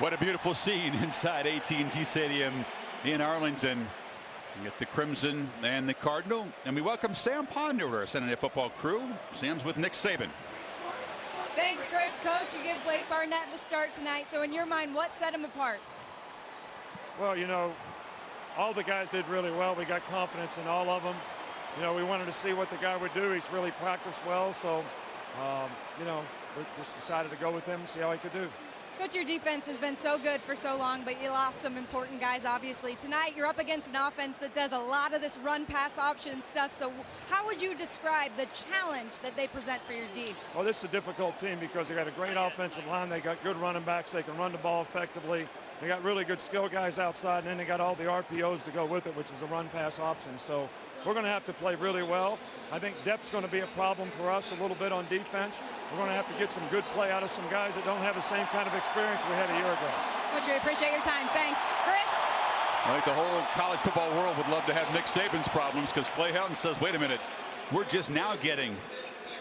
What a beautiful scene inside AT&T Stadium in Arlington. We get the Crimson and the Cardinal, and we welcome Sam Ponder to our Sunday Night Football crew. Sam's with Nick Saban. Thanks, Chris. Coach, you give Blake Barnett the start tonight. So in your mind, what set him apart? Well, you know, all the guys did really well. We got confidence in all of them. You know, we wanted to see what the guy would do. He's really practiced well, so, you know, we just decided to go with him and see how he could do. Coach, your defense has been so good for so long, but you lost some important guys, obviously. Tonight, you're up against an offense that does a lot of this run-pass option stuff. So how would you describe the challenge that they present for your D? Well, this is a difficult team because they got a great offensive line. They got good running backs. They can run the ball effectively. They got really good skill guys outside, and then they got all the RPOs to go with it, which is a run-pass option. So we're going to have to play really well. I think depth's going to be a problem for us a little bit on defense. We're going to have to get some good play out of some guys that don't have the same kind of experience we had a year ago. Coach, we appreciate your time. Thanks. Chris? I think the whole college football world would love to have Nick Saban's problems, because Clay Helton says, wait a minute, we're just now getting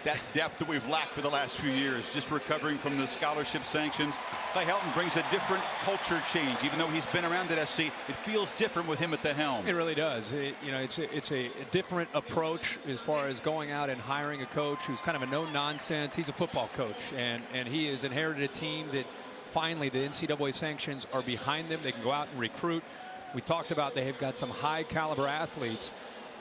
that depth that we've lacked for the last few years, just recovering from the scholarship sanctions. Clay Helton brings a different culture change. Even though he's been around at SC, it feels different with him at the helm. It really does. You know, it's a different approach as far as going out and hiring a coach who's kind of a no-nonsense. He's a football coach, and he has inherited a team that finally the NCAA sanctions are behind them. They can go out and recruit. We talked about they have got some high-caliber athletes.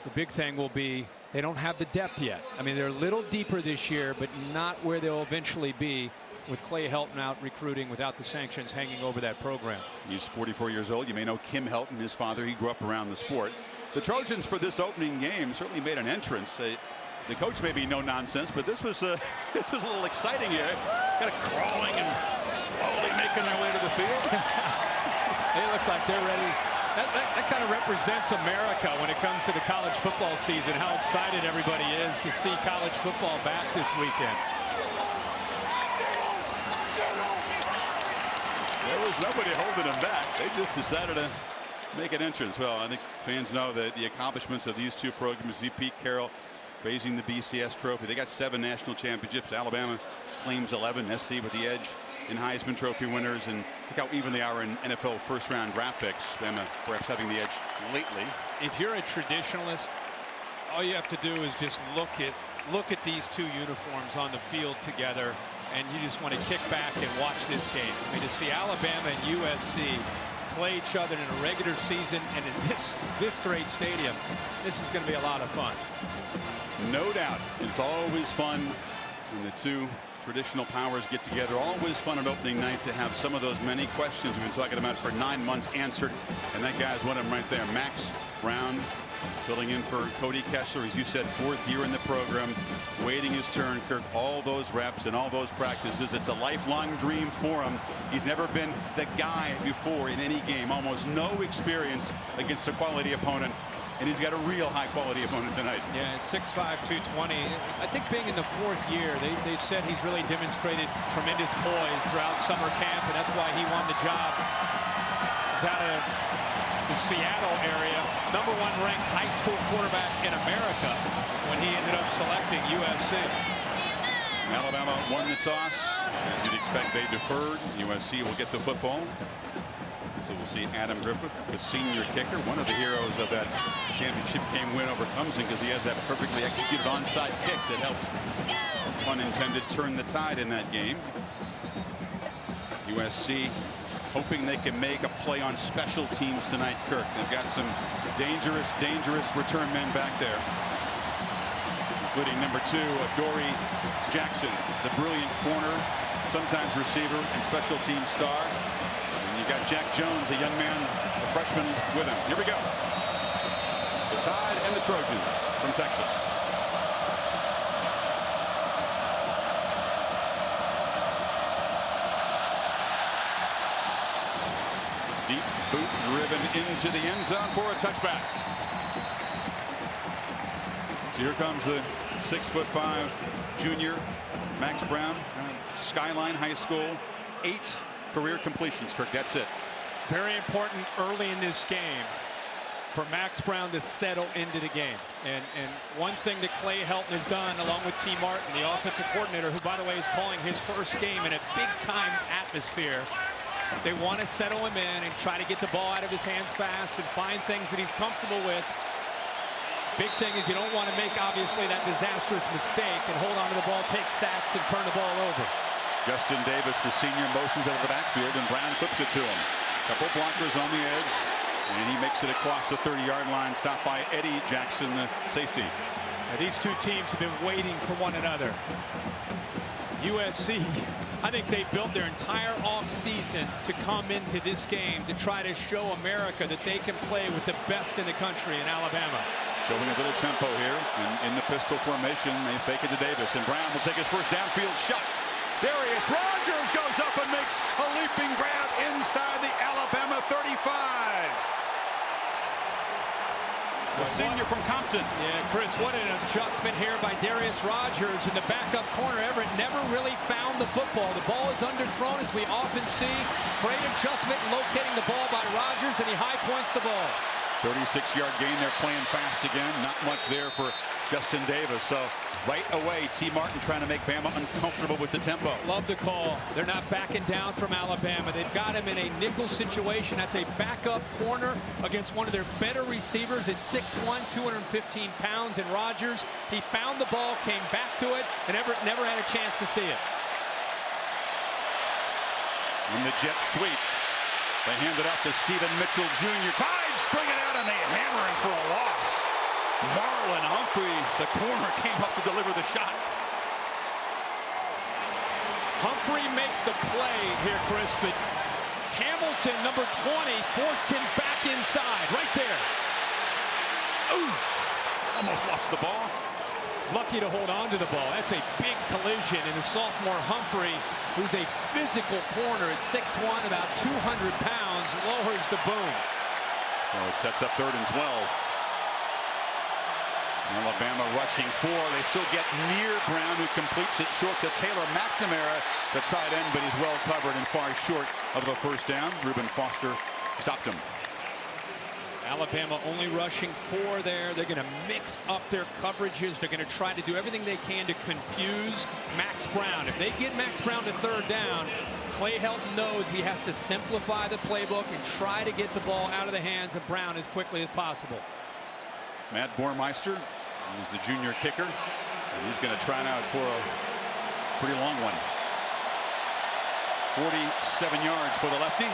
The big thing will be they don't have the depth yet. I mean, they're a little deeper this year, but not where they'll eventually be with Clay Helton out recruiting without the sanctions hanging over that program. He's 44 years old. You may know Kim Helton, his father. He grew up around the sport. The Trojans for this opening game certainly made an entrance. The coach may be no nonsense, but this was a little exciting here. Kind of crawling and slowly making their way to the field. They look like they're ready. That kind of represents America when it comes to the college football season, how excited everybody is to see college football back this weekend. There was nobody holding them back. They just decided to make an entrance. Well, I think fans know that the accomplishments of these two programs. See Pete Carroll raising the BCS trophy. They got 7 national championships. Alabama claims 11. SC with the edge in Heisman Trophy winners, and look how even they are in NFL first-round draft picks. Bama perhaps having the edge lately. If you're a traditionalist, all you have to do is just look at these two uniforms on the field together, and you just want to kick back and watch this game. I mean, to see Alabama and USC play each other in a regular season and in this great stadium, this is going to be a lot of fun. No doubt. It's always fun when the two traditional powers get together. Always fun on opening night to have some of those many questions we've been talking about for 9 months answered. And that guy's one of them right there. Max Brown filling in for Cody Kessler, as you said, 4th year in the program, waiting his turn. Kirk, all those reps and all those practices. It's a lifelong dream for him. He's never been the guy before in any game. Almost no experience against a quality opponent. And he's got a real high-quality opponent tonight. Yeah, 6'5", 220. I think being in the 4th year, they've said he's really demonstrated tremendous poise throughout summer camp, and that's why he won the job. He's out of the Seattle area, #1 ranked high school quarterback in America when he ended up selecting USC. Alabama won the toss. As you'd expect, they deferred. USC will get the football. So we'll see Adam Griffith, the senior kicker, one of the heroes of that championship game win over Clemson, because he has that perfectly executed onside kick that helped, unintended, turn the tide in that game. USC hoping they can make a play on special teams tonight, Kirk. They've got some dangerous return men back there, including number 2, Adoree Jackson, the brilliant corner, sometimes receiver and special team star. You got Jack Jones, a young man, a freshman, with him. Here we go. The Tide and the Trojans from Texas. Deep boot driven into the end zone for a touchback. So here comes the 6'5" junior Max Brown, Skyline High School, 8 career completions, Kirk. That's it. Very important early in this game for Max Brown to settle into the game. And one thing that Clay Helton has done, along with T. Martin, the offensive coordinator, who, by the way, is calling his first game in a big-time atmosphere, They want to settle him in and try to get the ball out of his hands fast and find things that he's comfortable with. Big thing is you don't want to make, obviously, that disastrous mistake and hold on to the ball, take sacks, and turn the ball over. Justin Davis, the senior, motions out of the backfield, and Brown flips it to him. Couple blockers on the edge, and he makes it across the 30-yard line, stopped by Eddie Jackson, the safety. Now, these two teams have been waiting for one another. USC, I think they built their entire offseason to come into this game to try to show America that they can play with the best in the country in Alabama. Showing a little tempo here in the pistol formation. They fake it to Davis, and Brown will take his first downfield shot. Darius Rogers goes up and makes a leaping grab inside the Alabama 35. The senior from Compton. Yeah, Chris, what an adjustment here by Darius Rogers in the backup corner. Everett never really found the football. The ball is underthrown, as we often see. Great adjustment locating the ball by Rogers, and he high points the ball. 36-yard gain. They're playing fast again. Not much there for Justin Davis. So right away, T. Martin trying to make Bama uncomfortable with the tempo. Love the call. They're not backing down from Alabama. They've got him in a nickel situation. That's a backup corner against one of their better receivers at 6'1", 215 pounds. And Rogers, he found the ball, came back to it, and Everett never had a chance to see it. In the jet sweep. They hand it off to Stephen Mitchell Jr. Tide string it out, and they hammer him for a loss. Marlon Humphrey, the corner, came up to deliver the shot. Humphrey makes the play here, Chris, but Hamilton, number 20, forced him back inside, right there. Ooh, almost lost the ball. Lucky to hold on to the ball. That's a big collision, and the sophomore Humphrey, who's a physical corner at 6'1", about 200 pounds, lowers the boom. So it sets up 3rd and 12. Alabama rushing 4. They still get near Brown, who completes it short to Taylor McNamara, the tight end, but he's well covered and far short of a first down. Reuben Foster stopped him. Alabama only rushing 4 there. They're going to mix up their coverages. They're going to try to do everything they can to confuse Max Brown. If they get Max Brown to 3rd down, Clay Helton knows he has to simplify the playbook and try to get the ball out of the hands of Brown as quickly as possible. Matt Bormeister is the junior kicker, and he's going to try it out for a pretty long one. 47 yards for the lefty.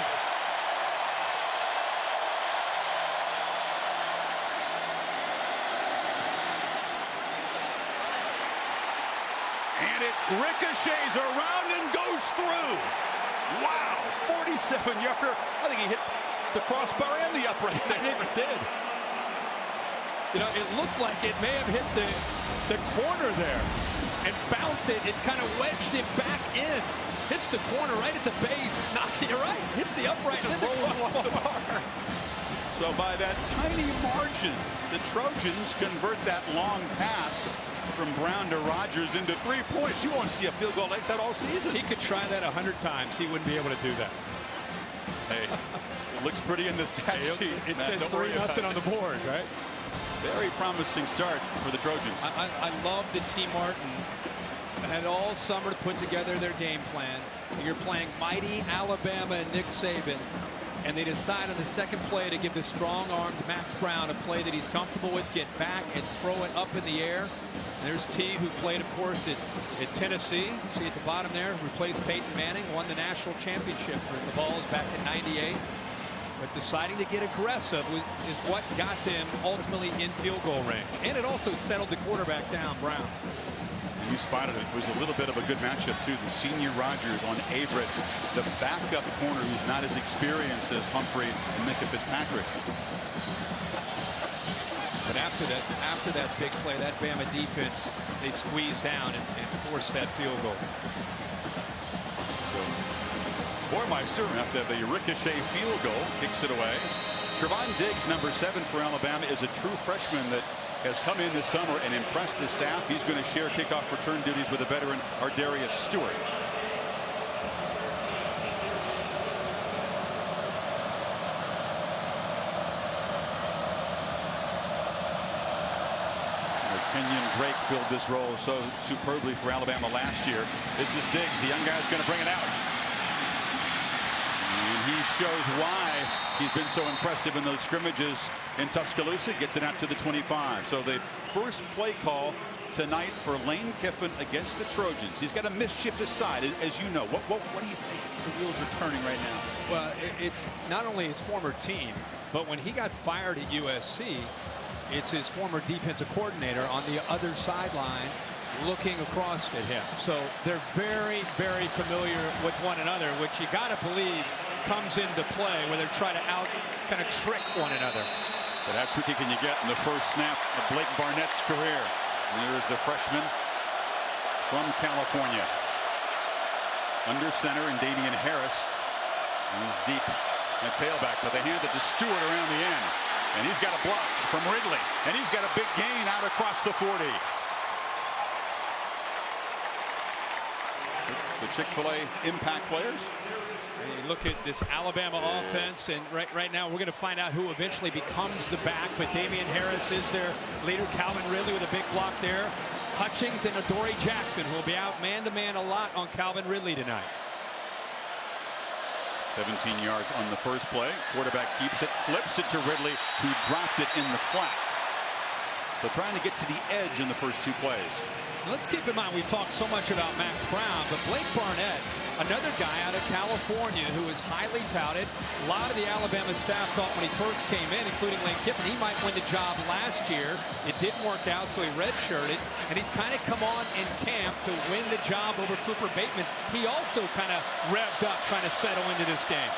And it ricochets around and goes through. Wow, 47-yarder. I think he hit the crossbar and the upright there. I think it did. You know, it looked like it may have hit the corner there and bounced it. It kind of wedged it back in. Hits the corner right at the base. Knocked it right. Hits the upright. Just rolling off the bar. So by that tiny margin, the Trojans convert that long pass from Brown to Rogers into 3 points. You won't see a field goal like that all season. He could try that 100 times. He wouldn't be able to do that. Hey, it looks pretty in the stat sheet. It says 3-0 on the board, right? Very promising start for the Trojans. I love that T. Martin had all summer to put together their game plan. You're playing mighty Alabama and Nick Saban, and they decide on the second play to give the strong-armed Max Brown a play that he's comfortable with, get back and throw it up in the air. And there's T, who played, of course, at Tennessee. See at the bottom there, replaced Peyton Manning, won the national championship for the Vols back in '98. But deciding to get aggressive is what got them ultimately in field goal range. And it also settled the quarterback down, Brown. And you spotted it. It was a little bit of a good matchup, too. The senior Rogers on Everett, the backup corner who's not as experienced as Humphrey and Micah Fitzpatrick. But after that big play, that Bama defense, they squeezed down and forced that field goal. Bormeister, after the ricochet field goal, kicks it away. Trevon Diggs, number 7 for Alabama, is a true freshman that has come in this summer and impressed the staff. He's going to share kickoff return duties with a veteran, Ardarius Stewart. Kenyon Drake filled this role so superbly for Alabama last year. This is Diggs. The young guy's going to bring it out. he shows why he's been so impressive in those scrimmages in Tuscaloosa. Gets it out to the 25. So the first play call tonight for Lane Kiffin against the Trojans. He's got a mischievous side, as you know. What do you think the wheels are turning right now? Well, it's not only his former team, but when he got fired at USC, it's his former defensive coordinator on the other sideline looking across at him. So they're very, very familiar with one another, which you got to believe comes into play where they're trying to kind of trick one another. But how tricky can you get in the first snap of Blake Barnett's career? And there's the freshman from California. Under center and Damian Harris. He's deep at tailback, but they hand it to Stewart around the end. And he's got a block from Ridley. And he's got a big gain out across the 40. The Chick-fil-A impact players. You look at this Alabama offense, and right now we're going to find out who eventually becomes the back. But Damian Harris is their leader. Calvin Ridley with a big block there. Hutchings and Adoree Jackson will be out man-to-man a lot on Calvin Ridley tonight. 17 yards on the first play. Quarterback keeps it, flips it to Ridley, who dropped it in the flat. So trying to get to the edge in the first two plays. Let's keep in mind, we've talked so much about Max Brown, but Blake Barnett, another guy out of California who is highly touted. A lot of the Alabama staff thought when he first came in, including Lane Kiffin, he might win the job last year. It didn't work out, so he redshirted, and he's kind of come on in camp to win the job over Cooper Bateman. He also kind of revved up trying to settle into this game.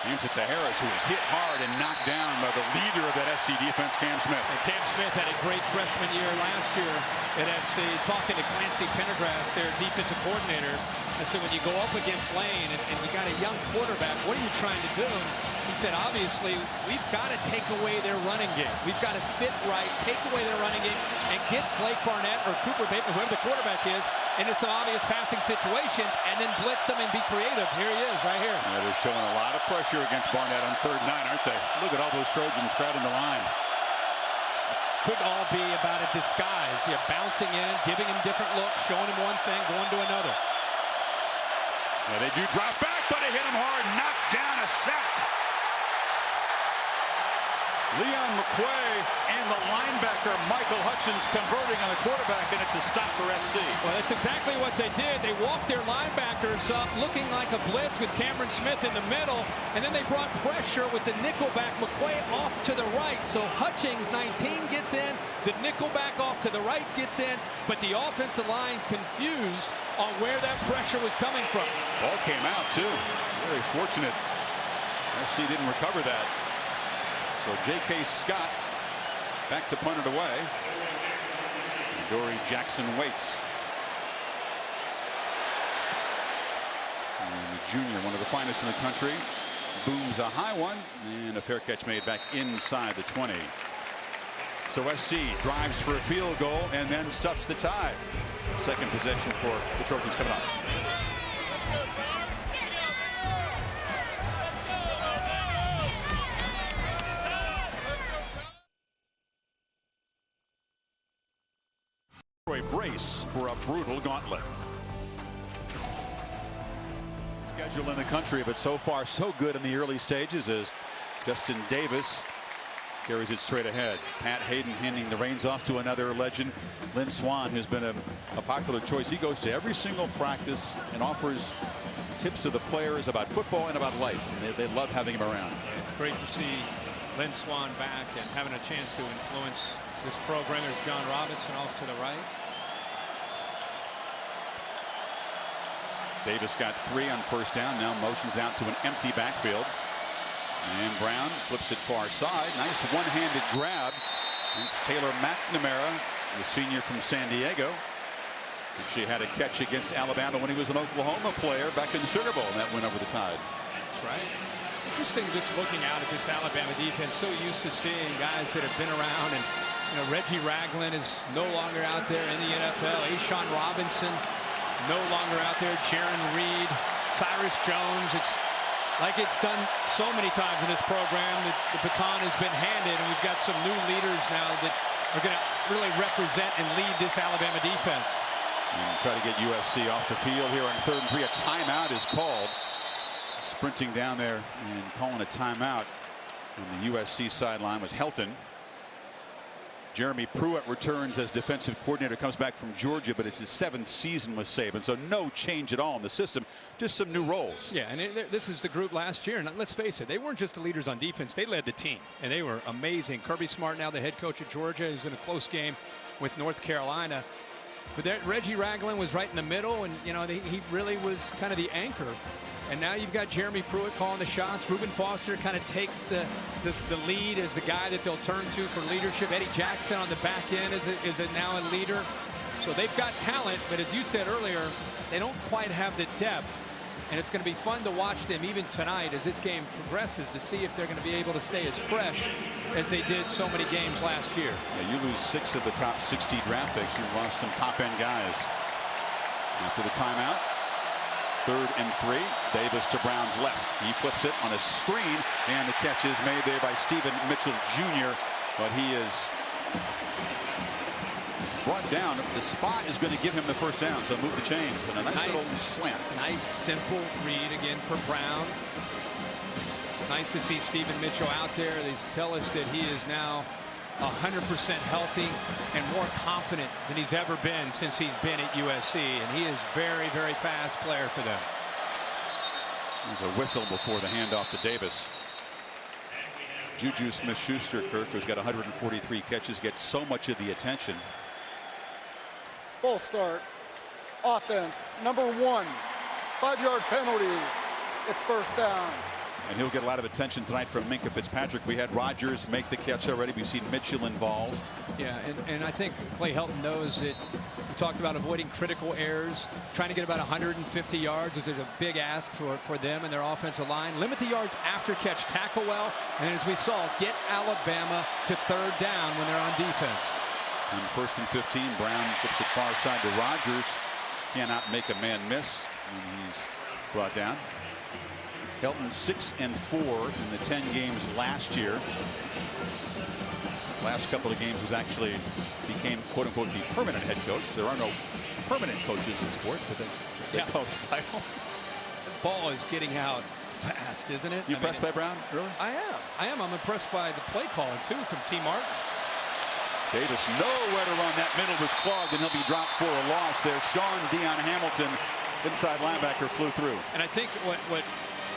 Gives it to Harris, who was hit hard and knocked down by the leader of that SC defense, Cam Smith. And Cam Smith had a great freshman year last year at SC. Talking to Clancy Pendergrass, their defensive coordinator, I said, when you go up against Lane and you got a young quarterback, what are you trying to do? And he said, obviously, we've got to take away their running game. We've got to fit right, take away their running game, and get Blake Barnett or Cooper Bateman, whoever the quarterback is, into some obvious passing situations, and then blitz them and be creative. Here he is, right here. Yeah, they're showing a lot of pressure against Barnett on 3rd and 9, aren't they? Look at all those Trojans crowding the line. Could all be about a disguise. You're bouncing in, giving him different looks, showing him one thing, going to another. Yeah, they do drop back, but they hit him hard. Knocked down, a sack. Leon McQuay and the linebacker Michael Hutchins converting on the quarterback, and it's a stop for SC. Well, that's exactly what they did. They walked their linebackers up looking like a blitz with Cameron Smith in the middle, and then they brought pressure with the nickelback McQuay off to the right. So Hutchins, 19, gets in. The nickelback off to the right gets in, but the offensive line confused on where that pressure was coming from. Ball came out, too. Very fortunate. SC didn't recover that. So J.K. Scott back to punt it away. Adoree Jackson waits. And the junior, one of the finest in the country, booms a high one, and a fair catch made back inside the 20. So SC drives for a field goal and then stuffs the tie. Second possession for the Trojans coming up. A brace for a brutal gauntlet. Schedule in the country, but so far so good in the early stages as Justin Davis carries it straight ahead. Pat Hayden handing the reins off to another legend, Lynn Swann, who's been a popular choice. He goes to every single practice and offers tips to the players about football and about life. And they love having him around. It's great to see Lynn Swann back and having a chance to influence this program. There's John Robinson off to the right. Davis got 3 on first down. Now motions out to an empty backfield. And Brown flips it far side. Nice one-handed grab. It's Taylor McNamara, the senior from San Diego. She had a catch against Alabama when he was an Oklahoma player back in the Sugar Bowl, and that went over the Tide. That's right. Interesting just looking out at this Alabama defense. So used to seeing guys that have been around, and Reggie Ragland is no longer out there in the NFL. Ashawn Robinson no longer out there. Jaron Reed, Cyrus Jones. It's like it's done so many times in this program that the baton has been handed, and we've got some new leaders now that are going to really represent and lead this Alabama defense. And try to get USC off the field here on 3rd and 3. A timeout is called. Sprinting down there and calling a timeout on the USC sideline was Helton. Jeremy Pruitt returns as defensive coordinator, comes back from Georgia, but it's his 7th season with Saban, so no change at all in the system, just some new roles. Yeah, and this is the group last year, and let's face it, they weren't just the leaders on defense, they led the team, and they were amazing. Kirby Smart, now the head coach at Georgia, is in a close game with North Carolina. But Reggie Ragland was right in the middle, and you know he really was kind of the anchor. And now you've got Jeremy Pruitt calling the shots. Reuben Foster kind of takes the lead as the guy that they'll turn to for leadership. Eddie Jackson on the back end is now a leader. So they've got talent, but as you said earlier, they don't quite have the depth. And it's going to be fun to watch them even tonight as this game progresses to see if they're going to be able to stay as fresh as they did so many games last year. Yeah, you lose 6 of the top 60 draft picks. You've lost some top-end guys. After the timeout, 3rd and 3. Davis to Brown's left. He flips it on a screen, and the catch is made there by Stephen Mitchell Jr. But he is brought down. The spot is going to give him the first down, so move the chains. And a nice little slant. Nice simple read again for Brown. It's nice to see Stephen Mitchell out there. They tell us that he is now 100% healthy and more confident than he's ever been since he's been at USC, and he is very, very fast player for them. There's a whistle before the handoff to Davis. Juju Smith-Schuster, Kirk, who's got 143 catches, gets so much of the attention. Full start. Offense, number 1. 5-yard penalty. It's first down. And he'll get a lot of attention tonight from Minkah Fitzpatrick. We had Rodgers make the catch already. We've seen Mitchell involved. Yeah, and I think Clay Helton knows that. We talked about avoiding critical errors, trying to get about 150 yards, which is a big ask for them and their offensive line. Limit the yards after catch, tackle well, and as we saw, get Alabama to 3rd down when they're on defense. On 1st and 15, Brown flips it far side to Rodgers. Cannot make a man miss, and he's brought down. Helton 6 and 4 in the 10 games last year. Last couple of games was actually became quote unquote the permanent head coach. There are no permanent coaches in sports, but they call the title. The ball is getting out fast, isn't it? You impressed by Brown? Really? I am. I'm impressed by the play calling too from T. Martin. Davis nowhere to run. That middle was clogged, and he'll be dropped for a loss there. Sean Dion Hamilton, inside linebacker, flew through. And I think what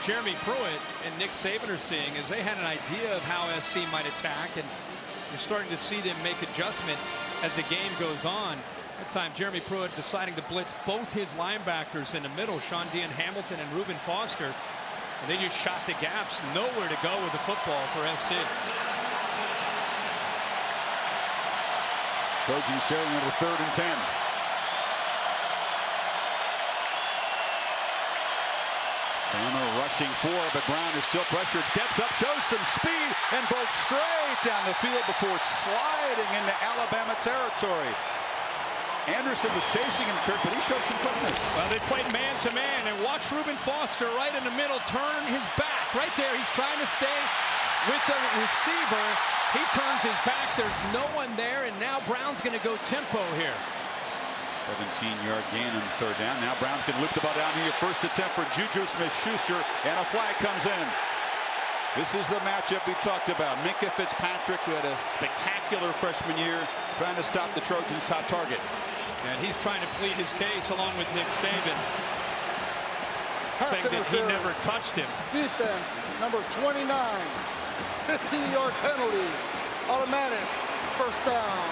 Jeremy Pruitt and Nick Saban are seeing is they had an idea of how SC might attack, and you're starting to see them make adjustment as the game goes on. That time, Jeremy Pruitt deciding to blitz both his linebackers in the middle, Sean Dion Hamilton and Reuben Foster. And they just shot the gaps, nowhere to go with the football for SC. Trojans staring into 3rd and 10. Bama rushing 4, but Brown is still pressured. Steps up, shows some speed, and bolts straight down the field before sliding into Alabama territory. Anderson was chasing him, Kirk, but he showed some quickness. Well, they played man-to-man, and watch Reuben Foster right in the middle turn his back. Right there, he's trying to stay with the receiver. He turns his back. There's no one there, and now Brown's going to go tempo here. 17-yard gain on 3rd down. Now Brown's going to loop the ball down here. First attempt for Juju Smith-Schuster, and a flag comes in. This is the matchup we talked about. Minkah Fitzpatrick, who had a spectacular freshman year, trying to stop the Trojans' top target. And he's trying to plead his case along with Nick Saban, saying that he never touched him. Defense, number 29. 15-yard penalty. Automatic. First down.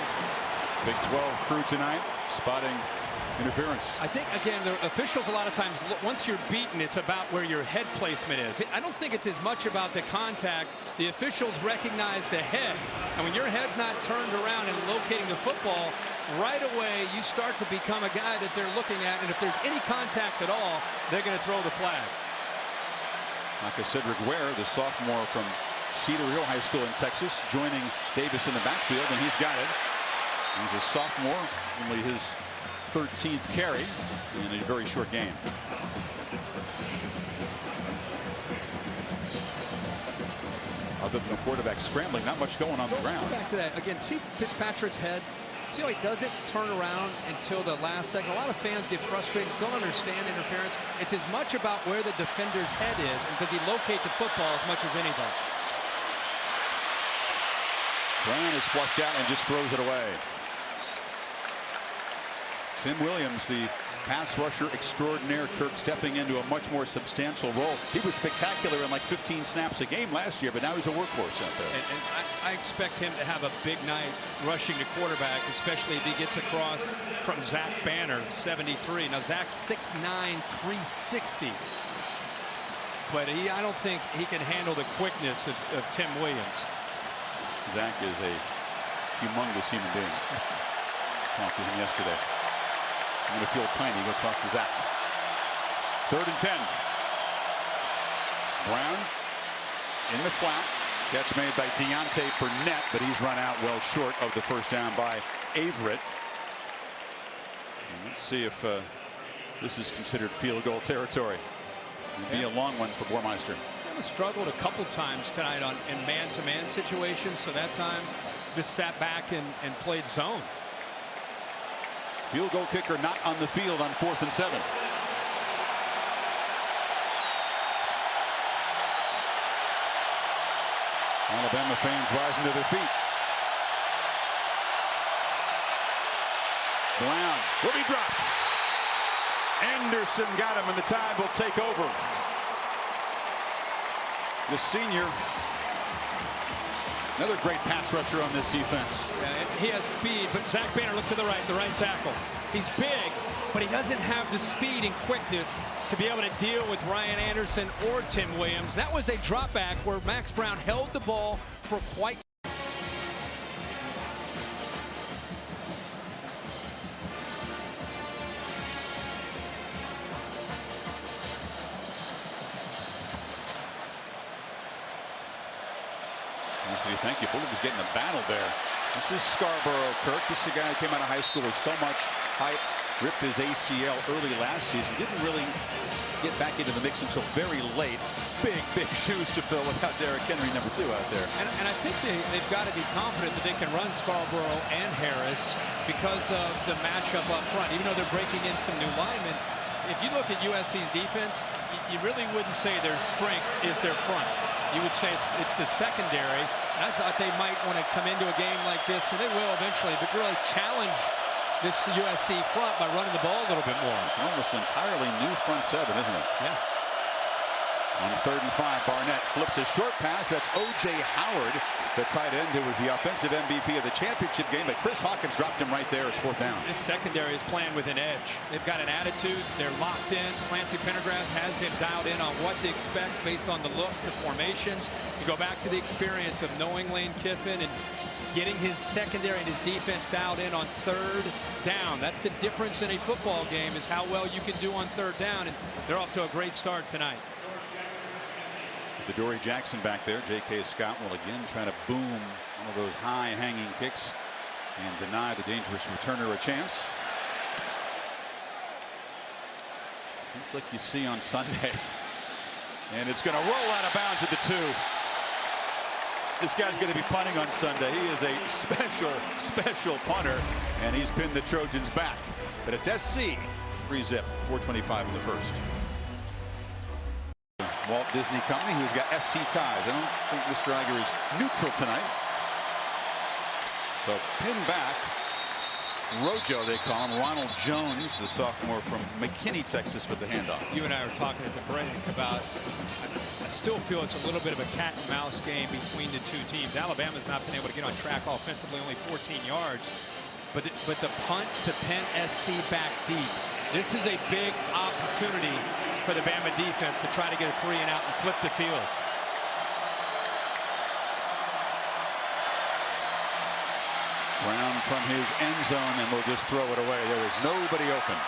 Big 12 crew tonight, spotting interference. I think, again, the officials a lot of times, once you're beaten, it's about where your head placement is. I don't think it's as much about the contact. The officials recognize the head. And when your head's not turned around and locating the football, right away you start to become a guy that they're looking at. And if there's any contact at all, they're going to throw the flag. Like Cedric Ware, the sophomore from Cedar Hill High School in Texas, joining Davis in the backfield, and he's got it. He's a sophomore, only his 13th carry in a very short game. Other than the quarterback scrambling, not much going on the ground. Back to that again. See Fitzpatrick's head. See how he doesn't turn around until the last second. A lot of fans get frustrated, don't understand interference. It's as much about where the defender's head is, and does he locate the football as much as anything. Brown is flushed out and just throws it away. Tim Williams, the pass rusher extraordinaire, Kirk, stepping into a much more substantial role. He was spectacular in like 15 snaps a game last year, but now he's a workhorse out there. And I expect him to have a big night rushing the quarterback, especially if he gets across from Zach Banner, 73. Now, Zach's 6'9", 360. But I don't think he can handle the quickness of Tim Williams. Zach is a humongous human being. Talked to him yesterday. I'm going to feel tiny. Go talk to Zach. 3rd and 10. Brown in the flat. Catch made by Deontay Burnett, but he's run out well short of the first down by Averett. And let's see if this is considered field goal territory. It'll be a long one for Bormeister. He struggled a couple times tonight in man-to-man situations, so that time just sat back and played zone. Field goal kicker not on the field on 4th and 7. Alabama fans rising to their feet. Brown will be dropped. Anderson got him, and the Tide will take over. The senior, another great pass rusher on this defense. Yeah, he has speed, but Zach Banner, look to the right tackle. He's big, but he doesn't have the speed and quickness to be able to deal with Ryan Anderson or Tim Williams. That was a drop back where Max Brown held the ball for quite. Thank you. Bullock was getting a battle there. This is Scarborough, Kirk. This is a guy who came out of high school with so much hype. Ripped his ACL early last season. Didn't really get back into the mix until very late. Big shoes to fill without Derrick Henry, number 2, out there. And I think they've got to be confident that they can run Scarborough and Harris because of the matchup up front. Even though they're breaking in some new linemen, if you look at USC's defense, you really wouldn't say their strength is their front. You would say it's the secondary. And I thought they might want to come into a game like this, and they will eventually, but really challenge this USC front by running the ball a little bit more. It's an almost entirely new front 7, isn't it? Yeah. On 3rd and 5, Barnett flips a short pass. That's O.J. Howard, the tight end, who was the offensive MVP of the championship game. But Chris Hawkins dropped him right there. It's 4th down. This secondary is playing with an edge. They've got an attitude. They're locked in. Clancy Pendergrass has him dialed in on what to expect based on the looks, the formations. You go back to the experience of knowing Lane Kiffin and getting his secondary and his defense dialed in on 3rd down. That's the difference in a football game, is how well you can do on 3rd down. And they're off to a great start tonight. With Dory Jackson back there, J.K. Scott will again try to boom one of those high hanging kicks and deny the dangerous returner a chance. Just like you see on Sunday. And it's going to roll out of bounds at the 2. This guy's going to be punting on Sunday. He is a special punter, and he's pinned the Trojans back. But it's SC 3-zip, 4:25 in the first. Walt Disney Company, who's got SC ties. I don't think Mr. Iger is neutral tonight. So pinned back. Rojo, they call him. Ronald Jones, the sophomore from McKinney, Texas, with the handoff. You and I were talking at the break about, I still feel it's a little bit of a cat and mouse game between the two teams. Alabama's not been able to get on track offensively, only 14 yards. But the punt to Penn SC back deep. This is a big opportunity for the Bama defense to try to get a 3 and out and flip the field. Brown from his end zone, and will just throw it away. There is nobody open.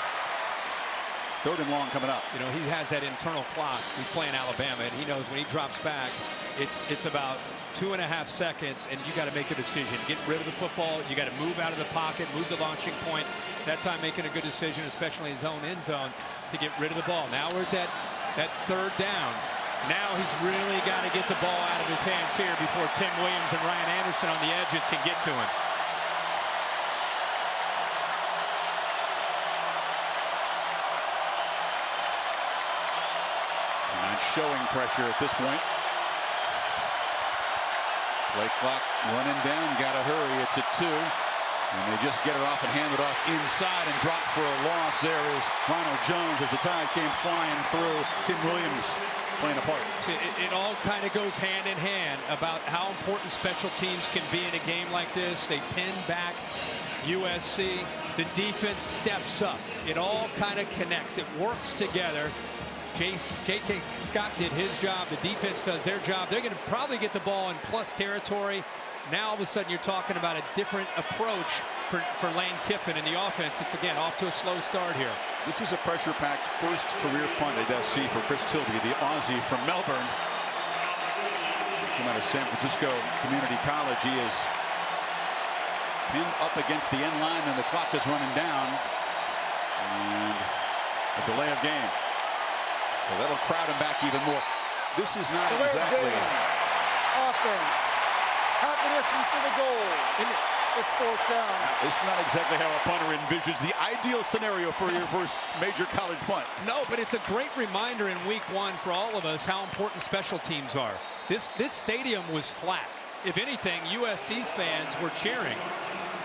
3rd and long coming up. You know, he has that internal clock. He's playing Alabama, and he knows when he drops back, it's about 2.5 seconds, and you got to make a decision. Get rid of the football. You got to move out of the pocket, move the launching point. That time making a good decision, especially in his own end zone, to get rid of the ball. Now we're at that 3rd down. Now he's really got to get the ball out of his hands here before Tim Williams and Ryan Anderson on the edges can get to him. Not showing pressure at this point. Play clock running down. Got to hurry. It's at 2. And they just get her off and hand it off inside and drop for a loss. There is Ronald Jones as the tide came flying through. Tim Williams playing a part. It all kind of goes hand in hand about how important special teams can be in a game like this. They pin back USC. The defense steps up. It all kind of connects. It works together. J.K. Scott did his job. The defense does their job. They're going to probably get the ball in plus territory. Now all of a sudden you're talking about a different approach for Lane Kiffin in the offense. It's again off to a slow start here. This is a pressure-packed first career punt at SC for Chris Tilby, the Aussie from Melbourne. Come out of San Francisco Community College. He is pinned up against the end line and the clock is running down. And a delay of game. So that'll crowd him back even more. This is not exactly offense. Half the distance to the goal. It's 4th down. It's not exactly how a punter envisions the ideal scenario for your first major college punt. No, but it's a great reminder in week 1 for all of us how important special teams are. This stadium was flat. If anything, USC's fans were cheering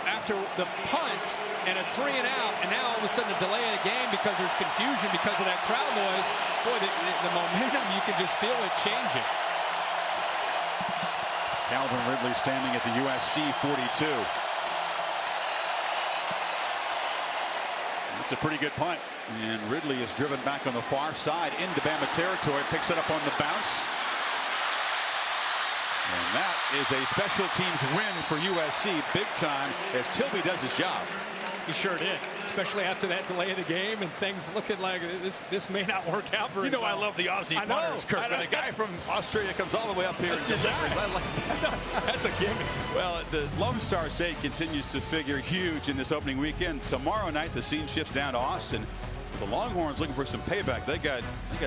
after the punt and a 3 and out, and now all of a sudden a delay of the game because there's confusion because of that crowd noise. Boy, the momentum, you can just feel it changing. Calvin Ridley standing at the USC 42. It's a pretty good punt. And Ridley is driven back on the far side into Bama territory. Picks it up on the bounce. And that is a special teams win for USC big time as Tilby does his job. He sure did, especially after that delay of the game and things looking like this may not work out very well. I love the Aussie punters, Kirk. But a guy from Australia comes all the way up here and delivers. I like that. That's a gimme. Well, the Lone Star State continues to figure huge in this opening weekend. Tomorrow night, the scene shifts down to Austin. The Longhorns looking for some payback. They got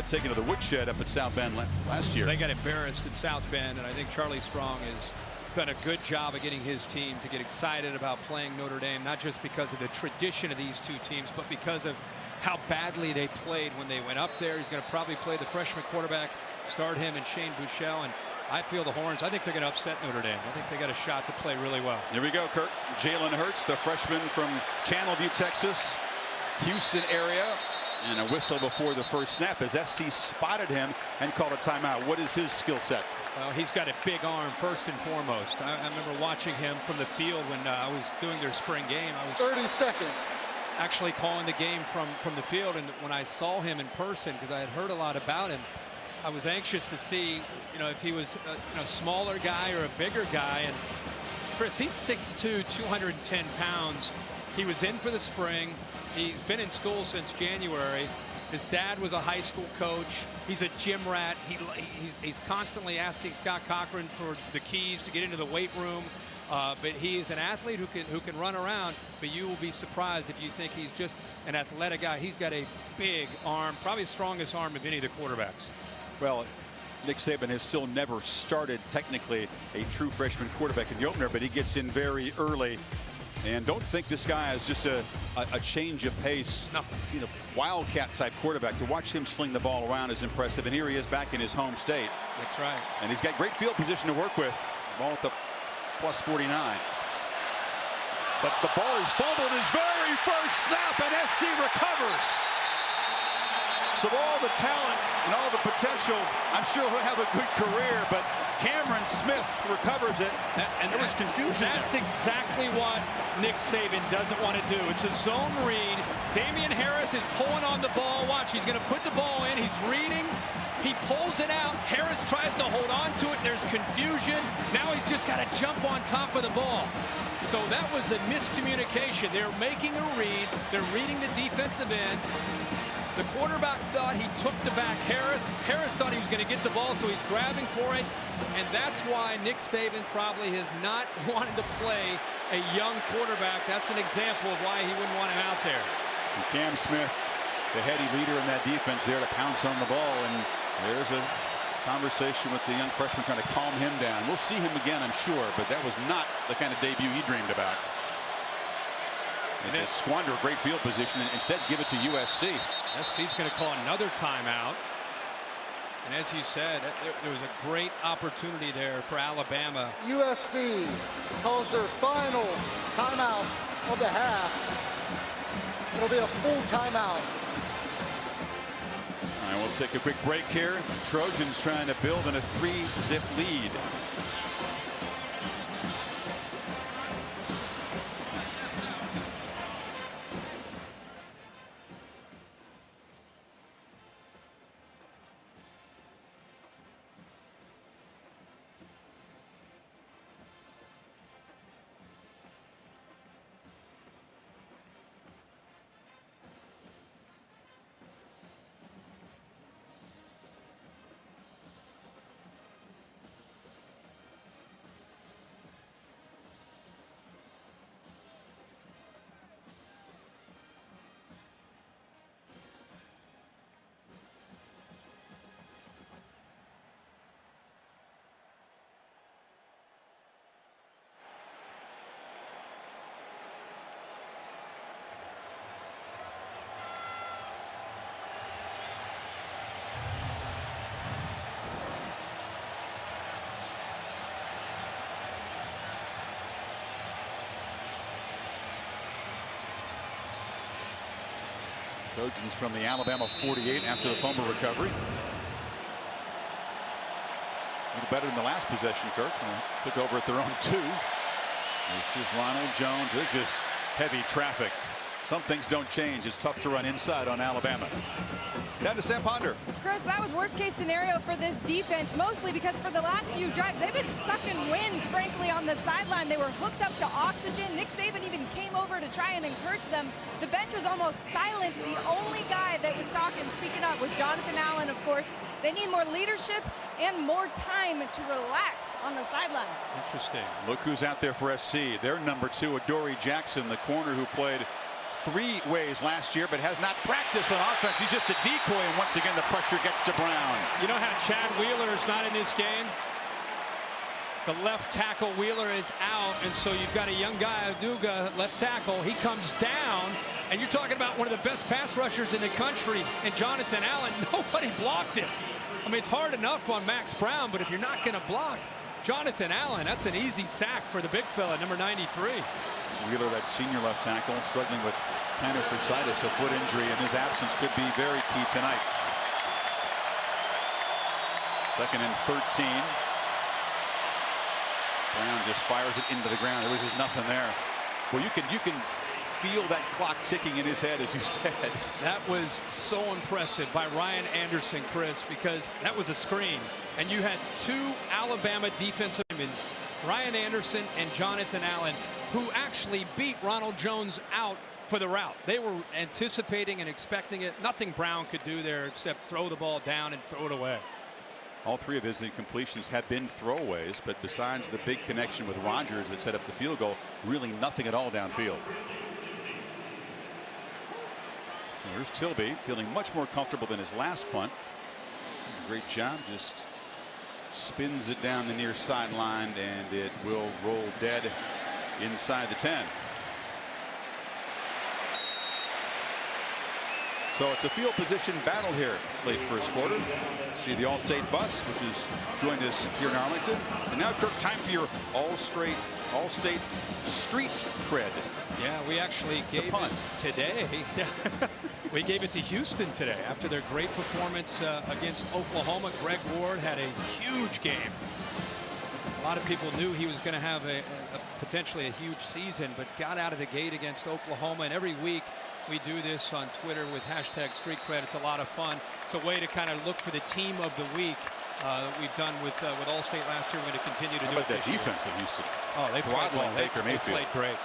taken to the woodshed up at South Bend last year. They got embarrassed in South Bend, and I think Charlie Strong has done a good job of getting his team to get excited about playing Notre Dame, not just because of the tradition of these two teams, but because of how badly they played when they went up there. He's going to probably play the freshman quarterback, start him and Shane Buechele, and I feel the Horns, I think they're going to upset Notre Dame. I think they got a shot to play really well. Here we go, Kirk. Jalen Hurts, the freshman from Channelview, Texas, Houston area, and a whistle before the first snap as SC spotted him and called a timeout. What is his skill set? Well, he's got a big arm first and foremost. I remember watching him from the field when I was doing their spring game. I was 30 seconds. Actually calling the game from the field, and when I saw him in person, because I had heard a lot about him, I was anxious to see, if he was a smaller guy or a bigger guy. And Chris, he's 6'2", 210 pounds. He was in for the spring. He's been in school since January. His dad was a high school coach. He's a gym rat. He's constantly asking Scott Cochran for the keys to get into the weight room. But he is an athlete who can run around. But you will be surprised if you think he's just an athletic guy. He's got a big arm, probably the strongest arm of any of the quarterbacks. Well, Nick Saban has still never started technically a true freshman quarterback in the opener, but he gets in very early. And don't think this guy is just a change of pace, no. Wildcat type quarterback. To watch him sling the ball around is impressive. And here he is back in his home state. That's right. And he's got great field position to work with. Ball at the plus 49. But the ball is fumbled his very first snap, and SC recovers. So all the talent and all the potential, I'm sure he'll have a good career, but Cameron Smith recovers it, and there was confusion. That's exactly what Nick Saban doesn't want to do. It's a zone read. Damian Harris is pulling on the ball. Watch, he's going to put the ball in. He's reading. He pulls it out. Harris tries to hold on to it. There's confusion. Now he's just got to jump on top of the ball. So that was the miscommunication. They're making a read. They're reading the defensive end. The quarterback thought he took the back Harris. Harris thought he was going to get the ball, so he's grabbing for it. And that's why Nick Saban probably has not wanted to play a young quarterback. That's an example of why he wouldn't want him out there. And Cam Smith, the heady leader in that defense, there to pounce on the ball. And there's a conversation with the young freshman trying to calm him down. We'll see him again, I'm sure, but that was not the kind of debut he dreamed about. And they squander a great field position and instead give it to USC. SC's going to call another timeout. And as you said, there was a great opportunity there for Alabama. USC calls their final timeout of the half. It'll be a full timeout. All right, we'll take a quick break here. Trojans trying to build in a 3-zip lead. Trojans from the Alabama 48 after the fumble recovery. A little better than the last possession, Kirk. Took over at their own 2. This is Ronald Jones. There's just heavy traffic. Some things don't change. It's tough to run inside on Alabama. Down to Sam Ponder. Chris, that was worst case scenario for this defense, mostly because for the last few drives, they've been sucking wind, frankly, on the sideline. They were hooked up to oxygen. Nick Saban even came over to try and encourage them. The bench was almost silent. The only guy that was talking, speaking up, was Jonathan Allen, of course. They need more leadership and more time to relax on the sideline. Interesting. Look who's out there for SC. Their number 2, Adoree Jackson, the corner who played 3 ways last year, but has not practiced on offense. He's just a decoy, and once again the pressure gets to Brown. You know how Chad Wheeler is not in this game? The left tackle Wheeler is out, and so you've got a young guy, Aduga, left tackle. He comes down, and you're talking about one of the best pass rushers in the country, and Jonathan Allen, nobody blocked it. I mean, it's hard enough on Max Brown, but if you're not going to block Jonathan Allen, that's an easy sack for the big fella, number 93. Wheeler, that senior left tackle, struggling with plantar fasciitis, a foot injury, and his absence could be very key tonight. 2nd and 13. Brown just fires it into the ground. There was just nothing there. Well, you can feel that clock ticking in his head, as you said. That was so impressive by Ryan Anderson, Chris, because that was a screen, and you had 2 Alabama defensive linemen, Ryan Anderson and Jonathan Allen, who actually beat Ronald Jones out for the route. They were anticipating and expecting it. Nothing Brown could do there except throw the ball down and throw it away. All 3 of his incompletions have been throwaways, but besides the big connection with Rodgers that set up the field goal, really nothing at all downfield. So here's Tilby, feeling much more comfortable than his last punt. Great job, just spins it down the near sideline, and it will roll dead inside the 10. So it's a field position battle here late first quarter. See the All-State bus, which has joined us here in Arlington. And now, Kirk, time for your All-State street cred. Yeah, we actually gave it today. We gave it to Houston today after their great performance against Oklahoma. Greg Ward had a huge game. A lot of people knew he was going to have potentially a huge season, but got out of the gate against Oklahoma. And every week we do this on Twitter with hashtag Street Cred. It's a lot of fun. It's a way to kind of look for the team of the week. We've done with All-State last year. We're going to continue to do it this year. Defense of Houston. Oh, they played well. They played great.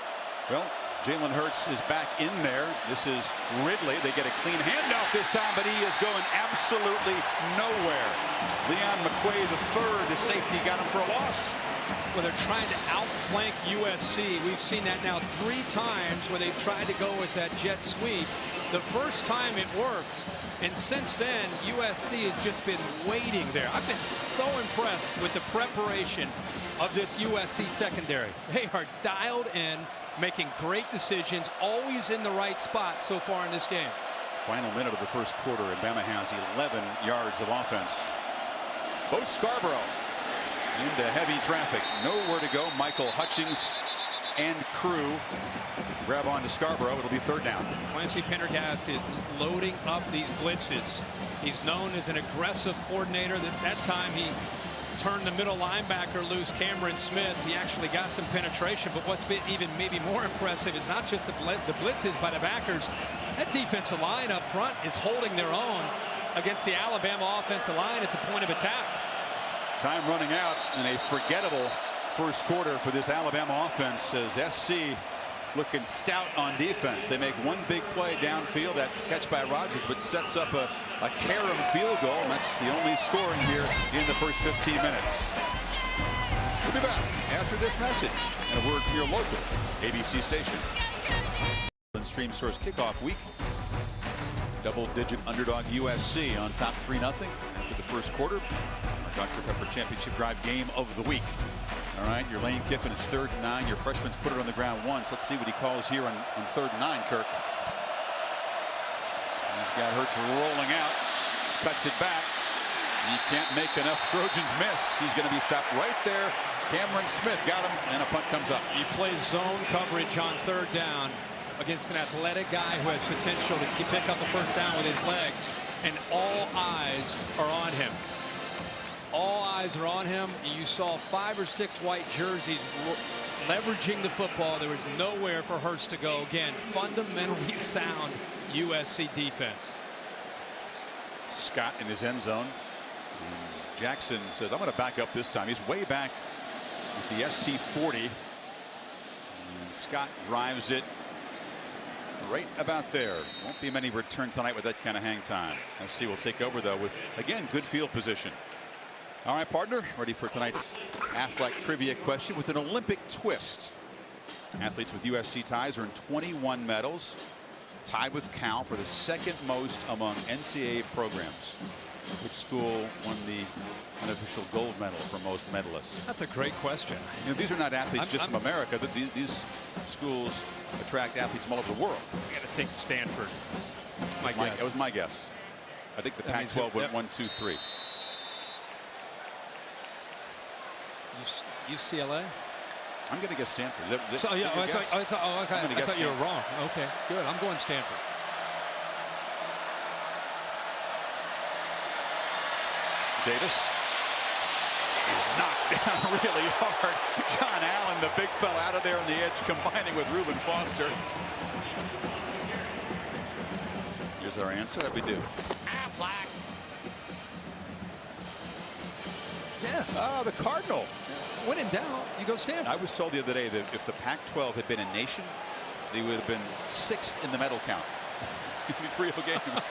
Well, Jalen Hurts is back in there. This is Ridley. They get a clean handoff this time, but he is going absolutely nowhere. Leon McQuay III, the safety, got him for a loss. Well, they're trying to outflank USC. We've seen that now 3 times where they've tried to go with that jet sweep. The first time it worked, and since then USC has just been waiting there. I've been so impressed with the preparation of this USC secondary. They are dialed in, making great decisions, always in the right spot so far in this game. Final minute of the first quarter, and Bama has 11 yards of offense. Both Scarborough into heavy traffic. Nowhere to go. Michael Hutchings and crew grab on to Scarborough. It'll be third down. Clancy Pendergast is loading up these blitzes. He's known as an aggressive coordinator. That time he turned the middle linebacker loose, Cameron Smith. He actually got some penetration, but what's been even maybe more impressive is not just the blitzes by the backers. That defensive line up front is holding their own against the Alabama offensive line at the point of attack. Time running out in a forgettable first quarter for this Alabama offense as SC looking stout on defense. They make one big play downfield, that catch by Rodgers, but sets up a carom field goal, and that's the only scoring here in the first 15 minutes. We'll be back after this message and a word from your local ABC station. Stream Stores kickoff week. Double-digit underdog USC on top 3-0 after the first quarter. Our Dr. Pepper Championship Drive game of the week. All right, your Lane Kiffin, it's 3rd and 9. Your freshman's put it on the ground once. Let's see what he calls here on 3rd and 9, Kirk. He's got Hurts rolling out, cuts it back. He can't make enough Trojans miss. He's going to be stopped right there. Cameron Smith got him, and a punt comes up. He plays zone coverage on 3rd down against an athletic guy who has potential to pick up the first down with his legs, and all eyes are on him. All eyes are on him. You saw 5 or 6 white jerseys leveraging the football. There was nowhere for Hurts to go. Again, fundamentally sound USC defense. Scott in his end zone. And Jackson says, I'm going to back up this time. He's way back at the SC 40. And Scott drives it right about there. Won't be many return tonight with that kind of hang time. SC will take over, though, with, again, good field position. All right, partner, ready for tonight's Affleck trivia question with an Olympic twist. Athletes with USC ties earn 21 medals, tied with Cal for the 2nd most among NCAA programs. Which school won the unofficial gold medal for most medalists? That's a great question. You know, these are not athletes just from America. These schools attract athletes from all over the world. I got to think Stanford. That was my guess. I think the Pac-12 went 1, 2, 3. UCLA? I'm going to guess Stanford. I thought you were wrong. Okay, good. I'm going Stanford. Davis is knocked down really hard. John Allen, the big fella, out of there on the edge, combining with Reuben Foster. Here's our answer. That we do. Affleck. Yes. Oh, the Cardinal. When in doubt, you go Stanford. I was told the other day that if the Pac-12 had been a nation, they would have been 6th in the medal count in real games.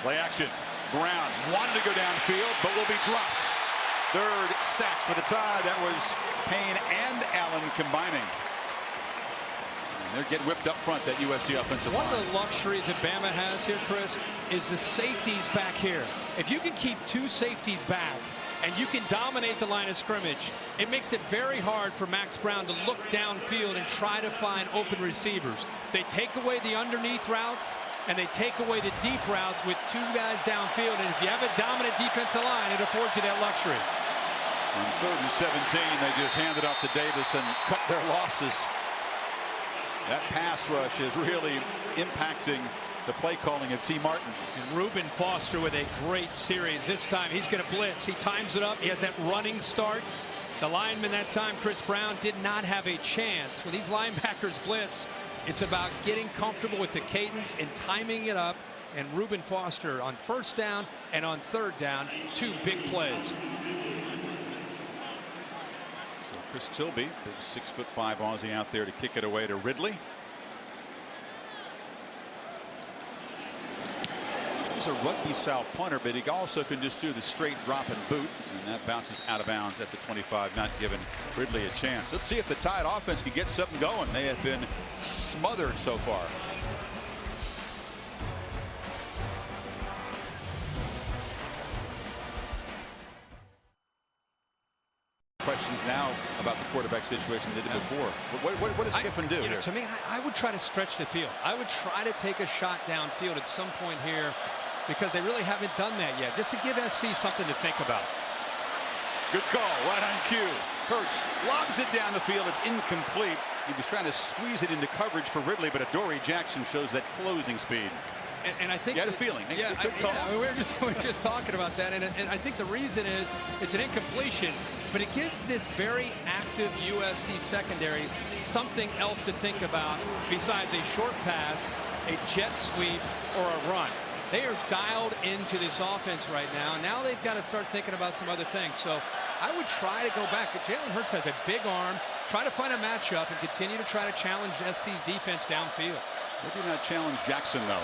Play action. Brown wanted to go downfield, but will be dropped. 3rd sack for the tie. That was Payne and Allen combining. And they're getting whipped up front, that USC offensive line. One of the luxuries that Bama has here, Chris, is the safeties back here. If you can keep 2 safeties back and you can dominate the line of scrimmage, it makes it very hard for Max Brown to look downfield and try to find open receivers. They take away the underneath routes and they take away the deep routes with 2 guys downfield. And if you have a dominant defensive line, it affords you that luxury. On 3rd and 17, they just handed off to Davis and cut their losses. That pass rush is really impacting the play calling of T. Martin. And Reuben Foster with a great series. This time he's going to blitz. He times it up. He has that running start. The lineman that time, Chris Brown, did not have a chance. When these linebackers blitz, it's about getting comfortable with the cadence and timing it up. And Reuben Foster on 1st down and on 3rd down, 2 big plays. So Chris Tilby, big 6'5" Aussie out there to kick it away to Ridley. He's a rugby-style punter, but he also can just do the straight drop and boot, and that bounces out of bounds at the 25, not giving Ridley a chance. Let's see if the Tide offense can get something going. They have been smothered so far. Questions now about the quarterback situation they did before. What does Kiffin do here? To me, I would try to stretch the field. I would try to take a shot downfield at some point here because they really haven't done that yet, just to give SC something to think about. Good call, right on cue. Hurts lobs it down the field. It's incomplete. He was trying to squeeze it into coverage for Ridley, but Adoree Jackson shows that closing speed. And I think you had a feeling. Yeah, we were just talking about that, and I think the reason is it's an incompletion, but it gives this very active USC secondary something else to think about besides a short pass, a jet sweep, or a run. They are dialed into this offense right now. Now they've got to start thinking about some other things. So I would try to go back. Jalen Hurts has a big arm. Try to find a matchup and continue to try to challenge SC's defense downfield. Maybe not challenge Jackson, though.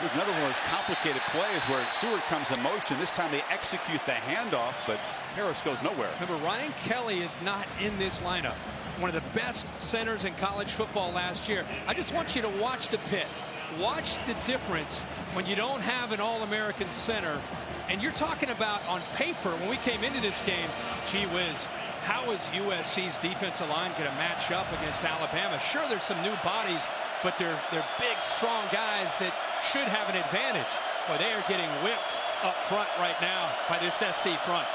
There's another one of those complicated plays where Stewart comes in motion. This time they execute the handoff, but Harris goes nowhere. Remember, Ryan Kelly is not in this lineup. One of the best centers in college football last year. I just want you to watch the pit. Watch the difference when you don't have an All-American center. And you're talking about, on paper, when we came into this game, gee whiz, how is USC's defensive line going to match up against Alabama? Sure, there's some new bodies, but they're big, strong guys that should have an advantage. Boy, they are getting whipped up front right now by this SC front.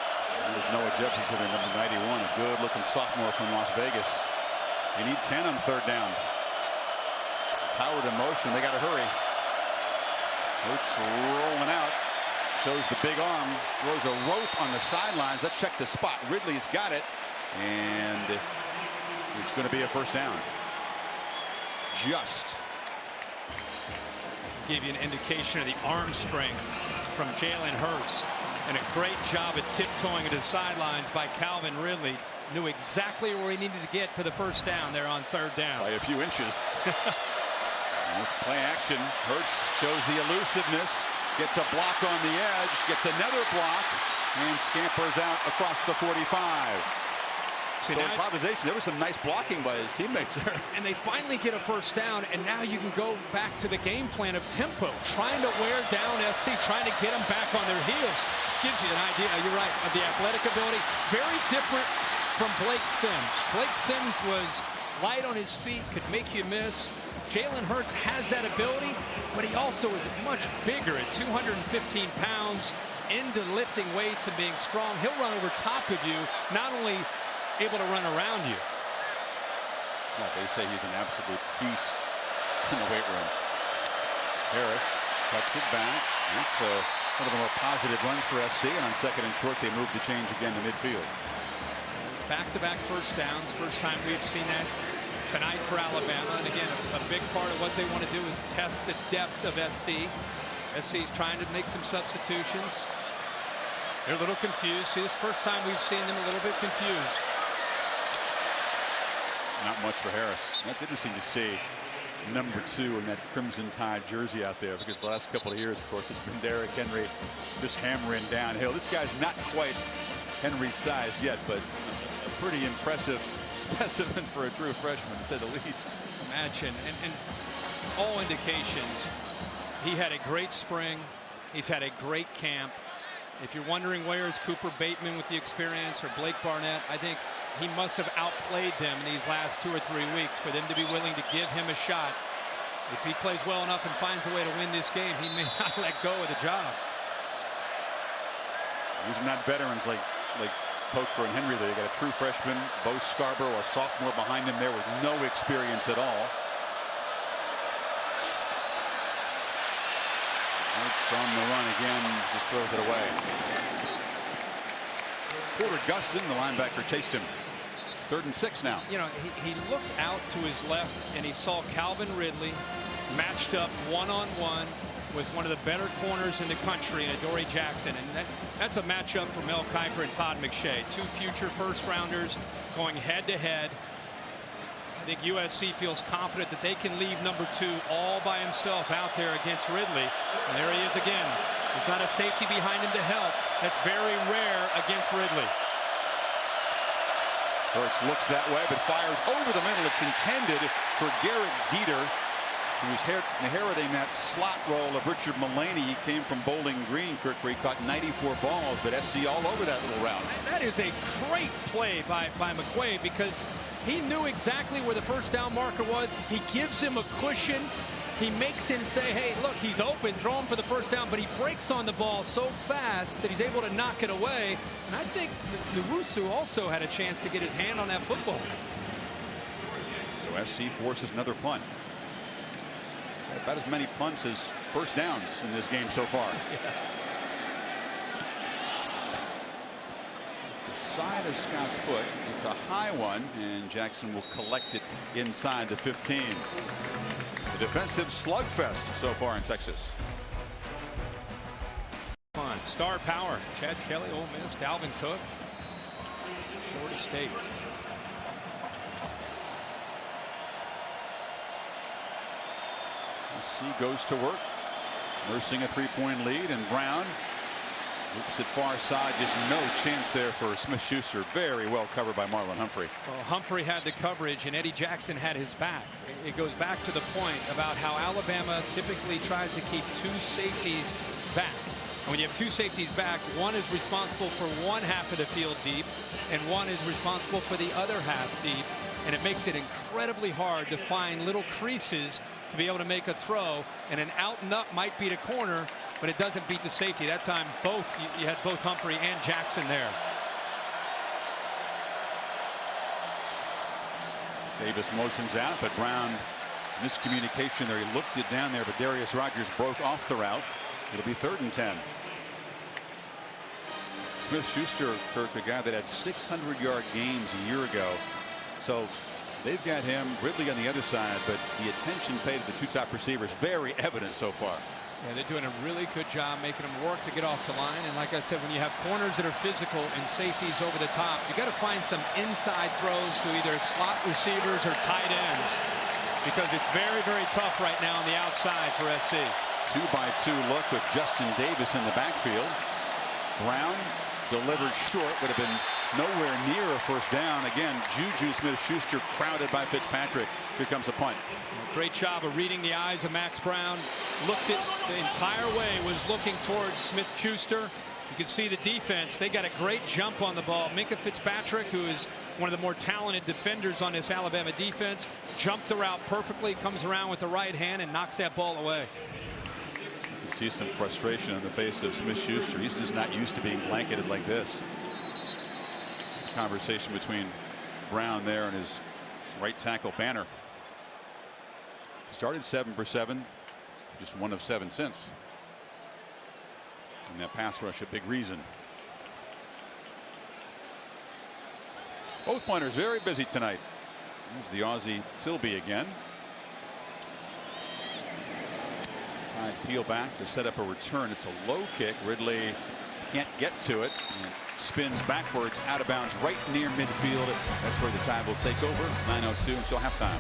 There's Noah Jefferson in number 91, a good-looking sophomore from Las Vegas. They need 10 on third down. It's Howard in motion. They got to hurry. Hurts rolling out. Shows the big arm. Throws a rope on the sidelines. Let's check the spot. Ridley's got it. And it's going to be a first down. Just. Give you an indication of the arm strength from Jalen Hurts. And a great job at tiptoeing to the sidelines by Calvin Ridley. Knew exactly where he needed to get for the first down there on third down. By a few inches. Nice play action. Hurts shows the elusiveness. Gets a block on the edge. Gets another block. And scampers out across the 45. So improvisation. There was some nice blocking by his teammates there. And they finally get a first down. And now you can go back to the game plan of tempo. Trying to wear down SC. Trying to get them back on their heels. Gives you an idea, you're right, of the athletic ability. Very different from Blake Sims. Blake Sims was light on his feet, could make you miss. Jalen Hurts has that ability, but he also is much bigger at 215 pounds, into lifting weights and being strong. He'll run over top of you, not only able to run around you. Well, they say he's an absolute beast in the weight room. Harris cuts it back. That's one of the more positive runs for SC, and on second and short, they move the change again to midfield. Back-to-back first downs. First time we've seen that tonight for Alabama. And again, a big part of what they want to do is test the depth of SC. SC's trying to make some substitutions. They're a little confused. See, this first time we've seen them a little bit confused. Not much for Harris. That's interesting to see. Number 2 in that Crimson Tide jersey out there, because the last couple of years, of course, it's been Derrick Henry just hammering downhill. This guy's not quite Henry's size yet, but a pretty impressive specimen for a true freshman, to say the least. Imagine, and all indications, he had a great spring. He's had a great camp. If you're wondering where is Cooper Bateman with the experience, or Blake Barnett, I think he must have outplayed them in these last 2 or 3 weeks for them to be willing to give him a shot. If he plays well enough and finds a way to win this game, he may not let go of the job. These are not veterans like Coker and Henry. They got a true freshman, Bo Scarborough, a sophomore behind him there with no experience at all. It's on the run again, just throws it away. Porter Gustin, the linebacker, chased him. 3rd and 6 now. You know, he looked out to his left and he saw Calvin Ridley matched up one-on-one with one of the better corners in the country, and Adoree Jackson. And that's a matchup for Mel Kiper and Todd McShay. 2 future first-rounders going head-to-head. I think USC feels confident that they can leave number 2 all by himself out there against Ridley. And there he is again. There's not a safety behind him to help. That's very rare against Ridley. Hurts looks that way, but fires over the middle. It's intended for Garrett Dieter, who's inheriting that slot role of Richard Mullaney. He came from Bowling Green, Kirk, where he caught 94 balls, but SC all over that little route. That is a great play by McQuaid, because he knew exactly where the first down marker was. He gives him a cushion, he makes him say, hey, look, he's open, throw him for the first down, but he breaks on the ball so fast that he's able to knock it away. And I think Nwosu also had a chance to get his hand on that football. So SC forces another punt. About as many punts as first downs in this game so far. Yeah. The side of Scott's foot. It's a high one, and Jackson will collect it inside the 15. The defensive slugfest so far in Texas. Star power. Chad Kelly, Ole Miss, Dalvin Cook, Florida State. SC goes to work, nursing a 3-point lead, and Brown loops it far side. Just no chance there for Smith-Schuster. Very well covered by Marlon Humphrey. Well, Humphrey had the coverage, and Eddie Jackson had his back. It goes back to the point about how Alabama typically tries to keep two safeties back. And when you have two safeties back, one is responsible for one half of the field deep, and one is responsible for the other half deep. And it makes it incredibly hard to find little creases to be able to make a throw. And an out and up might beat a corner, but it doesn't beat the safety. That time, you had both Humphrey and Jackson there. Davis motions out, but Brown miscommunication there. He looked it down there, but Darius Rogers broke off the route. It'll be 3rd and 10. Smith-Schuster, Kirk, a guy that had 600-yard games a year ago. So they've got him, Ridley on the other side, but the attention paid to the two top receivers very evident so far. Yeah, they're doing a really good job making them work to get off the line. And like I said, when you have corners that are physical and safeties over the top, you got to find some inside throws to either slot receivers or tight ends, because it's very, very tough right now on the outside for SC. 2-by-2 look with Justin Davis in the backfield. Brown delivered short, would have been nowhere near a first down. Again, Juju Smith-Schuster crowded by Fitzpatrick. Here comes a punt. Great job of reading the eyes of Max Brown. Looked it the entire way, was looking towards Smith-Schuster. You can see the defense. They got a great jump on the ball. Minkah Fitzpatrick, who is one of the more talented defenders on this Alabama defense, jumped the route perfectly, comes around with the right hand and knocks that ball away. You can see some frustration on the face of Smith-Schuster. He's just not used to being blanketed like this. Conversation between Brown there and his right tackle Banner. Started 7 for 7, just 1 of 7 since. And that pass rush a big reason. Both punters very busy tonight. There's the Aussie Tilby again. Tide peel back to set up a return. It's a low kick. Ridley can't get to it. And spins backwards out of bounds right near midfield. That's where the Tide will take over. 9:02 until halftime.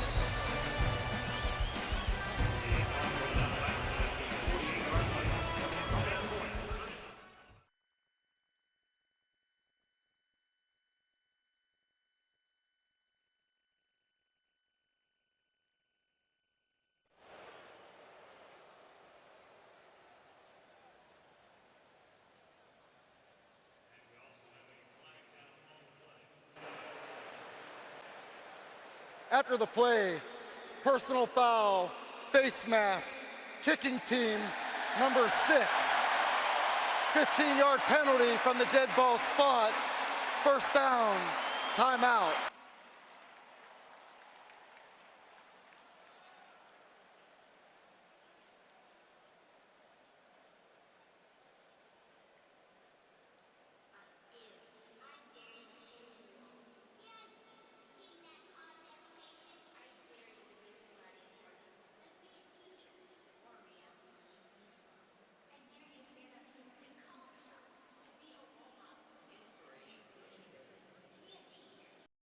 After the play, personal foul, face mask, kicking team, number 6. 15-yard penalty from the dead ball spot. First down, timeout.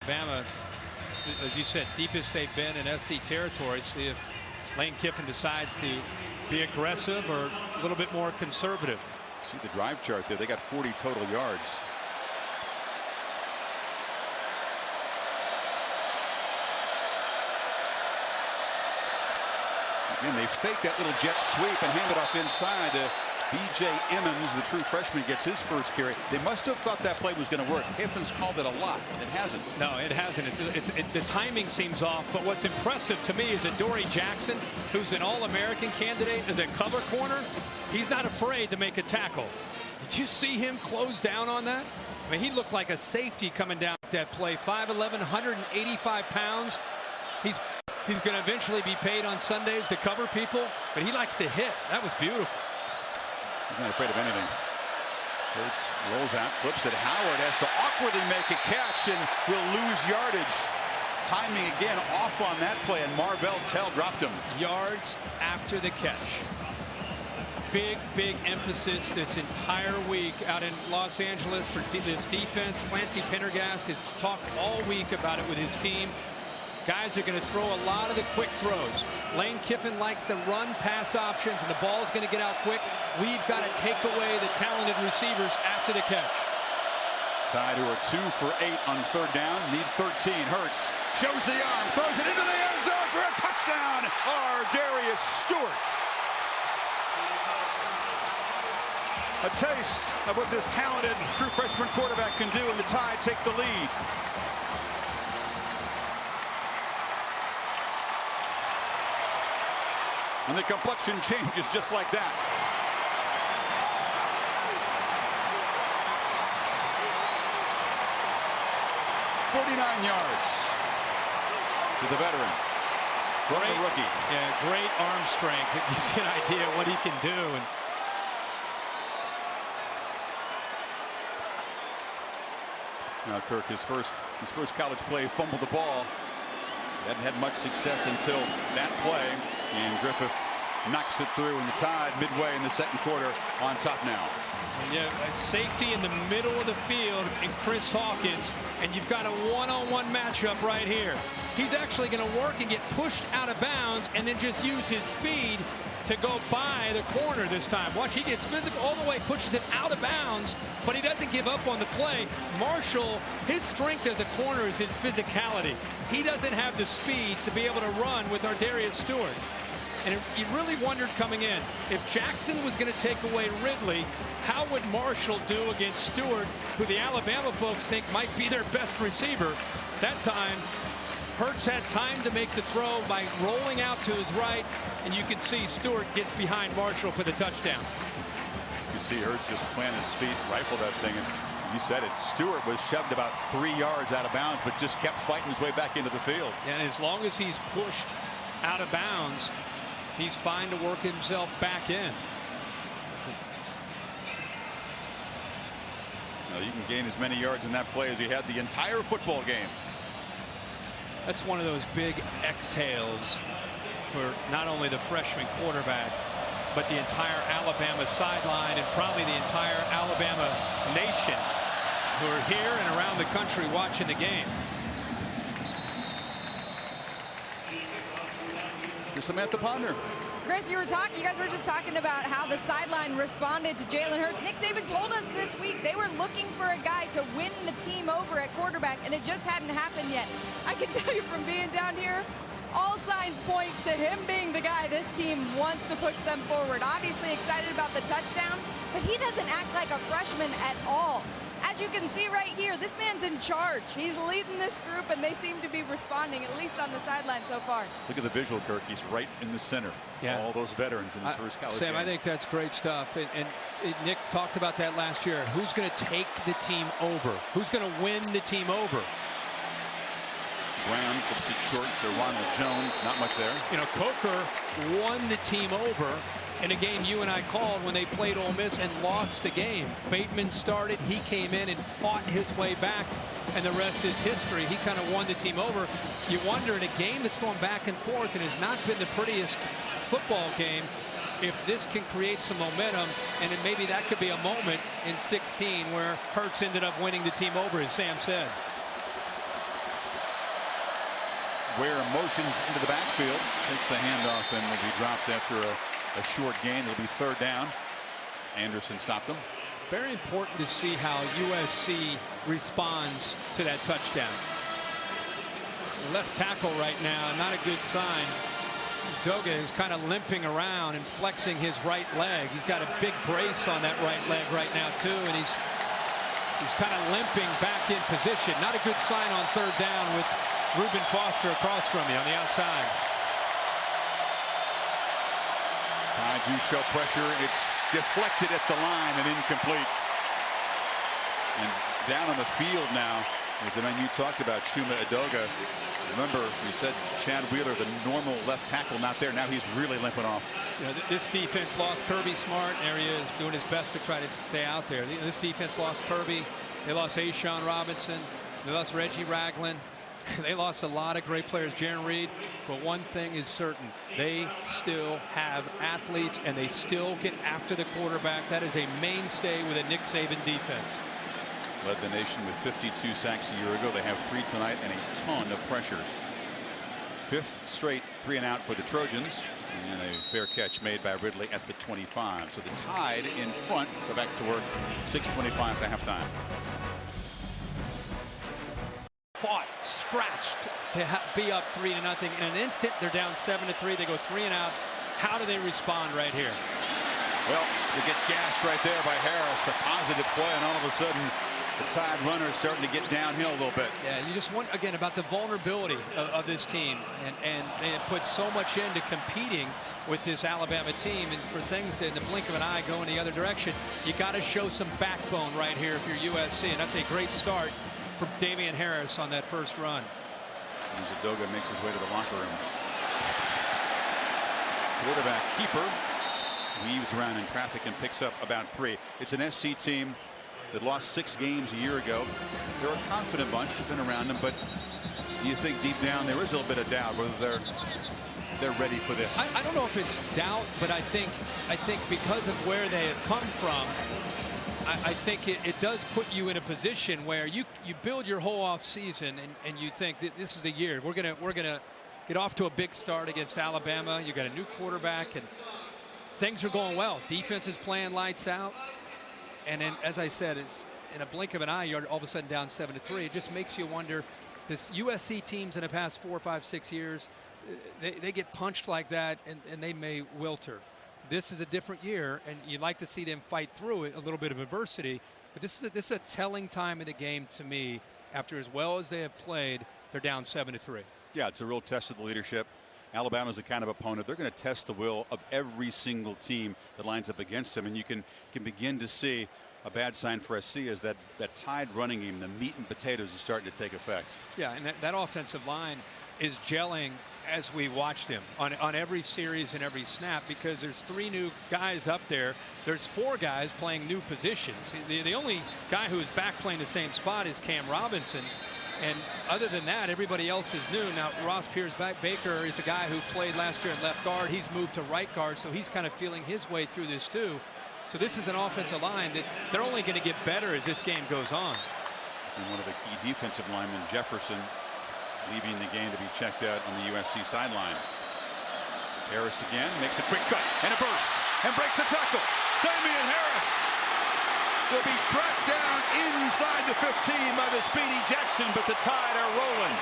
Bama, as you said, deepest they've been in SC territory. See if Lane Kiffin decides to be aggressive or a little bit more conservative. See the drive chart there. They got 40 total yards. Again, they fake that little jet sweep and hand it off inside to B.J. Emmons, the true freshman, gets his first carry. They must have thought that play was going to work. Kiffin's called it a lot. It hasn't. No, it hasn't. The timing seems off. But what's impressive to me is that Dory Jackson, who's an All-American candidate as a cover corner, he's not afraid to make a tackle. Did you see him close down on that? I mean, he looked like a safety coming down that play. 5'11", 185 pounds. He's going to eventually be paid on Sundays to cover people, but he likes to hit. That was beautiful. He's not afraid of anything. Hurts rolls out, flips it. Howard has to awkwardly make a catch and will lose yardage. Timing again off on that play, and Marvell Tell dropped him. Yards after the catch. Big emphasis this entire week out in Los Angeles for this defense. Clancy Pendergast has talked all week about it with his team. Guys are going to throw a lot of the quick throws. Lane Kiffin likes the run pass options, and the ball's going to get out quick. We've got to take away the talented receivers after the catch. Tide, who are 2 for 8 on third down, need 13. Hurts shows the arm, throws it into the end zone for a touchdown. Darius Stewart. A taste of what this talented true freshman quarterback can do, and the Tide take the lead. And the complexion changes just like that. "49 yards to the veteran from the rookie." Yeah, great arm strength. It gives you an idea what he can do. And now Kirk, his first college play, fumbled the ball. Hadn't had much success until that play, and Griffith knocks it through, and the Tide midway in the second quarter on top now. Yeah, a safety in the middle of the field and Chris Hawkins, and you've got a one-on-one matchup right here. He's actually going to work and get pushed out of bounds and then just use his speed to go by the corner this time. Watch, he gets physical all the way, pushes it out of bounds, but he doesn't give up on the play. Marshall, his strength as a corner is his physicality. He doesn't have the speed to be able to run with Darius Stewart. And you really wondered coming in, if Jackson was going to take away Ridley, how would Marshall do against Stewart, who the Alabama folks think might be their best receiver? That time, Hurts had time to make the throw by rolling out to his right, and you can see Stewart gets behind Marshall for the touchdown. You see Hurts just plant his feet, rifle that thing, and you said it. Stewart was shoved about 3 yards out of bounds, but just kept fighting his way back into the field. And as long as he's pushed out of bounds, he's fine to work himself back in. Now, you can gain as many yards in that play as he had the entire football game. That's one of those big exhales for not only the freshman quarterback, but the entire Alabama sideline and probably the entire Alabama nation who are here and around the country watching the game. To Samantha Ponder. Chris, you guys were just talking about how the sideline responded to Jalen Hurts. Nick Saban told us this week they were looking for a guy to win the team over at quarterback, and it just hadn't happened yet. I can tell you from being down here, all signs point to him being the guy this team wants to push them forward. Obviously excited about the touchdown, but he doesn't act like a freshman at all. As you can see right here, this man's in charge. He's leading this group, and they seem to be responding, at least on the sideline so far. Look at the visual, Kirk. He's right in the center. Yeah. All those veterans in his first college Sam, game. I think that's great stuff. And Nick talked about that last year. Who's going to take the team over? Who's going to win the team over? Brown flips it short to Ronald Jones. Not much there. You know, Coker won the team over in a game you and I called when they played Ole Miss and lost the game. Bateman started. He came in and fought his way back, and the rest is history. He kind of won the team over. You wonder, in a game that's going back and forth and has not been the prettiest football game, if this can create some momentum, and then maybe that could be a moment in 16 where Hurts ended up winning the team over, as Sam said. Ware motions into the backfield, takes the handoff, and will be dropped after a short gain. It'll be third down. Anderson stopped them. Very important to see how USC responds to that touchdown. The left tackle right now, not a good sign. Doga is kind of limping around and flexing his right leg. He's got a big brace on that right leg right now too, and he's kind of limping back in position. Not a good sign on third down with Reuben Foster across from you on the outside. Tide do show pressure. It's deflected at the line and incomplete. And down on the field now is the man you talked about, Chuma Edoga. Remember, we said Chad Wheeler, the normal left tackle, not there. Now he's really limping off. You know, this defense lost Kirby Smart. There he is doing his best to try to stay out there. This defense lost Kirby. They lost Ashawn Robinson. They lost Reggie Ragland. They lost a lot of great players, Jaron Reed. But one thing is certain. They still have athletes, and they still get after the quarterback. That is a mainstay with a Nick Saban defense. Led the nation with 52 sacks a year ago. They have 3 tonight and a ton of pressures. 5th straight 3-and-out for the Trojans, and a fair catch made by Ridley at the 25. So the Tide in front go back to work. 6:25 to halftime. Fought, scratched to be up 3-0. In an instant, they're down 7-3. They go 3-and-out. How do they respond right here? Well, they get gashed right there by Harris. A positive play, and all of a sudden, the Tide runners starting to get downhill a little bit. Yeah, you just want, again, about the vulnerability of this team. And they have put so much into competing with this Alabama team. And for things to, in the blink of an eye, go in the other direction, you got to show some backbone right here if you're USC. And that's a great start for Damian Harris on that first run. Zadoga makes his way to the locker room. Quarterback keeper weaves around in traffic and picks up about 3. It's an SC team that lost 6 games a year ago. They're a confident bunch. We've been around them, but do you think deep down there is a little bit of doubt whether they're ready for this? I don't know if it's doubt, but I think because of where they have come from, I think it does put you in a position where you build your whole off season and you think that this is the year we're gonna get off to a big start against Alabama. You got a new quarterback and things are going well. Defense is playing lights out. And then, as I said, it's in a blink of an eye, you're all of a sudden down 7-3. It just makes you wonder, this USC teams in the past 4, 5, 6 years, they get punched like that and they may wilter. This is a different year, and you'd like to see them fight through it, a little bit of adversity. But this is a telling time in the game to me. After as well as they have played, they're down 7-3. Yeah, it's a real test of the leadership. Alabama's the kind of opponent they're going to test the will of every single team that lines up against them, and you can begin to see a bad sign for SC is that Tide running game, the meat and potatoes, is starting to take effect. Yeah, and that offensive line is gelling as we watched him on every series and every snap, because there's 3 new guys up there. There's 4 guys playing new positions. The only guy who is back playing the same spot is Cam Robinson. And other than that, everybody else is new. Now, Ross Pierce-Baker is a guy who played last year at left guard. He's moved to right guard, so he's kind of feeling his way through this too. So this is an offensive line that they're only going to get better as this game goes on. And one of the key defensive linemen, Jefferson, leaving the game to be checked out on the USC sideline. Harris again makes a quick cut and a burst and breaks a tackle. Damian Harris will be tracked down inside the 15 by the speedy Jackson, but the Tide are rolling.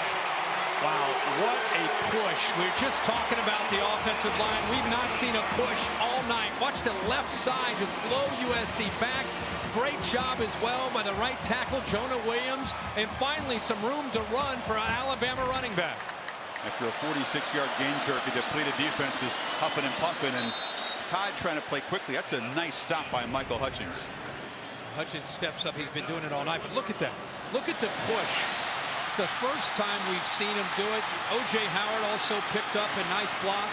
Wow, what a push. We're just talking about the offensive line. We've not seen a push all night. Watch the left side just blow USC back. Great job as well by the right tackle, Jonah Williams. And finally, some room to run for an Alabama running back. After a 46-yard gain, Kirk, a depleted defense is huffing and puffing, and Tide trying to play quickly. That's a nice stop by Michael Hutchings. Hutchins steps up. He's been doing it all night. But look at that. Look at the push. It's the first time we've seen him do it. O.J. Howard also picked up a nice block.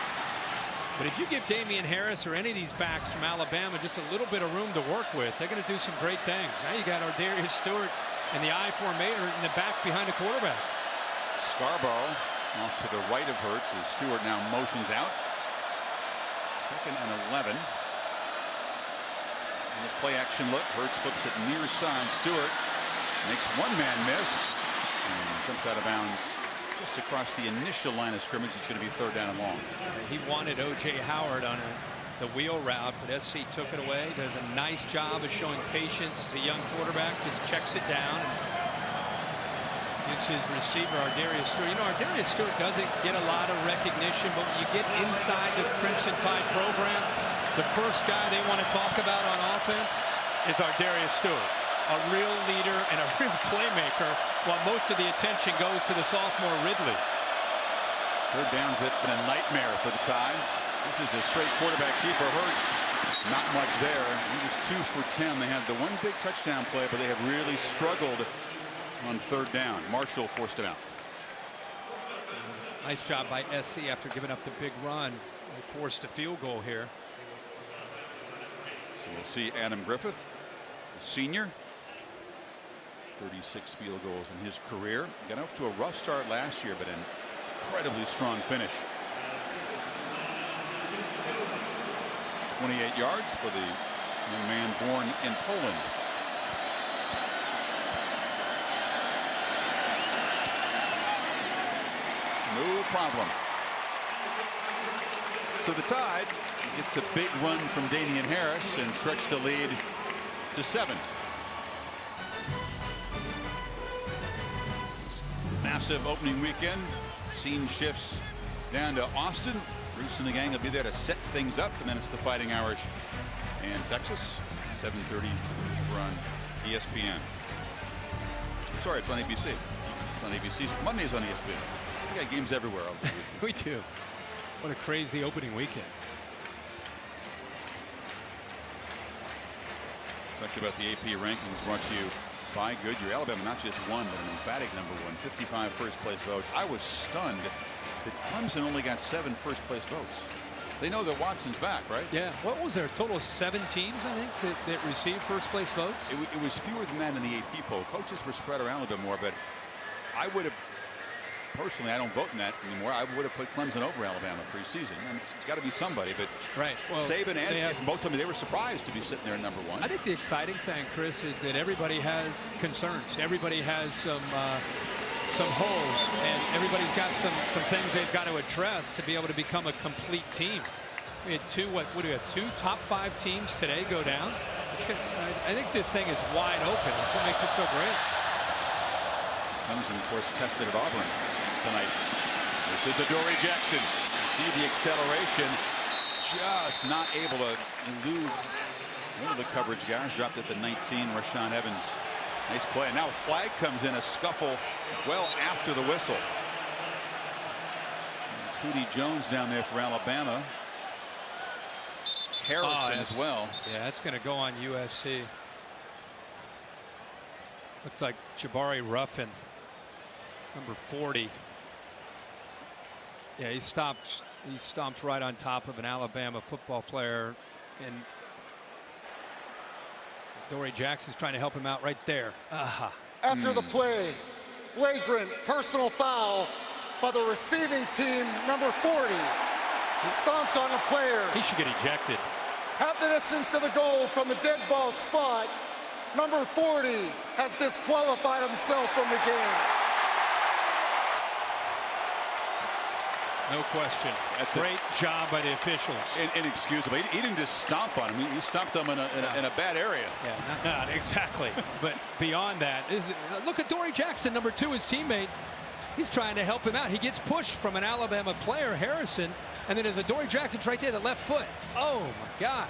But if you give Damian Harris or any of these backs from Alabama just a little bit of room to work with, they're going to do some great things. Now you got Ardarius Stewart in the I formation in the back behind the quarterback. Scarborough off to the right of Hurts as Stewart now motions out. 2nd and 11. And the play action look. Hurts flips it near side. Stewart makes one man miss and jumps out of bounds just across the initial line of scrimmage. It's going to be 3rd down and long. He wanted O.J. Howard on the wheel route, but SC took it away. Does a nice job of showing patience. The young quarterback just checks it down. It's his receiver, Ardarius Stewart. You know, Ardarius Stewart doesn't get a lot of recognition, but when you get inside the Crimson Tide program, the first guy they want to talk about on offense is Ardarius Stewart. A real leader and a real playmaker, while most of the attention goes to the sophomore Ridley. Third downs have been a nightmare for the Tide. This is a straight quarterback keeper. Hurts, not much there. He was 2 for 10. They had the one big touchdown play, but they have really struggled on third down. Marshall forced him out. Nice job by SC after giving up the big run. They forced a field goal here. So we'll see Adam Griffith, the senior. 36 field goals in his career. Got off to a rough start last year, but an incredibly strong finish. 28 yards for the young man born in Poland. No problem. So the Tide get the big run from Damian Harris and stretch the lead to 7. Massive opening weekend. Scene shifts down to Austin. Bruce and the gang will be there to set things up, and then it's the Fighting Irish and Texas. 7:30 on ESPN. Sorry, it's on ABC. It's on ABC. Monday's on ESPN. We got games everywhere. We do. What a crazy opening weekend. Talked about the AP rankings brought to you by Goodyear. Alabama not just won, but an emphatic #1. 55 first place votes. I was stunned that Clemson only got 7 first place votes. They know that Watson's back, right? Yeah. What was there? A total of 7 teams, I think, that received first place votes? It was fewer than that in the AP poll. Coaches were spread around a little bit more, but I would have, personally, I don't vote in that anymore. I would have put Clemson over Alabama preseason. I mean, it's got to be somebody, but right. Well, Saban and both of them, they were surprised to be sitting there at #1. I think the exciting thing, Chris, is that everybody has concerns. Everybody has some holes, and everybody's got some things they've got to address to be able to become a complete team. We had two top 5 teams today go down. I think this thing is wide open. That's what makes it so great. Clemson, of course, tested at Auburn tonight. This is Adoree Jackson. You see the acceleration, just not able to elude one of the coverage guys. Dropped at the 19, Rashaan Evans. Nice play. And now a flag comes in, a scuffle well after the whistle. It's Hootie Jones down there for Alabama. Harrison as well. Yeah, that's going to go on USC. Looks like Jabari Ruffin, number 40. Yeah, he stomped right on top of an Alabama football player, and Adoree Jackson's trying to help him out right there. After the play, flagrant personal foul by the receiving team, number 40. He stomped on a player. He should get ejected. Half the distance to the goal from the dead ball spot. Number 40 has disqualified himself from the game. No question. That's great job by the officials. Inexcusable. He didn't just stomp on him. He stomped him in a bad area. Yeah, not exactly. But beyond that, look at Adoree Jackson, number 2, his teammate. He's trying to help him out. He gets pushed from an Alabama player, Harrison, and then as Adoree Jackson's right there, the left foot. Oh my gosh.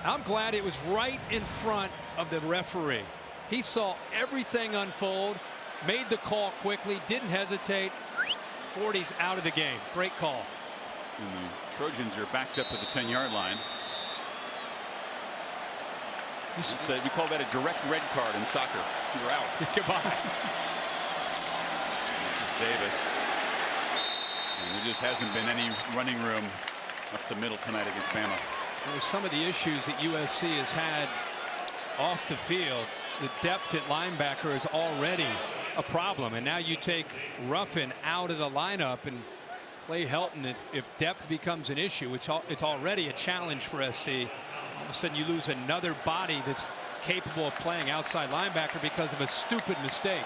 I'm glad it was right in front of the referee. He saw everything unfold, made the call quickly, didn't hesitate. 40's out of the game. Great call. And the Trojans are backed up to the 10-yard line. We call that a direct red card in soccer. You're out. Goodbye. This is Davis. And there just hasn't been any running room up the middle tonight against Bama. With some of the issues that USC has had off the field, the depth at linebacker is already a problem. And now you take Ruffin out of the lineup, and Clay Helton, if depth becomes an issue, it's already a challenge for SC. All of a sudden you lose another body that's capable of playing outside linebacker because of a stupid mistake.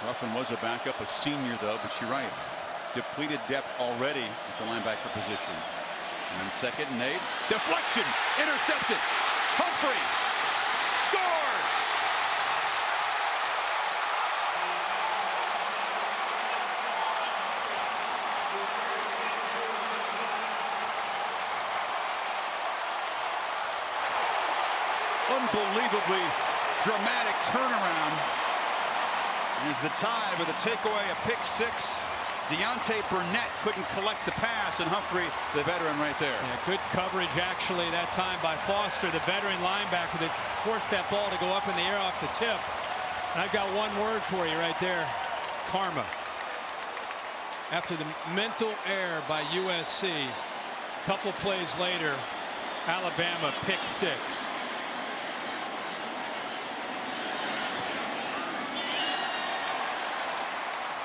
Ruffin was a backup, a senior though, but you're right. Depleted depth already at the linebacker position. And then 2nd and 8. Deflection. Intercepted. Humphrey scores. unbelievably dramatic turnaround. Here's the tie with a takeaway, a pick six. Deontay Burnett couldn't collect the pass, and Humphrey, the veteran, right there. Yeah, good coverage actually that time by Foster, the veteran linebacker that forced that ball to go up in the air off the tip. And I've got one word for you right there: karma. After the mental error by USC, a couple plays later, Alabama pick six.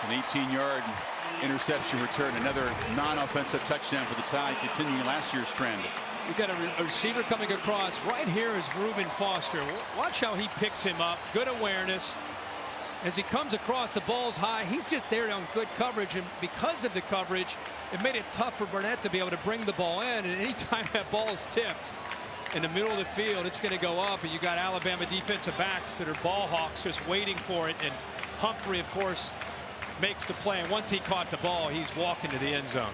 An 18-yard interception return, another non-offensive touchdown for the Tide, continuing last year's trend. We've got a receiver coming across. Right here is Reuben Foster. Watch how he picks him up. Good awareness. As he comes across, the ball's high. He's just there on good coverage, and because of the coverage, it made it tough for Burnett to be able to bring the ball in. And anytime that ball is tipped in the middle of the field, it's going to go up. And you got Alabama defensive backs that are ball hawks just waiting for it. And Humphrey, of course, makes the play. And once he caught the ball, he's walking to the end zone.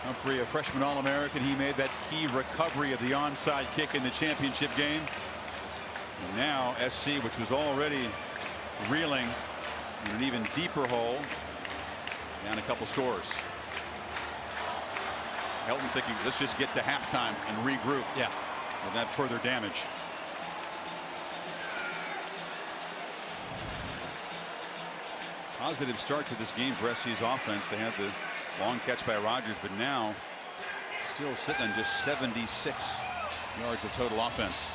Humphrey, a freshman All-American, he made that key recovery of the onside kick in the championship game. And now SC, which was already reeling in an even deeper hole, down a couple scores. Helton thinking, let's just get to halftime and regroup. Yeah. Without further damage. Positive start to this game for SC's offense. They had the long catch by Rodgers, but now still sitting on just 76 yards of total offense.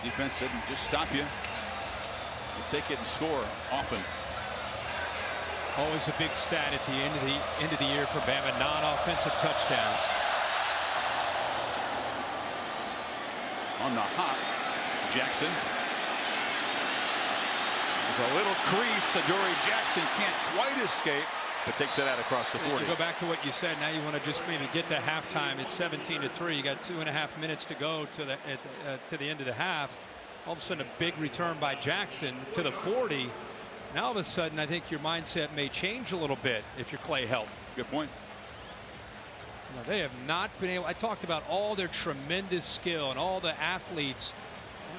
Defense didn't just stop you. You take it and score often. Always a big stat at the end of the year for Bama, non-offensive touchdowns. On the hop, Jackson. There's a little crease. Adoree Jackson can't quite escape, but takes it out across the 40. You go back to what you said. Now you want to just maybe get to halftime. It's 17-3. You got 2.5 minutes to go to the end of the half. All of a sudden, a big return by Jackson to the 40. Now all of a sudden, I think your mindset may change a little bit if you're Clay Helton. Good point. You know, they have not been able. I talked about all their tremendous skill and all the athletes.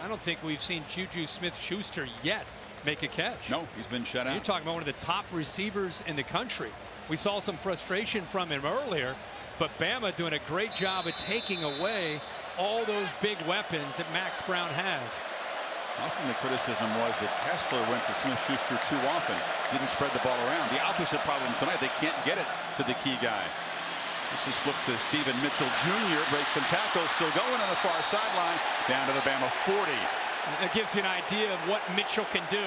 I don't think we've seen Juju Smith-Schuster yet make a catch. No, he's been shut out. You're talking about one of the top receivers in the country. We saw some frustration from him earlier, but Bama doing a great job of taking away all those big weapons that Max Brown has. Often the criticism was that Kessler went to Smith-Schuster too often, didn't spread the ball around. The opposite problem tonight, they can't get it to the key guy. This is flipped to Stephen Mitchell Jr. Breaks some tackles, still going on the far sideline, down to the Bama 40. That gives you an idea of what Mitchell can do.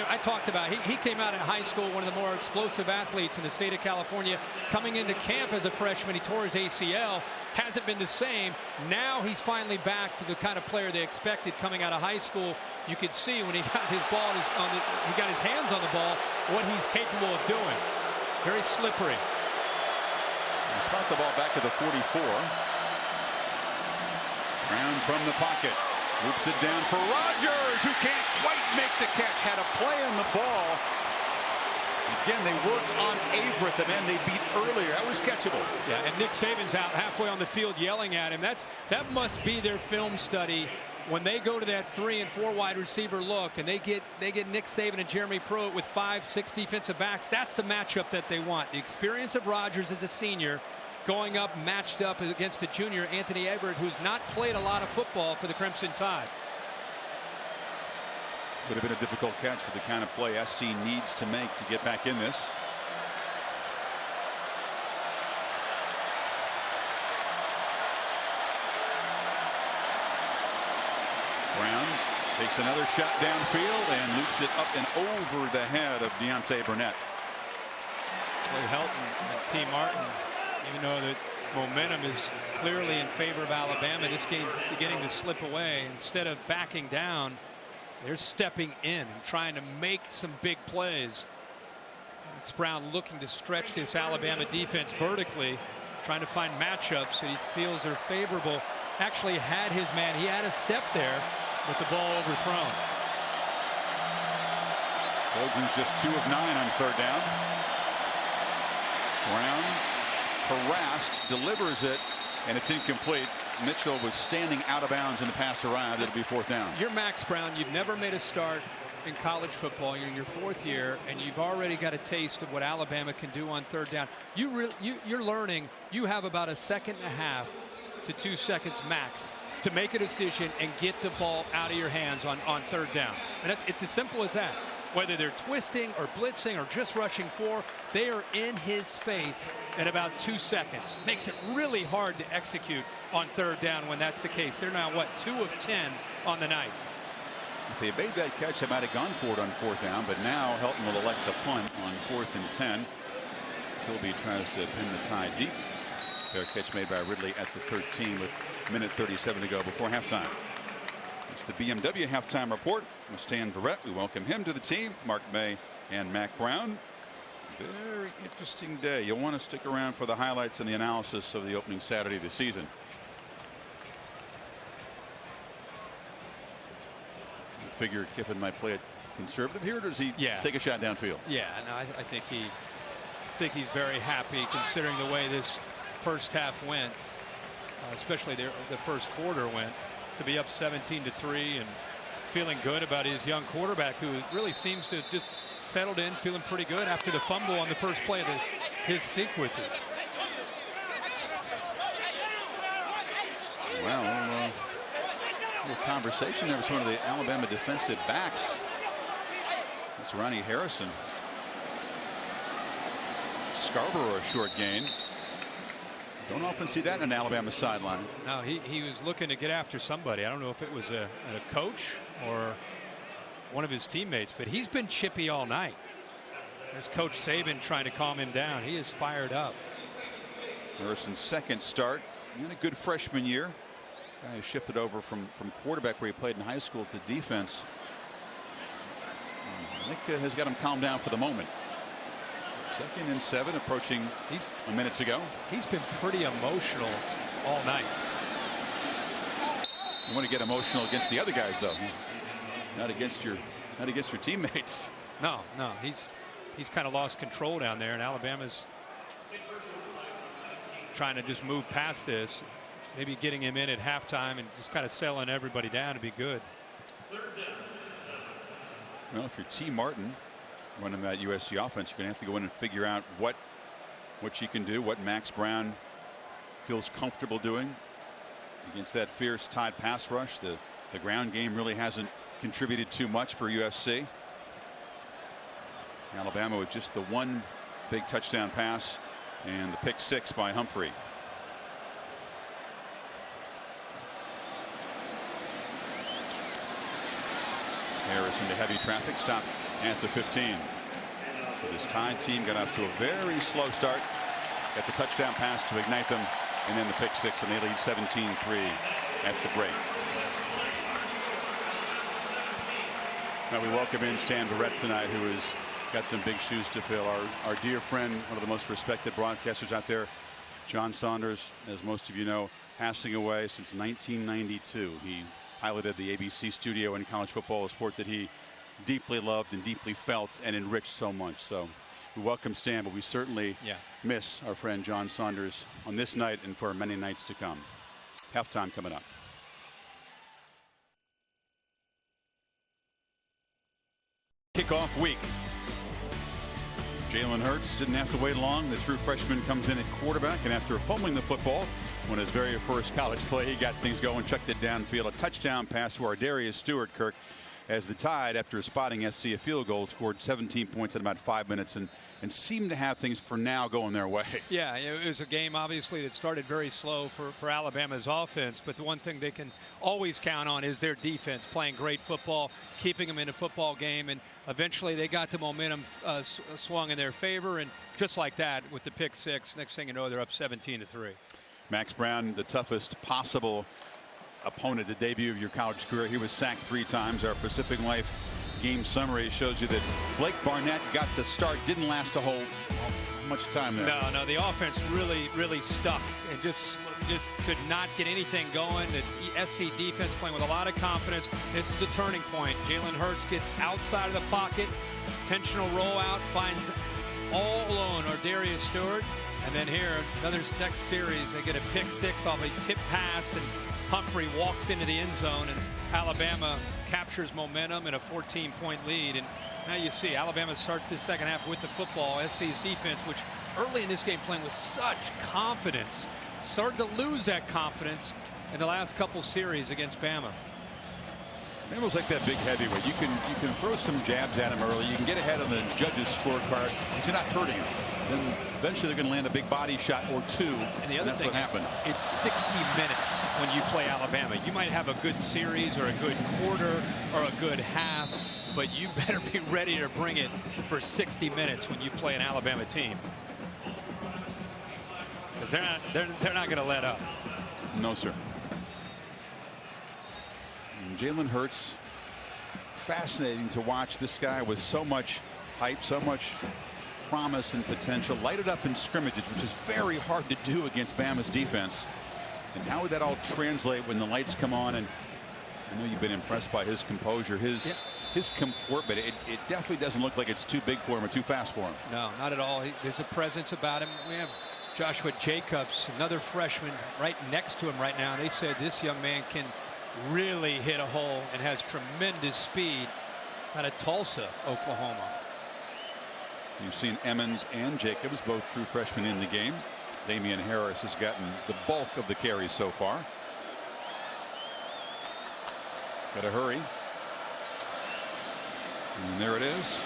I talked about he came out of high school one of the more explosive athletes in the state of California. Coming into camp as a freshman, he tore his ACL. Hasn't been the same. Now he's finally back to the kind of player they expected coming out of high school. You could see when he got his ball, he got his hands on the ball, what he's capable of doing. Very slippery. They spot the ball back to the 44. Brown from the pocket. Loops it down for Rodgers, who can't quite make the catch. Had a play on the ball. Again, they worked on Averett, the man they beat earlier. That was catchable. Yeah, and Nick Saban's out halfway on the field yelling at him. That must be their film study. When they go to that 3 and 4 wide receiver look, and they get Nick Saban and Jeremy Pruitt with 5-6 defensive backs, that's the matchup that they want. The experience of Rodgers as a senior, going up matched up against a junior, Anthony Averett, who's not played a lot of football for the Crimson Tide. Would have been a difficult catch, but the kind of play SC needs to make to get back in this. Brown takes another shot downfield and loops it up and over the head of Deontay Burnett. Clay Helton and T. Martin, even though the momentum is clearly in favor of Alabama, this game beginning to slip away. Instead of backing down, they're stepping in and trying to make some big plays. Max Brown looking to stretch this Alabama defense vertically, trying to find matchups that he feels are favorable. Actually had his man. He had a step there with the ball overthrown. Bolden's just 2 of 9 on 3rd down. Brown harassed, delivers it, and it's incomplete. Mitchell was standing out of bounds and the pass arrived. It'll be 4th down. You're Max Brown. You've never made a start in college football. You're in your 4th year, and you've already got a taste of what Alabama can do on 3rd down. You're learning. You have about 1.5 seconds to 2 seconds max to make a decision and get the ball out of your hands on 3rd down. And it's as simple as that. Whether they're twisting or blitzing or just rushing 4, they are in his face in about 2 seconds. Makes it really hard to execute on 3rd down when that's the case. They're now, what, 2 of 10 on the night. If they made that catch, they might have gone for it on 4th down, but now Helton will elect a punt on 4th and 10. Tilby tries to pin the tie deep. Fair catch made by Ridley at the 13 with 1:37 to go before halftime. It's the BMW halftime report with Stan Verrett. We welcome him to the team. Mark May and Mac Brown. Very interesting day. You'll want to stick around for the highlights and the analysis of the opening Saturday of the season. You figured Kiffin might play it conservative here, or does he take a shot downfield? Yeah, no, I think he's very happy considering the way this first half went, especially the first quarter went, to be up 17-3 and feeling good about his young quarterback, who really seems to have just settled in, feeling pretty good after the fumble on the first play of his sequences. Well, a little conversation there with one of the Alabama defensive backs. It's Ronnie Harrison. Scarborough, a short gain. Don't often see that in an Alabama sideline. No, he was looking to get after somebody. I don't know if it was a coach or one of his teammates, but he's been chippy all night. There's Coach Saban trying to calm him down. He is fired up. Harrison's second start in a good freshman year. Guy shifted over from quarterback where he played in high school to defense. Nick has got him calmed down for the moment. 2nd and 7 approaching minutes ago. He's been pretty emotional all night. You want to get emotional against the other guys, though. Not against your teammates. No, he's kind of lost control down there, and Alabama's trying to just move past this. Maybe getting him in at halftime and just kind of settling everybody down to be good. Well, if you're T. Martin running that USC offense, you're going to have to go in and figure out what you can do, what Max Brown feels comfortable doing against that fierce Tide pass rush. The ground game really hasn't contributed too much for USC. Alabama with just the one big touchdown pass and the pick 6 by Humphrey. Harris into heavy traffic, stopped at the 15. So this Tide team got off to a very slow start. Got the touchdown pass to ignite them, and then the pick 6, and they lead 17-3 at the break. Now we welcome in Stan Verrett tonight, who has got some big shoes to fill. Our dear friend, one of the most respected broadcasters out there, John Saunders, as most of you know, passing away since 1992. He piloted the ABC studio in college football, a sport that he deeply loved and deeply felt and enriched so much. So we welcome Stan, but we certainly miss our friend John Saunders on this night and for many nights to come. Halftime coming up. Kickoff week. Jalen Hurts didn't have to wait long. The true freshman comes in at quarterback, and after fumbling the football on his very first college play, he got things going, chucked it downfield. A touchdown pass to our Darius Stewart, Kirk, as the Tide, after spotting SC a field goal, scored 17 points in about 5 minutes and seemed to have things for now going their way. Yeah, it was a game obviously that started very slow for Alabama's offense, but the one thing they can always count on is their defense playing great football, keeping them in a football game, and eventually they got the momentum swung in their favor, and just like that with the pick 6, next thing you know, they're up 17-3. Max Brown, the toughest possible opponent, the debut of your college career. He was sacked 3 times. Our Pacific Life game summary shows you that Blake Barnett got the start, didn't last a whole much time there. No, the offense really stuck and just could not get anything going. The SC defense playing with a lot of confidence. This is a turning point. Jalen Hurts gets outside of the pocket, intentional rollout, finds all alone our Darius Stewart, And then here, another next series, they get a pick six off a tip pass, and Humphrey walks into the end zone, and Alabama captures momentum and a 14-point lead. And now you see Alabama starts this second half with the football. SC's defense, which early in this game playing with such confidence, started to lose that confidence in the last couple series against Bama. Bama's like that big heavyweight. You can throw some jabs at him early. You can get ahead on the judges' scorecard, but you're not hurting him. Then eventually they're going to land a big body shot or two. And the other that's thing what happened. It's 60 minutes when you play Alabama. You might have a good series or a good quarter or a good half, but you better be ready to bring it for 60 minutes when you play an Alabama team, because they're not going to let up. No, sir. And Jalen Hurts, fascinating to watch. This guy with so much hype, so much promise and potential, lighted up in scrimmages, which is very hard to do against Bama's defense. And how would that all translate when the lights come on? And I know you've been impressed by his composure, his comportment. It definitely doesn't look like it's too big for him or too fast for him. No, not at all. There's a presence about him. We have Joshua Jacobs, another freshman, right next to him right now. They said this young man can really hit a hole and has tremendous speed out of Tulsa, Oklahoma. You've seen Emmons and Jacobs, both true freshmen, in the game. Damian Harris has gotten the bulk of the carries so far. Got to hurry. And there it is.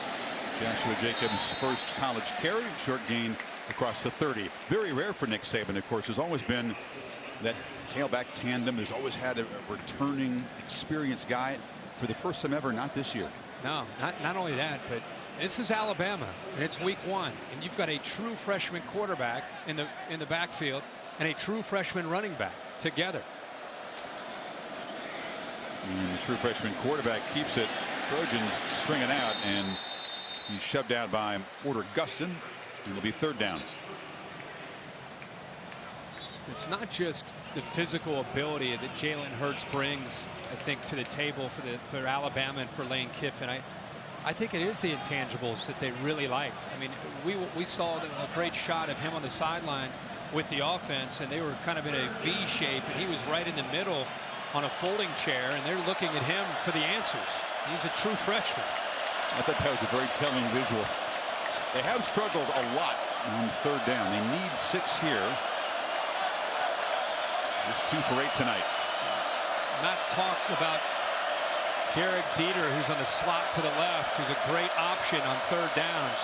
Joshua Jacobs' first college carry, short gain across the 30. Very rare for Nick Saban, of course. Has always been that tailback tandem. Has always had a returning, experienced guy. For the first time ever, not this year. No, not only that, but this is Alabama, and it's week 1, and you've got a true freshman quarterback in the backfield and a true freshman running back together. And the true freshman quarterback keeps it. Trojans string it out, and he's shoved out by Porter Gustin. It'll be third down. It's not just the physical ability that Jalen Hurts brings, I think, to the table for Alabama and for Lane Kiffin. I think it is the intangibles that they really like. I mean, we saw a great shot of him on the sideline with the offense, and they were kind of in a V shape, and he was right in the middle on a folding chair, and they're looking at him for the answers. He's a true freshman. I thought that was a very telling visual. They have struggled a lot on third down. They need 6 here. Just 2 for 8 tonight. Not talked about Derek Dieter, who's on the slot to the left, who's a great option on third downs.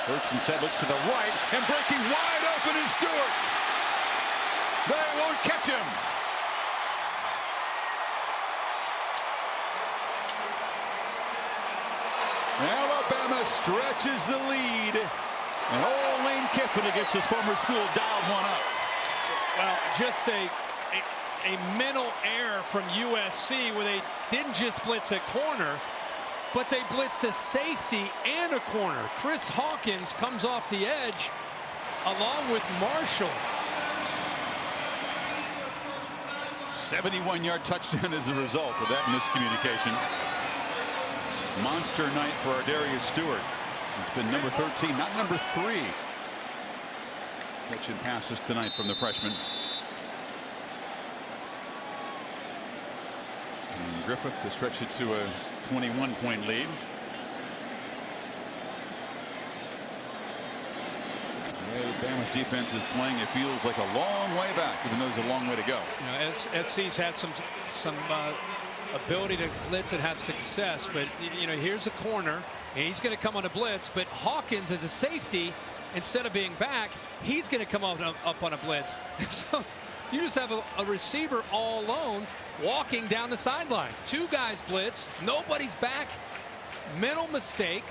Hurts instead looks to the right, and breaking wide open is Stewart. They won't catch him. Alabama stretches the lead, and old Lane Kiffin against his former school dialed one up. Well, just a mental error from USC where they didn't just blitz a corner, but they blitzed a safety and a corner. Chris Hawkins comes off the edge along with Marshall. 71-yard touchdown as a result of that miscommunication. Monster night for Ardarius Stewart. It's been number 13, not number 3. Catching passes tonight from the freshman. And Griffith to stretch it to a 21-point lead. The way Bama's defense is playing, it feels like a long way back, even though there's a long way to go. You know, SC's had some ability to blitz and have success, but you know, here's a corner, and he's going to come on a blitz, but Hawkins as a safety, instead of being back, he's going to come up on a blitz. So you just have a receiver all alone walking down the sideline. 2 guys blitz, nobody's back. Mental mistake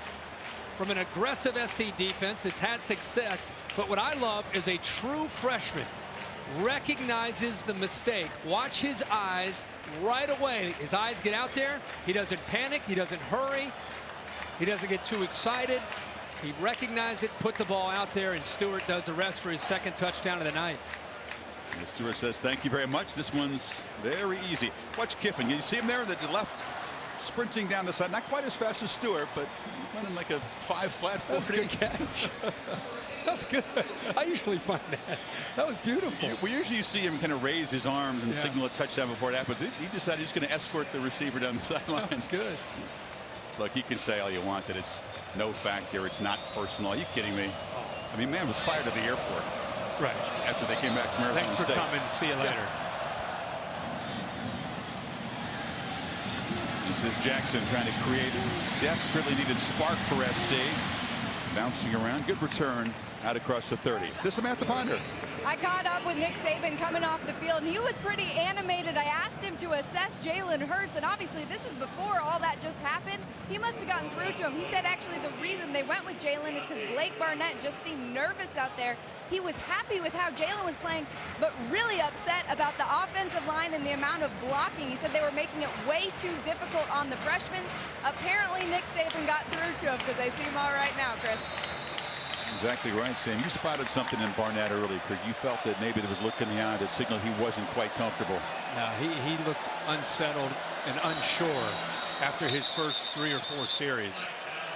from an aggressive SC defense that's had success. But what I love is a true freshman recognizes the mistake. Watch his eyes right away. His eyes get out there. He doesn't panic. He doesn't hurry. He doesn't get too excited. He recognized it, put the ball out there, and Stewart does the rest for his second touchdown of the night. And Stewart says, thank you very much. This one's very easy. Watch Kiffin. You see him there in the left sprinting down the side, not quite as fast as Stewart, but running like a 5 flat 40. That's a good catch. That's good. I usually find that. That was beautiful. We usually see him kind of raise his arms and signal a touchdown before it happens. He decided he's going to escort the receiver down the sideline. That's good. Look, you can say all you want that it's no factor, it's not personal. Are you kidding me? I mean, man was fired at the airport. Right. After they came back from Arizona Thanks for State. coming. See you later. This is Jackson trying to create a desperately needed spark for SC. Bouncing around. Good return out across the 30. To Samantha Ponder. I caught up with Nick Saban coming off the field, and he was pretty animated. I asked him to assess Jalen Hurts, and obviously this is before all that just happened. He must have gotten through to him. He said actually the reason they went with Jalen is because Blake Barnett just seemed nervous out there. He was happy with how Jalen was playing, but really upset about the offensive line and the amount of blocking. He said they were making it way too difficult on the freshmen. Apparently Nick Saban got through to him because they seem all right now, Chris. Exactly right, Sam. You spotted something in Barnett early, Craig. You felt that maybe there was a look in the eye that signaled he wasn't quite comfortable. No, he looked unsettled and unsure after his first 3 or 4 series.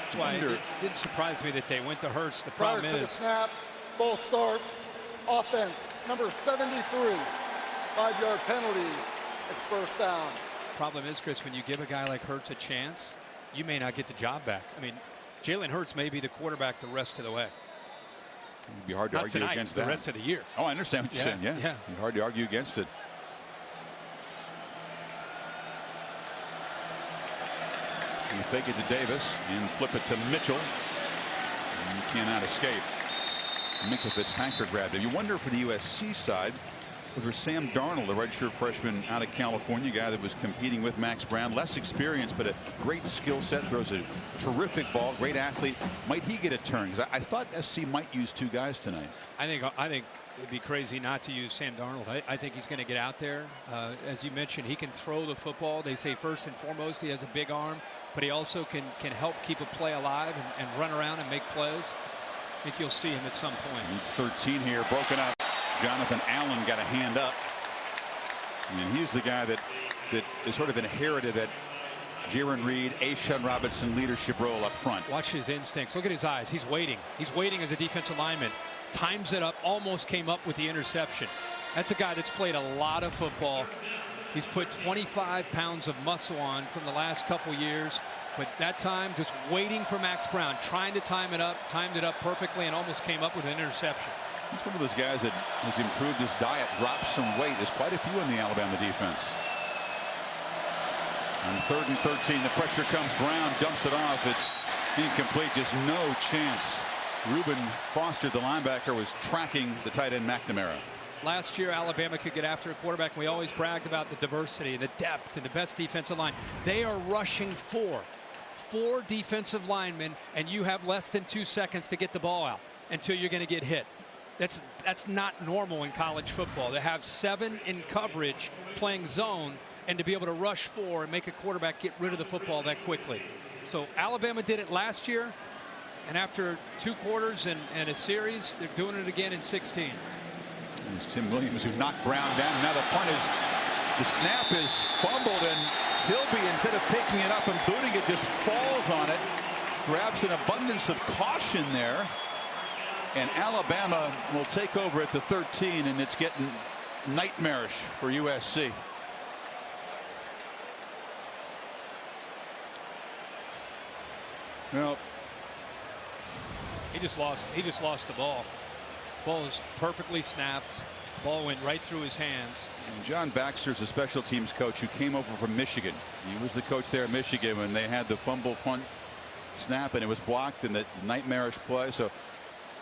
That's why it didn't surprise me that they went to Hurts. The problem Prior to the is snap, full start, offense, number 73, 5-yard penalty. It's first down. problem is, Chris, when you give a guy like Hurts a chance, you may not get the job back. I mean, Jalen Hurts may be the quarterback the rest of the way. It'd be hard to argue against that. The rest of the year. Oh, I understand what you're saying. Yeah. Yeah. It'd be hard to argue against it. You fake it to Davis and flip it to Mitchell. And you cannot escape. Minkah Fitzpatrick grabbed it. You wonder for the USC side, whether Sam Darnold, the redshirt freshman out of California, guy that was competing with Max Brown, less experience, but a great skill set, throws a terrific ball, great athlete. Might he get a turn? Because I thought SC might use 2 guys tonight. I think it'd be crazy not to use Sam Darnold. I think he's going to get out there. As you mentioned, he can throw the football. They say first and foremost he has a big arm, but he also can help keep a play alive and run around and make plays. I think you'll see him at some point. 13 here, broken up. Jonathan Allen got a hand up. And he's the guy that is sort of inherited that Jaron Reed, Ashawn Robinson leadership role up front. Watch his instincts. Look at his eyes. He's waiting. He's waiting as a defensive lineman. Times it up. Almost came up with the interception. That's a guy that's played a lot of football. He's put 25 pounds of muscle on from the last couple years. But that time, just waiting for Max Brown, trying to time it up, timed it up perfectly, and almost came up with an interception. He's one of those guys that has improved his diet, dropped some weight. There's quite a few in the Alabama defense. On 3rd and 13, the pressure comes. Brown dumps it off. It's incomplete. Just no chance. Reuben Foster, the linebacker, was tracking the tight end McNamara. Last year, Alabama could get after a quarterback, and we always bragged about the diversity and the depth and the best defensive line. They are rushing 4 defensive linemen, and you have less than 2 seconds to get the ball out until you're going to get hit. That's not normal in college football. To have 7 in coverage playing zone and to be able to rush 4 and make a quarterback get rid of the football that quickly. So Alabama did it last year, and after 2 quarters and a series, they're doing it again in 16. It's Tim Williams who knocked Brown down. Now the punt is, the snap is fumbled, and Tilby, instead of picking it up and booting it, just falls on it. Grabs an abundance of caution there. And Alabama will take over at the 13, and it's getting nightmarish for USC. Well, he just lost the ball. Ball was perfectly snapped. Ball went right through his hands. And John Baxter's a special teams coach who came over from Michigan. He was the coach there at Michigan when they had the fumble punt snap, and it was blocked in the nightmarish play. So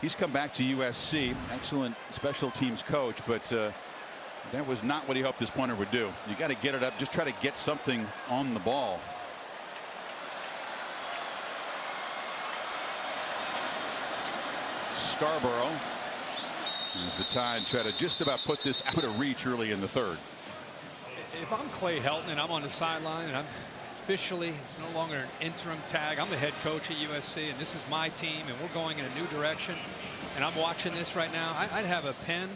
he's come back to USC. Excellent special teams coach, but that was not what he hoped this punter would do. You got to get it up. Just try to get something on the ball. Scarborough, as the Tide try to just about put this out of reach early in the 3rd. If I'm Clay Helton and I'm on the sideline and I'm officially, it's no longer an interim tag, I'm the head coach at USC and this is my team and we're going in a new direction, and I'm watching this right now, I'd have a pen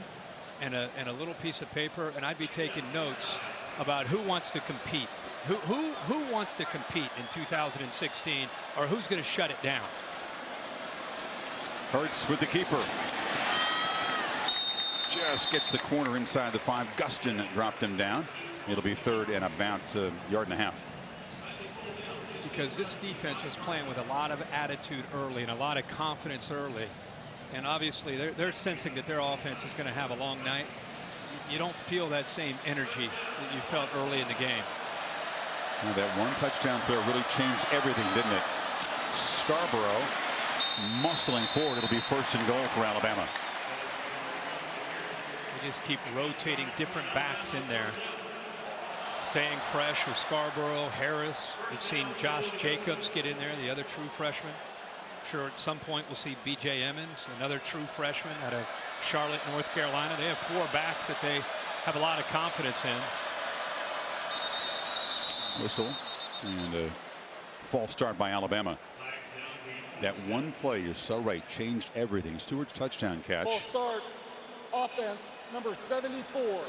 and a little piece of paper, and I'd be taking notes about who wants to compete. Who wants to compete in 2016, or who's going to shut it down? Hurts with the keeper. Just gets the corner inside the 5. Gustin dropped him down. It'll be 3rd and about a yard and a half. Because this defense was playing with a lot of attitude early and a lot of confidence early. And obviously they're sensing that their offense is going to have a long night. You don't feel that same energy that you felt early in the game. Now that one touchdown throw really changed everything, didn't it? Scarborough muscling forward. It'll be 1st and goal for Alabama. They just keep rotating different backs in there. Staying fresh with Scarborough, Harris. We've seen Josh Jacobs get in there, the other true freshman. I'm sure at some point we'll see B.J. Emmons, another true freshman out of Charlotte, North Carolina. They have 4 backs that they have a lot of confidence in. Whistle and a false start by Alabama. That one play, you're so right, changed everything. Stewart's touchdown catch. False start. Offense number 74.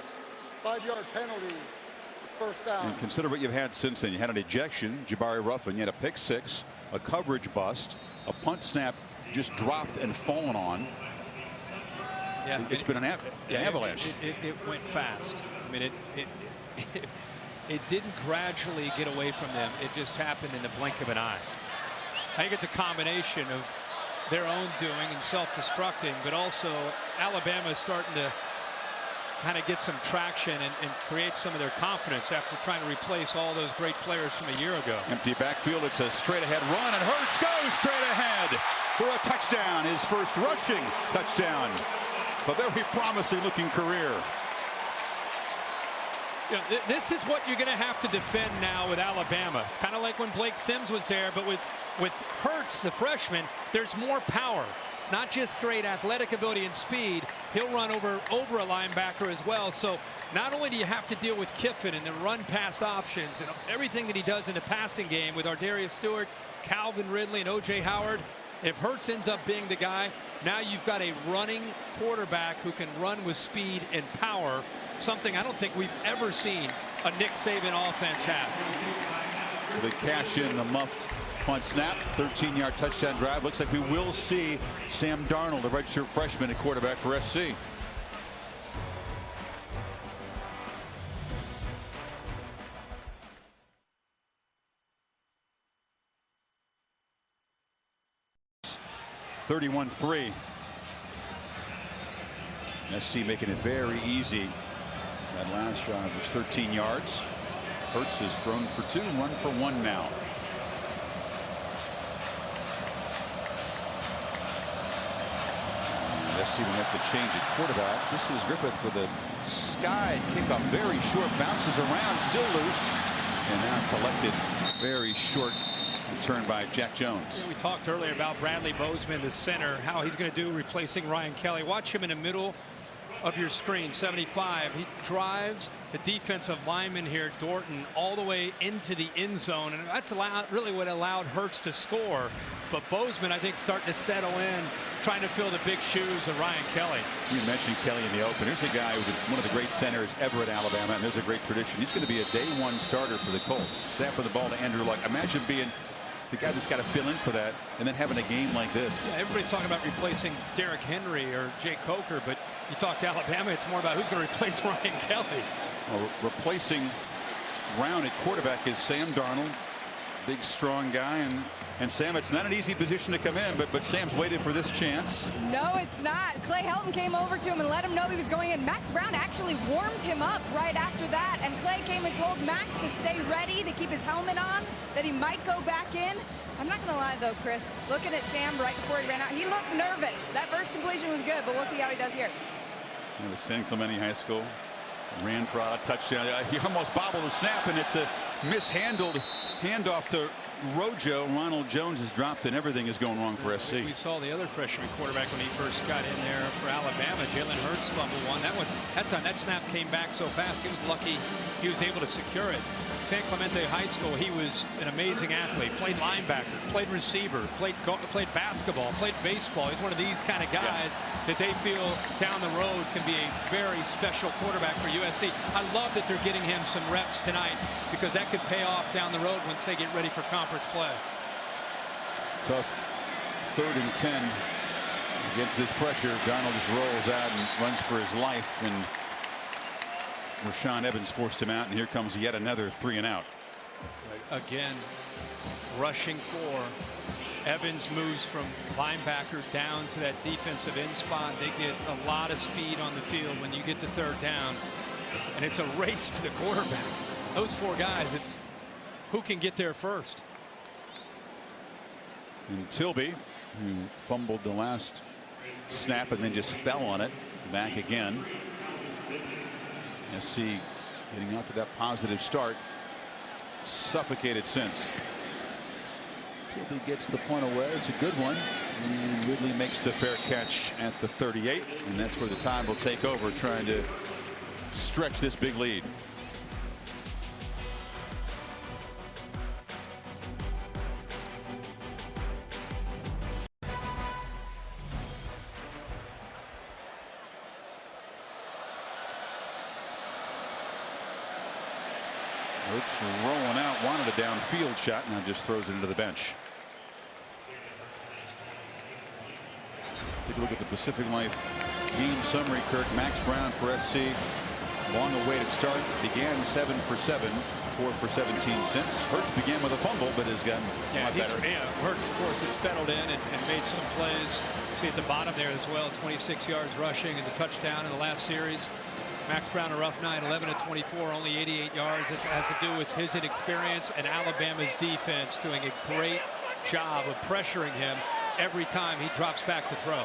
5-yard penalty. It's 1st down. And consider what you've had since then. You had an ejection, Jabari Ruffin. You had a pick 6, a coverage bust, a punt snap just dropped and fallen on. Yeah, it's been an avalanche. It went fast. I mean, it didn't gradually get away from them. It just happened in the blink of an eye. I think it's a combination of their own doing and self-destructing, but also Alabama is starting to kind of get some traction and create some of their confidence after trying to replace all those great players from a year ago. Empty backfield. It's a straight ahead run, and Hurts goes straight ahead for a touchdown. His first rushing touchdown. A very promising looking career. You know, this is what you're going to have to defend now with Alabama. It's kind of like when Blake Sims was there, but with Hurts, the freshman, there's more power. It's not just great athletic ability and speed. He'll run over a linebacker as well. So not only do you have to deal with Kiffin and the run pass options and everything that he does in the passing game with Ardarius Stewart, Calvin Ridley, and O.J. Howard, if Hurts ends up being the guy, now you've got a running quarterback who can run with speed and power, something I don't think we've ever seen a Nick Saban offense have. They cash in the muffed punt snap, 13-yard touchdown drive. Looks like we will see Sam Darnold, the redshirt freshman at quarterback for SC. (31-3). SC making it very easy. That last drive was 13 yards. Hurts has thrown for 2, 1 for 1 now. SC will have to change at quarterback. This is Griffith with a sky kickoff, very short, bounces around, still loose, and now collected. Very short return by Jack Jones. We talked earlier about Bradley Bozeman, the center, how he's going to do replacing Ryan Kelly. Watch him in the middle of your screen, 75. He drives the defensive lineman here, Dorton, all the way into the end zone, and that's really what allowed Hurts to score. But Bozeman, I think, starting to settle in, trying to fill the big shoes of Ryan Kelly. You mentioned Kelly in the open. Here's a guy who's one of the great centers ever at Alabama, and there's a great tradition. He's going to be a day 1 starter for the Colts. Snapping the ball to Andrew Luck. Imagine being the guy that's got to fill in for that and then having a game like this. Yeah, everybody's talking about replacing Derrick Henry or Jay Coker, but you talk to Alabama, it's more about who's going to replace Ryan Kelly. Well, replacing Brown at quarterback is Sam Darnold, big strong guy, and Sam, it's not an easy position to come in, but Sam's waited for this chance. No, it's not. Clay Helton came over to him and let him know he was going in. Max Brown actually warmed him up right after that, and Clay came and told Max to stay ready, to keep his helmet on, that he might go back in. I'm not going to lie, though, Chris, looking at Sam right before he ran out, he looked nervous. That first completion was good, but we'll see how he does here. The San Clemente High School ran for a touchdown. He almost bobbled the snap, and it's a mishandled handoff to Rojo, Ronald Jones is dropped and everything is going wrong for SC. We saw the other freshman quarterback when he first got in there for Alabama. Jalen Hurts fumbled one. That time that snap came back so fast. He was lucky he was able to secure it. San Clemente High School, he was an amazing athlete. Played linebacker, played receiver, played basketball, played baseball. He's one of these kind of guys that they feel down the road can be a very special quarterback for USC. I love that they're getting him some reps tonight because that could pay off down the road once they get ready for conference play. Tough 3rd and 10 against this pressure. Donald just rolls out and runs for his life, and Rashaan Evans forced him out, and here comes yet another 3 and out. Again, rushing 4. Evans moves from linebacker down to that defensive end spot. They get a lot of speed on the field when you get to 3rd down, and it's a race to the quarterback. Those 4 guys, it's who can get there first. And Tilby, who fumbled the last snap and then just fell on it, back again. SC getting out to that positive start. Suffocated since. Tilby gets the point away. It's a good one. And Ridley makes the fair catch at the 38. And that's where the Tide will take over, trying to stretch this big lead. Hurts rolling out, wanted a downfield shot, now just throws it into the bench. Take a look at the Pacific Life game summary, Kirk. Max Brown for SC. Long-awaited start. Began 7 for 7, 4 for 17 since. Hurts began with a fumble, but has gotten a lot better. Hurts, of course, has settled in and made some plays. See at the bottom there as well, 26 yards rushing and the touchdown in the last series. Max Brown, a rough night, 11 of 24, only 88 yards. It has to do with his inexperience and Alabama's defense doing a great job of pressuring him every time he drops back to throw.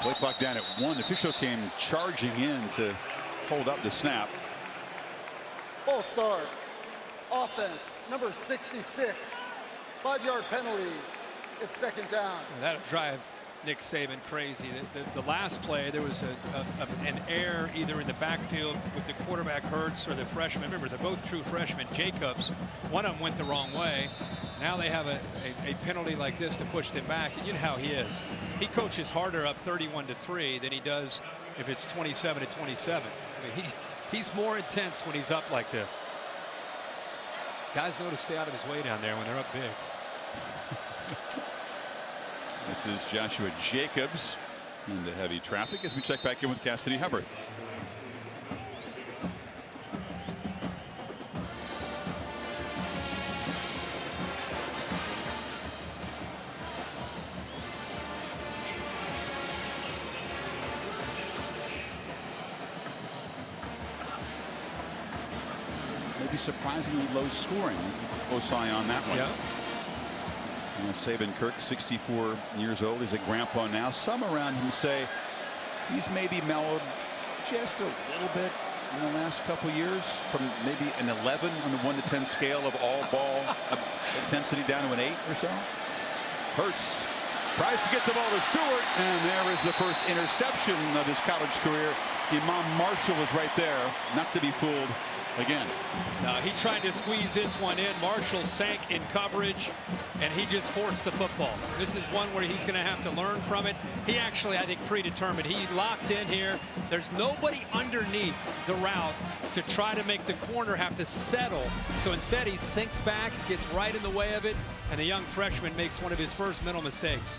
Play clock down at 1. The official came charging in to hold up the snap. Ball start. Offense, number 66. 5-yard penalty. It's 2nd down. That'll drive Nick Saban crazy. The last play, there was an error either in the backfield with the quarterback Hurts or the freshman. Remember, they're both true freshmen. Jacobs, one of them went the wrong way. Now they have a penalty like this to push them back. And you know how he is. He coaches harder up 31-3 than he does if it's 27-27. I mean, he's more intense when he's up like this. Guys know to stay out of his way down there when they're up big. This is Joshua Jacobs into heavy traffic as we check back in with Cassidy Hubbard. Maybe surprisingly low scoring. Close eye on that one. Yeah. Saban Kirk, 64 years old. He's a grandpa now. Some around him say he's maybe mellowed just a little bit in the last couple years, from maybe an 11 on the 1 to 10 scale of all ball intensity down to an 8 or so. Hurts tries to get the ball to Stewart, and there is the first interception of his college career. Imam Marshall was right there, not to be fooled again. No, he tried to squeeze this one in. Marshall sank in coverage, and he just forced the football. This is one where he's going to have to learn from it. He actually, I think, predetermined. He locked in here. There's nobody underneath the route to try to make the corner have to settle. So instead, he sinks back, gets right in the way of it, and the young freshman makes one of his first mental mistakes.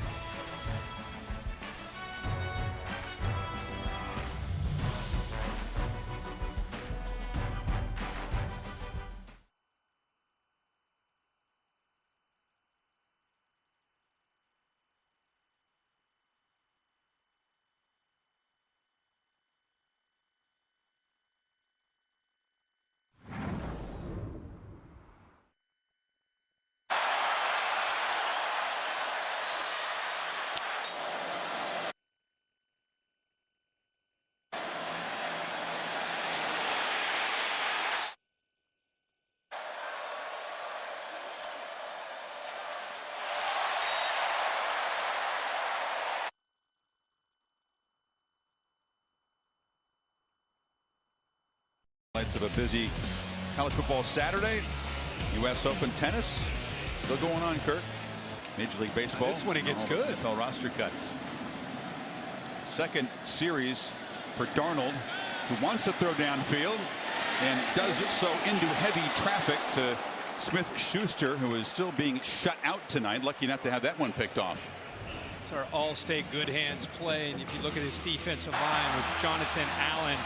Lights of a busy college football Saturday. U.S. Open tennis still going on, Kirk. Major League Baseball. This one it gets good. NFL roster cuts. Second series for Darnold, who wants to throw downfield and does it so into heavy traffic to Smith-Schuster, who is still being shut out tonight. Lucky not to have that one picked off. It's our all-state good hands play, and if you look at his defensive line with Jonathan Allen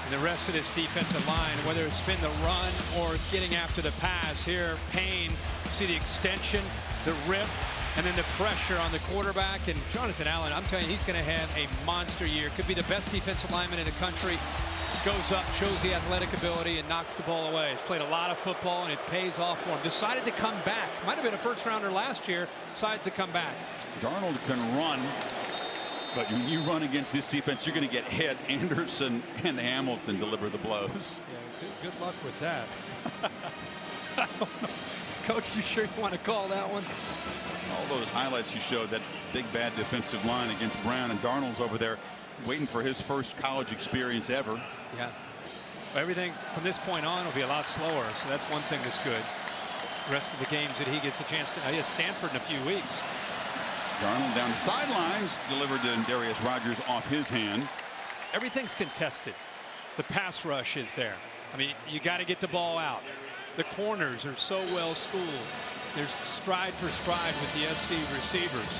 and the rest of this defensive line, whether it's been the run or getting after the pass, here Payne, see the extension, the rip, and then the pressure on the quarterback. And Jonathan Allen, I'm telling you, he's going to have a monster year. Could be the best defensive lineman in the country. Goes up, shows the athletic ability, and knocks the ball away. He's played a lot of football, and it pays off for him. Decided to come back. Might have been a first-rounder last year. Decides to come back. Darnold can run, but when you run against this defense, you're going to get hit. Anderson and Hamilton deliver the blows. Yeah, good luck with that. I don't know. Coach, you sure you want to call that one? All those highlights you showed, that big bad defensive line against Brown, and Darnold's over there waiting for his first college experience ever. Yeah. Everything from this point on will be a lot slower, so that's one thing that's good. The rest of the games that he gets a chance to. He has Stanford in a few weeks. Darnold down the sidelines, delivered to Darius Rogers off his hand. Everything's contested. The pass rush is there. I mean, you got to get the ball out. The corners are so well schooled. There's stride for stride with the SC receivers.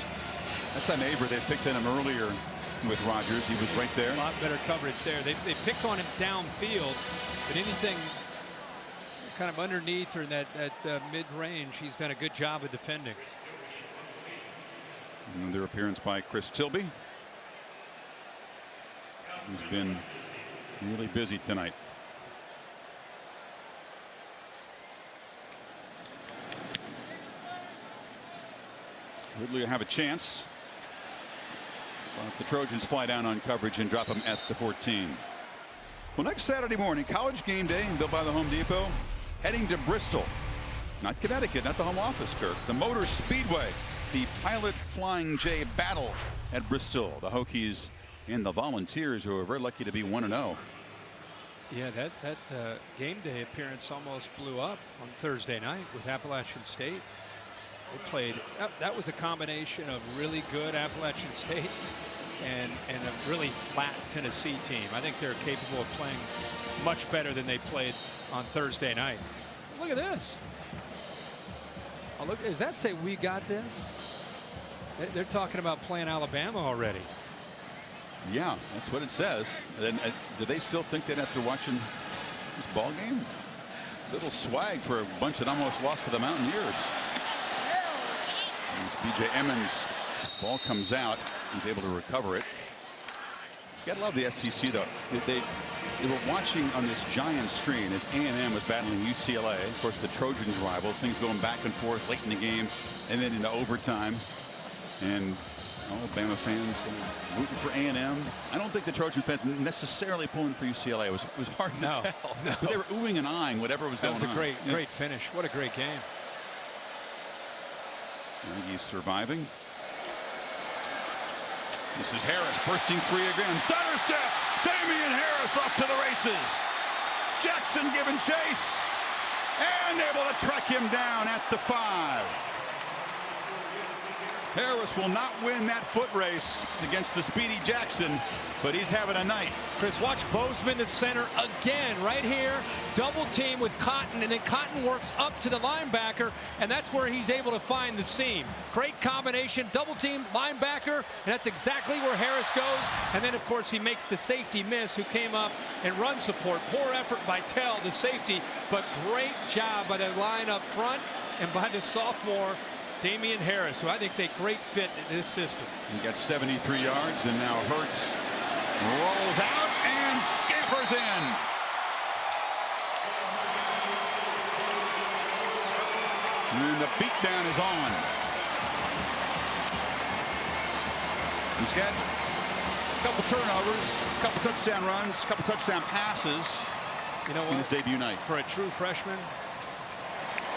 That's a neighbor. They picked on him earlier with Rogers. He was right there. A lot better coverage there. They picked on him downfield, but anything kind of underneath or in that mid-range, he's done a good job of defending. Another appearance by Chris Tilby. He's been really busy tonight. Ridley will have a chance. But the Trojans fly down on coverage and drop him at the 14. Well, next Saturday morning, College Game Day, built by the Home Depot, heading to Bristol. Not Connecticut, not the home office, Kirk. The Motor Speedway, the Pilot Flying J battle at Bristol. The Hokies and the Volunteers, who are very lucky to be 1-0. Yeah, that game day appearance almost blew up on Thursday night with Appalachian State. They played, that was a combination of really good Appalachian State and a really flat Tennessee team. I think they're capable of playing much better than they played on Thursday night. Look at this. Oh, look, does that say we got this? They're talking about playing Alabama already. Yeah, that's what it says. And do they still think that after watching this ball game? Little swag for a bunch that almost lost to the Mountaineers. B.J. Emmons, ball comes out. He's able to recover it. You gotta love the SEC though. They were watching on this giant screen as A&M was battling UCLA. Of course, the Trojans rival. Things going back and forth late in the game, and then into overtime. And Bama fans rooting for A&M. I don't think the Trojan fans necessarily pulling for UCLA. It was hard to tell. No. But they were oohing and eyeing whatever was going on. That was a great finish. What a great game. He's surviving. This is Harris bursting free again. Stutter step. Damian Harris off to the races. Jackson giving chase and able to track him down at the 5. Harris will not win that foot race against the speedy Jackson, but he's having a night. Chris, watch Bozeman, the center, again, right here. Double team with Cotton, and then Cotton works up to the linebacker, and that's where he's able to find the seam. Great combination, double team, linebacker, and that's exactly where Harris goes. And then, of course, he makes the safety miss, who came up and run support. Poor effort by Tell, the safety, but great job by the line up front and by the sophomore, Damian Harris, who I think is a great fit in this system. He got 73 yards, and now Hurts rolls out and scampers in. And the beatdown is on. He's got a couple turnovers, a couple touchdown runs, a couple touchdown passes. You know what? In his debut night. For a true freshman,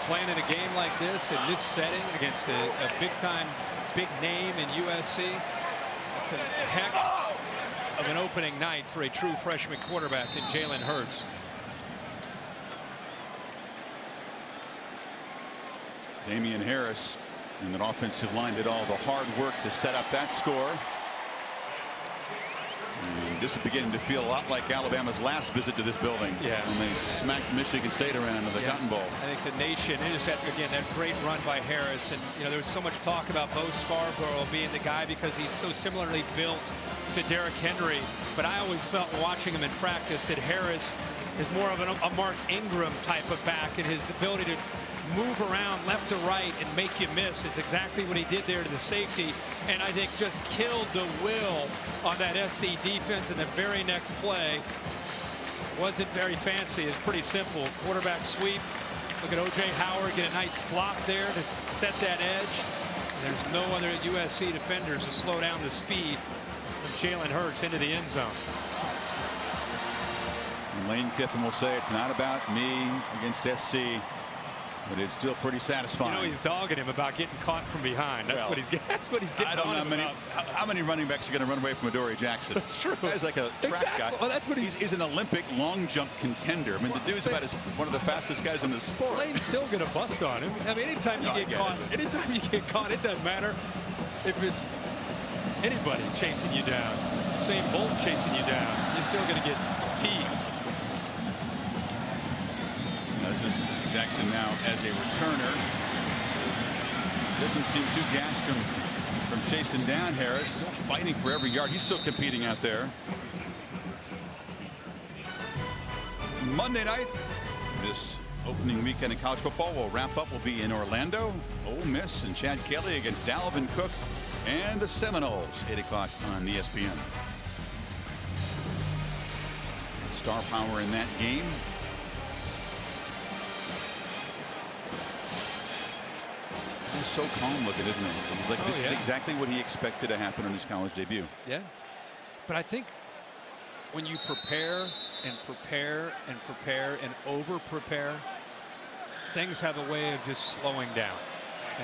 playing in a game like this, in this setting, against a big-time, big name in USC, it's a heck of an opening night for a true freshman quarterback in Jalen Hurts. Damian Harris and that offensive line did all the hard work to set up that score. And this is beginning to feel a lot like Alabama's last visit to this building. Yeah. When they smacked Michigan State around in the Cotton Bowl. I think the nation, it is that, again, that great run by Harris. And, you know, there was so much talk about Bo Scarborough being the guy because he's so similarly built to Derrick Henry. But I always felt watching him in practice that Harris is more of a Mark Ingram type of back, and his ability to move around left to right and make you miss. It's exactly what he did there to the safety, and I think just killed the will on that SC defense in the very next play. Wasn't very fancy. It's pretty simple. Quarterback sweep. Look at O.J. Howard get a nice block there to set that edge. And there's no other USC defenders to slow down the speed of Jalen Hurts into the end zone. And Lane Kiffin will say it's not about me against SC. But it's still pretty satisfying. You know, he's dogging him about getting caught from behind. That's what he's getting. That's what he's getting. I don't know how many running backs are going to run away from Adoree Jackson. That's true. He's like a track guy. Well, that's what he's an Olympic long jump contender. I mean, the dude's about one of the fastest guys in the sport. Lane's still going to bust on him. I mean, anytime you get caught, it doesn't matter if it's anybody chasing you down. Usain Bolt chasing you down. You're still going to get teased. This is Jackson now as a returner. Doesn't seem too gassed from chasing down Harris. Still fighting for every yard. He's still competing out there. Monday night, this opening weekend in college football will wrap up. Will be in Orlando. Ole Miss and Chad Kelly against Dalvin Cook and the Seminoles. 8 o'clock on ESPN. Star power in that game. He's so calm looking, isn't he? He's like, this is exactly what he expected to happen on his college debut. Yeah. But I think when you prepare and prepare and prepare and over prepare, things have a way of just slowing down.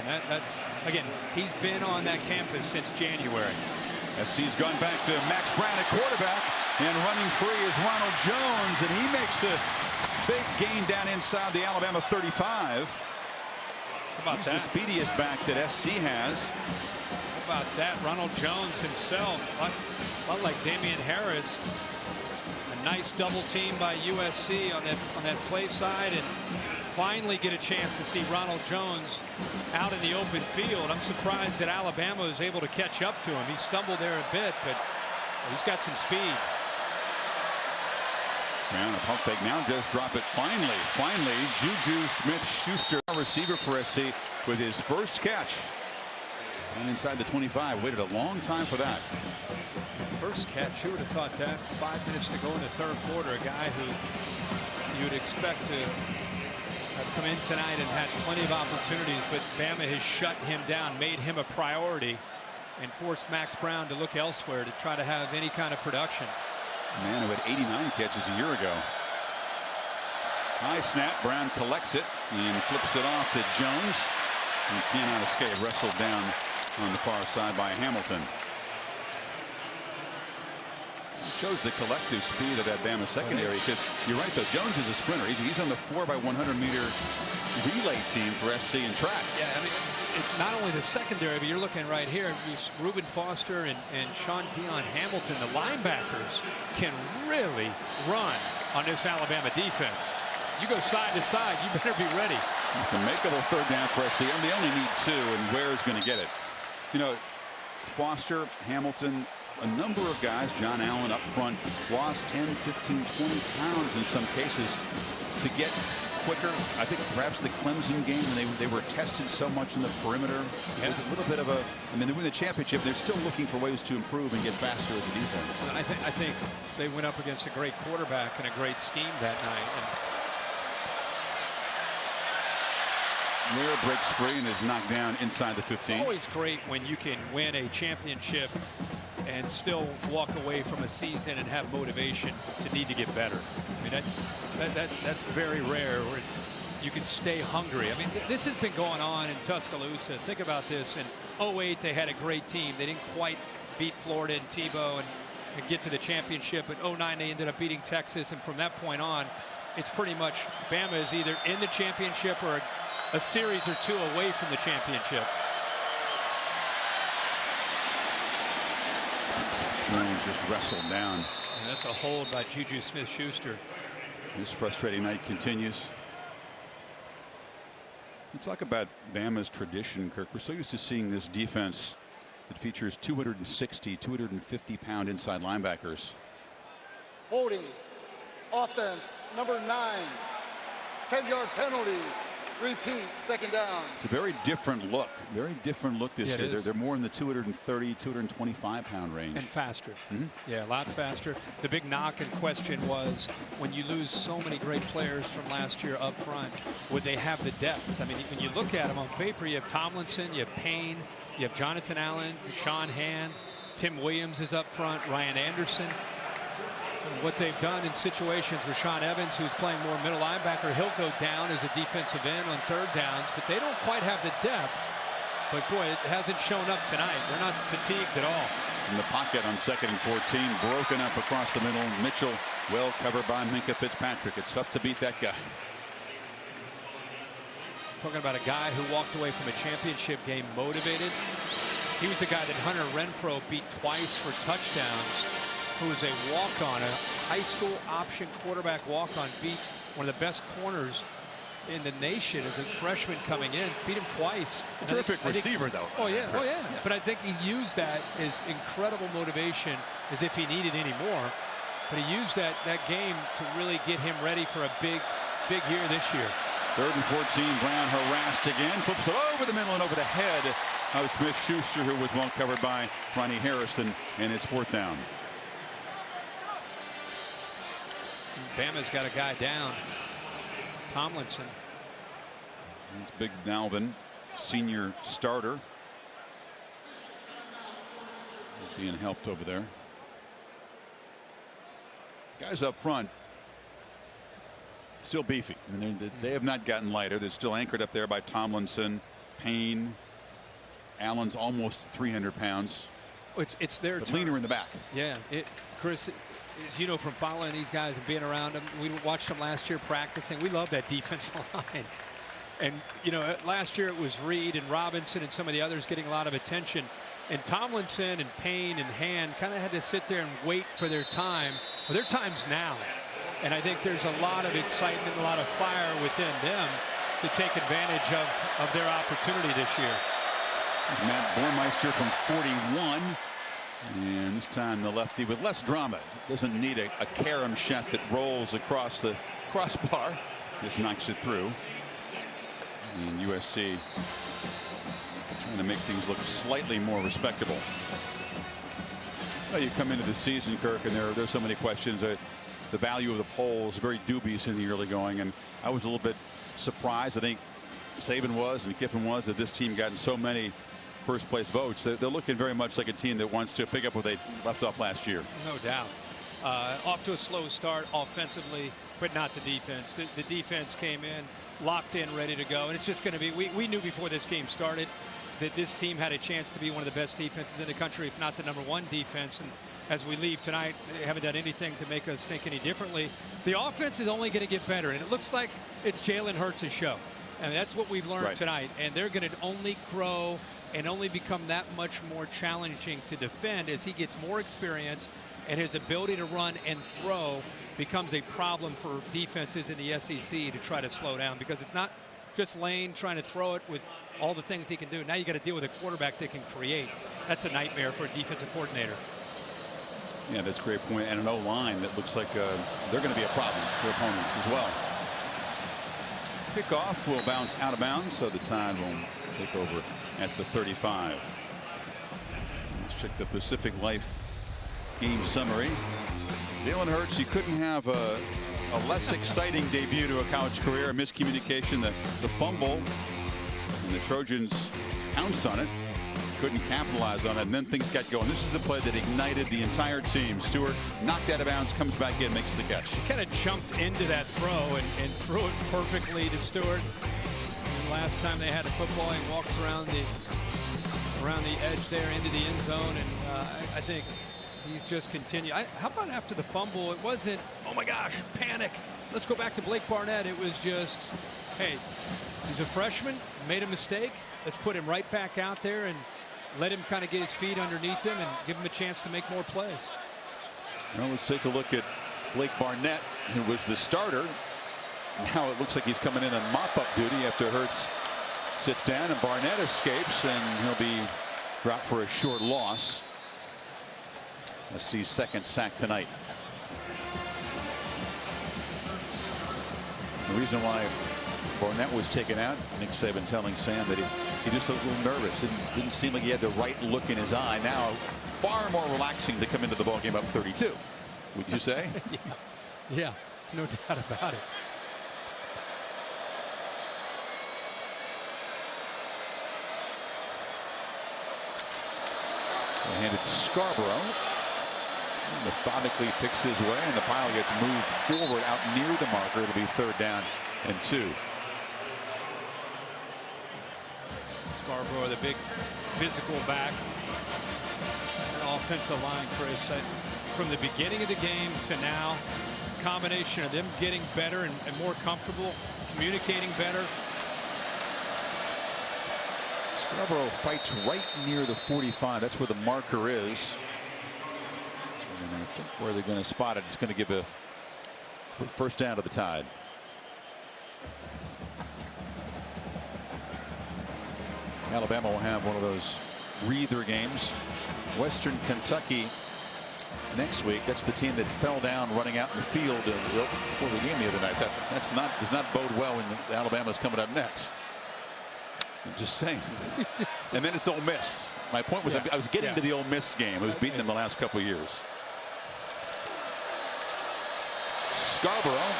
And that's, again, he's been on that campus since January. SC's gone back to Max Brown at quarterback, and running free is Ronald Jones, and he makes a big gain down inside the Alabama 35. He's the speediest back that SC has. How about that? Ronald Jones himself, a lot like Damian Harris. A nice double team by USC on that play side, and finally get a chance to see Ronald Jones out in the open field. I'm surprised that Alabama was able to catch up to him. He stumbled there a bit, but he's got some speed. And a pump fake now does drop it. Finally, Juju Smith-Schuster, receiver for SC, with his first catch. And inside the 25, waited a long time for that. First catch, who would have thought that? 5 minutes to go in the third quarter. A guy who you would expect to have come in tonight and had plenty of opportunities, but Bama has shut him down, made him a priority, and forced Max Brown to look elsewhere to try to have any kind of production. Man who had 89 catches a year ago. High snap. Brown collects it and flips it off to Jones. He cannot escape. Wrestled down on the far side by Hamilton. It shows the collective speed of that Bama secondary, because you're right, though. Jones is a sprinter. He's on the 4x100-meter relay team for SC in track. Yeah, I mean, it's not only the secondary, but you're looking right here. Reuben Foster and Sean Dion Hamilton, the linebackers, can really run on this Alabama defense. You go side to side, you better be ready. It's a makeable third down for SC, and they only need 2, and Ware's going to get it. You know, Foster, Hamilton, a number of guys, John Allen up front, lost 10, 15, 20 pounds in some cases to get quicker. I think perhaps the Clemson game, when they were tested so much in the perimeter, it was a little bit of a, I mean, they win the championship, they're still looking for ways to improve and get faster as a defense. And I think they went up against a great quarterback and a great scheme that night. And Ware breaks free and is knocked down inside the 15. It's always great when you can win a championship and still walk away from a season and have motivation to need to get better. I mean, that's very rare where you can stay hungry. I mean, this has been going on in Tuscaloosa. Think about this. In 08, they had a great team. They didn't quite beat Florida and Tebow and get to the championship. In 09, they ended up beating Texas. And from that point on, it's pretty much Bama is either in the championship or a series or two away from the championship. Jones just wrestled down. And that's a hold by Juju Smith-Schuster. This frustrating night continues. We talk about Bama's tradition, Kirk. We're so used to seeing this defense that features 260, 250-pound inside linebackers. Holding. Offense, number 9. 10-yard penalty. Repeat, second down. It's a very different look. Very different look this year. Is. They're more in the 230, 225-pound range. And faster. Yeah, a lot faster. The big knock and question was, when you lose so many great players from last year up front, would they have the depth? I mean, when you look at them on paper, you have Tomlinson, you have Payne, you have Jonathan Allen, Deshaun Hand, Tim Williams is up front, Ryan Anderson. What they've done in situations, Rashaan Evans, who's playing more middle linebacker, he'll go down as a defensive end on third downs, but they don't quite have the depth. But boy, it hasn't shown up tonight. They're not fatigued at all. In the pocket on 2nd and 14, broken up across the middle. Mitchell well covered by Minkah Fitzpatrick. It's tough to beat that guy. Talking about a guy who walked away from a championship game motivated. He was the guy that Hunter Renfrow beat twice for touchdowns, who was a walk-on, a high school option quarterback walk-on, beat one of the best corners in the nation as a freshman coming in, beat him twice. A terrific receiver, though. Oh yeah, But I think he used that as incredible motivation, as if he needed any more. But he used that game to really get him ready for a big year this year. 3rd and 14, Brown harassed again, flips it over the middle and over the head of Smith-Schuster, who was well covered by Ronnie Harrison, and it's 4th down. Bama's got a guy down. Tomlinson. It's Big Dalvin, senior starter. He's being helped over there. Guys up front, still beefy. I mean, they have not gotten lighter. They're still anchored up there by Tomlinson, Payne. Allen's almost 300 pounds. It's their but turn. Leaner in the back. Yeah, Chris, as you know from following these guys and being around them, we watched them last year practicing. We love that defensive line. And, you know, last year it was Reed and Robinson and some of the others getting a lot of attention. And Tomlinson and Payne and Hand kind of had to sit there and wait for their time. Well, their time's now. And I think there's a lot of excitement, a lot of fire within them to take advantage of their opportunity this year. Matt Bormeister from 41. And this time the lefty with less drama. Doesn't need a carom shot that rolls across the crossbar. Just knocks it through. And USC trying to make things look slightly more respectable. Well, you come into the season, Kirk, and there's so many questions. The value of the polls very dubious in the early going, and I was a little bit surprised. I think Saban was and Kiffin was that this team gotten so many first place votes. They're looking very much like a team that wants to pick up what they left off last year. No doubt. Off to a slow start offensively, but not the defense. The defense came in locked in, ready to go, and it's just going to be, we knew before this game started that this team had a chance to be one of the best defenses in the country, if not the #1 defense. And as we leave tonight, they haven't done anything to make us think any differently. The offense is only going to get better, and it looks like it's Jalen Hurts' show. And that's what we've learned tonight. And they're going to only grow and only become that much more challenging to defend as he gets more experience, and his ability to run and throw becomes a problem for defenses in the SEC to try to slow down, because it's not just Lane trying to throw it with all the things he can do. Now you got to deal with a quarterback that can create. That's a nightmare for a defensive coordinator. Yeah, that's a great point. And an O-line that looks like they're going to be a problem for opponents as well. Kickoff will bounce out of bounds, so the Tide will take over at the 35. Let's check the Pacific Life game summary. Jalen Hurts, you couldn't have a less exciting debut to a college career. A miscommunication, the fumble, and the Trojans pounced on it. Couldn't capitalize on it, and then things got going. This is the play that ignited the entire team. Stewart knocked out of bounds, comes back in, makes the catch. He kind of jumped into that throw and threw it perfectly to Stewart. And last time they had a football, he walks around the edge there into the end zone, and I think he's just continued. How about after the fumble? It wasn't, oh my gosh, panic, let's go back to Blake Barnett. It was just hey, he's a freshman, made a mistake. Let's put him right back out there and let him kind of get his feet underneath him and give him a chance to make more plays. Well, let's take a look at Blake Barnett, who was the starter. Now it looks like he's coming in on mop-up duty after Hurts sits down, and Barnett escapes, and he'll be dropped for a short loss. Let's see, second sack tonight. The reason why Barnett was taken out, Nick Saban telling Sam that he just looked a little nervous. Didn't seem like he had the right look in his eye. Now far more relaxing to come into the ball game up 32. Would you say? Yeah, no doubt about it. Handed to Scarborough. He methodically picks his way, and the pile gets moved forward out near the marker. It'll be 3rd down and 2. Scarborough, the big physical back. Offensive line, Chris, from the beginning of the game to now, combination of them getting better and more comfortable, communicating better. Scarborough fights right near the 45. That's where the marker is. And I think where they're going to spot it, it's going to give a first down to the Tide. Alabama will have one of those breather games. Western Kentucky next week. That's the team that fell down running out in the field before the game the other night. That does not bode well when Alabama's coming up next. I'm just saying. And then it's Ole Miss. My point was I was getting to the Ole Miss game. It was beaten in the last couple of years. Scarborough.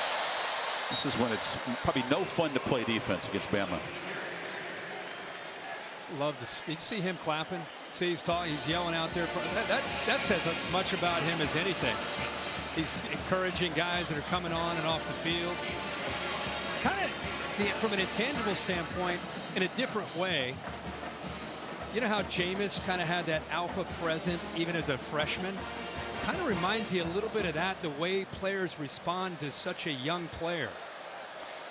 This is when it's probably no fun to play defense against Bama. Love to see, him clapping. See, he's talking, he's yelling out there. That says as much about him as anything. He's encouraging guys that are coming on and off the field. Kind of from an intangible standpoint, in a different way. You know how Jameis kind of had that alpha presence even as a freshman? Kind of reminds you a little bit of that, the way players respond to such a young player.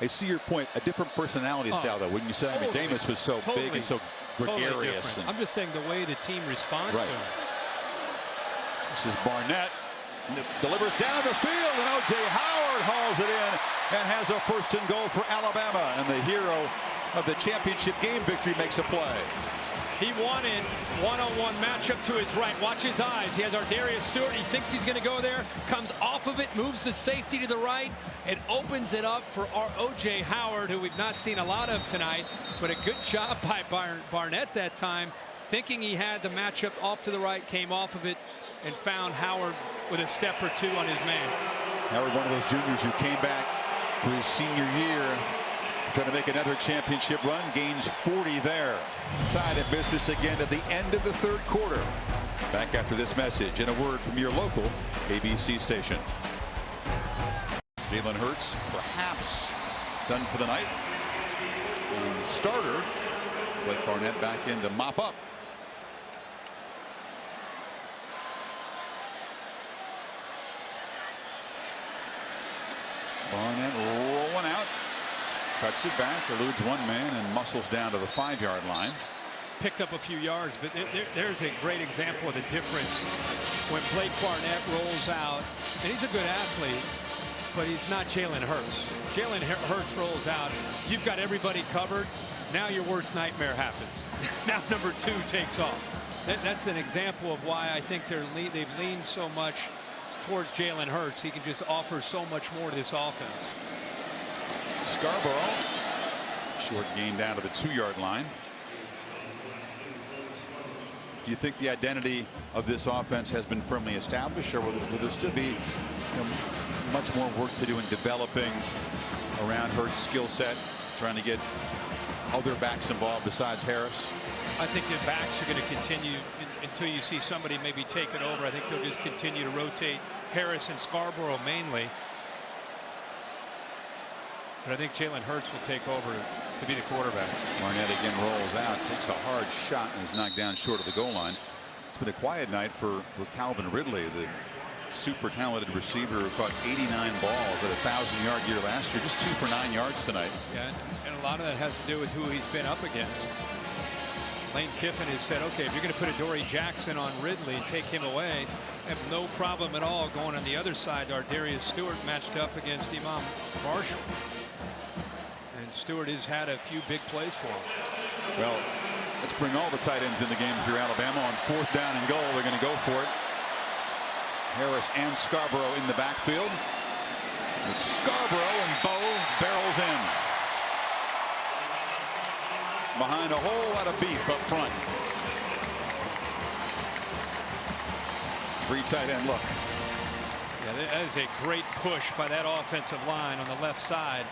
I see your point. A different personality style, though, wouldn't you say? Totally, I mean, Jameis was so big and so gregarious. I'm just saying the way the team responds to him. This is Barnett. Delivers down the field, and O.J. Howard hauls it in and has a 1st and goal for Alabama. And the hero of the championship game victory makes a play. He wanted one-on-one matchup to his right. Watch his eyes. He has Ardarius Stewart. He thinks he's going to go there. Comes off of it, moves the safety to the right, and opens it up for our O.J. Howard, who we've not seen a lot of tonight. But a good job by Barnett that time. Thinking he had the matchup off to the right, came off of it, and found Howard with a step or two on his man. Howard, one of those juniors who came back for his senior year, trying to make another championship run, gains 40 there. Tide at business again at the end of the 3rd quarter. Back after this message and a word from your local ABC station. Jalen Hurts perhaps done for the night. And the starter, Blake Barnett, back in to mop up. Barnett rolling out. Cuts it back, eludes one man, and muscles down to the 5-yard line. Picked up a few yards, but there's a great example of the difference when Blake Barnett rolls out. And he's a good athlete, but he's not Jalen Hurts. Jalen Hurts rolls out. You've got everybody covered. Now your worst nightmare happens. Now number 2 takes off. That's an example of why I think they've leaned so much towards Jalen Hurts. He can just offer so much more to this offense. Scarborough, short gain down to the 2-yard line. Do you think the identity of this offense has been firmly established, or will there still be much more work to do in developing around Hurts' skill set, trying to get other backs involved besides Harris? I think the backs are going to continue until you see somebody maybe take it over. I think they'll just continue to rotate Harris and Scarborough mainly. But I think Jalen Hurts will take over to be the quarterback. Barnett again rolls out, takes a hard shot, and is knocked down short of the goal line. It's been a quiet night for Calvin Ridley. The super talented receiver who caught 89 balls at a 1,000-yard year last year. Just 2 for 9 yards tonight. Yeah, and a lot of that has to do with who he's been up against. Lane Kiffin has said, okay, if you're going to put a Dory Jackson on Ridley and take him away, I have no problem at all going on the other side. Our Darius Stewart matched up against Imam Marshall. And Stewart has had a few big plays for him. Well, let's bring all the tight ends in the game for Alabama. On 4th down and goal, they're going to go for it. Harris and Scarborough in the backfield. It's Scarborough, and Bo barrels in. Behind a whole lot of beef up front. 3 tight end look. Yeah, that is a great push by that offensive line on the left side.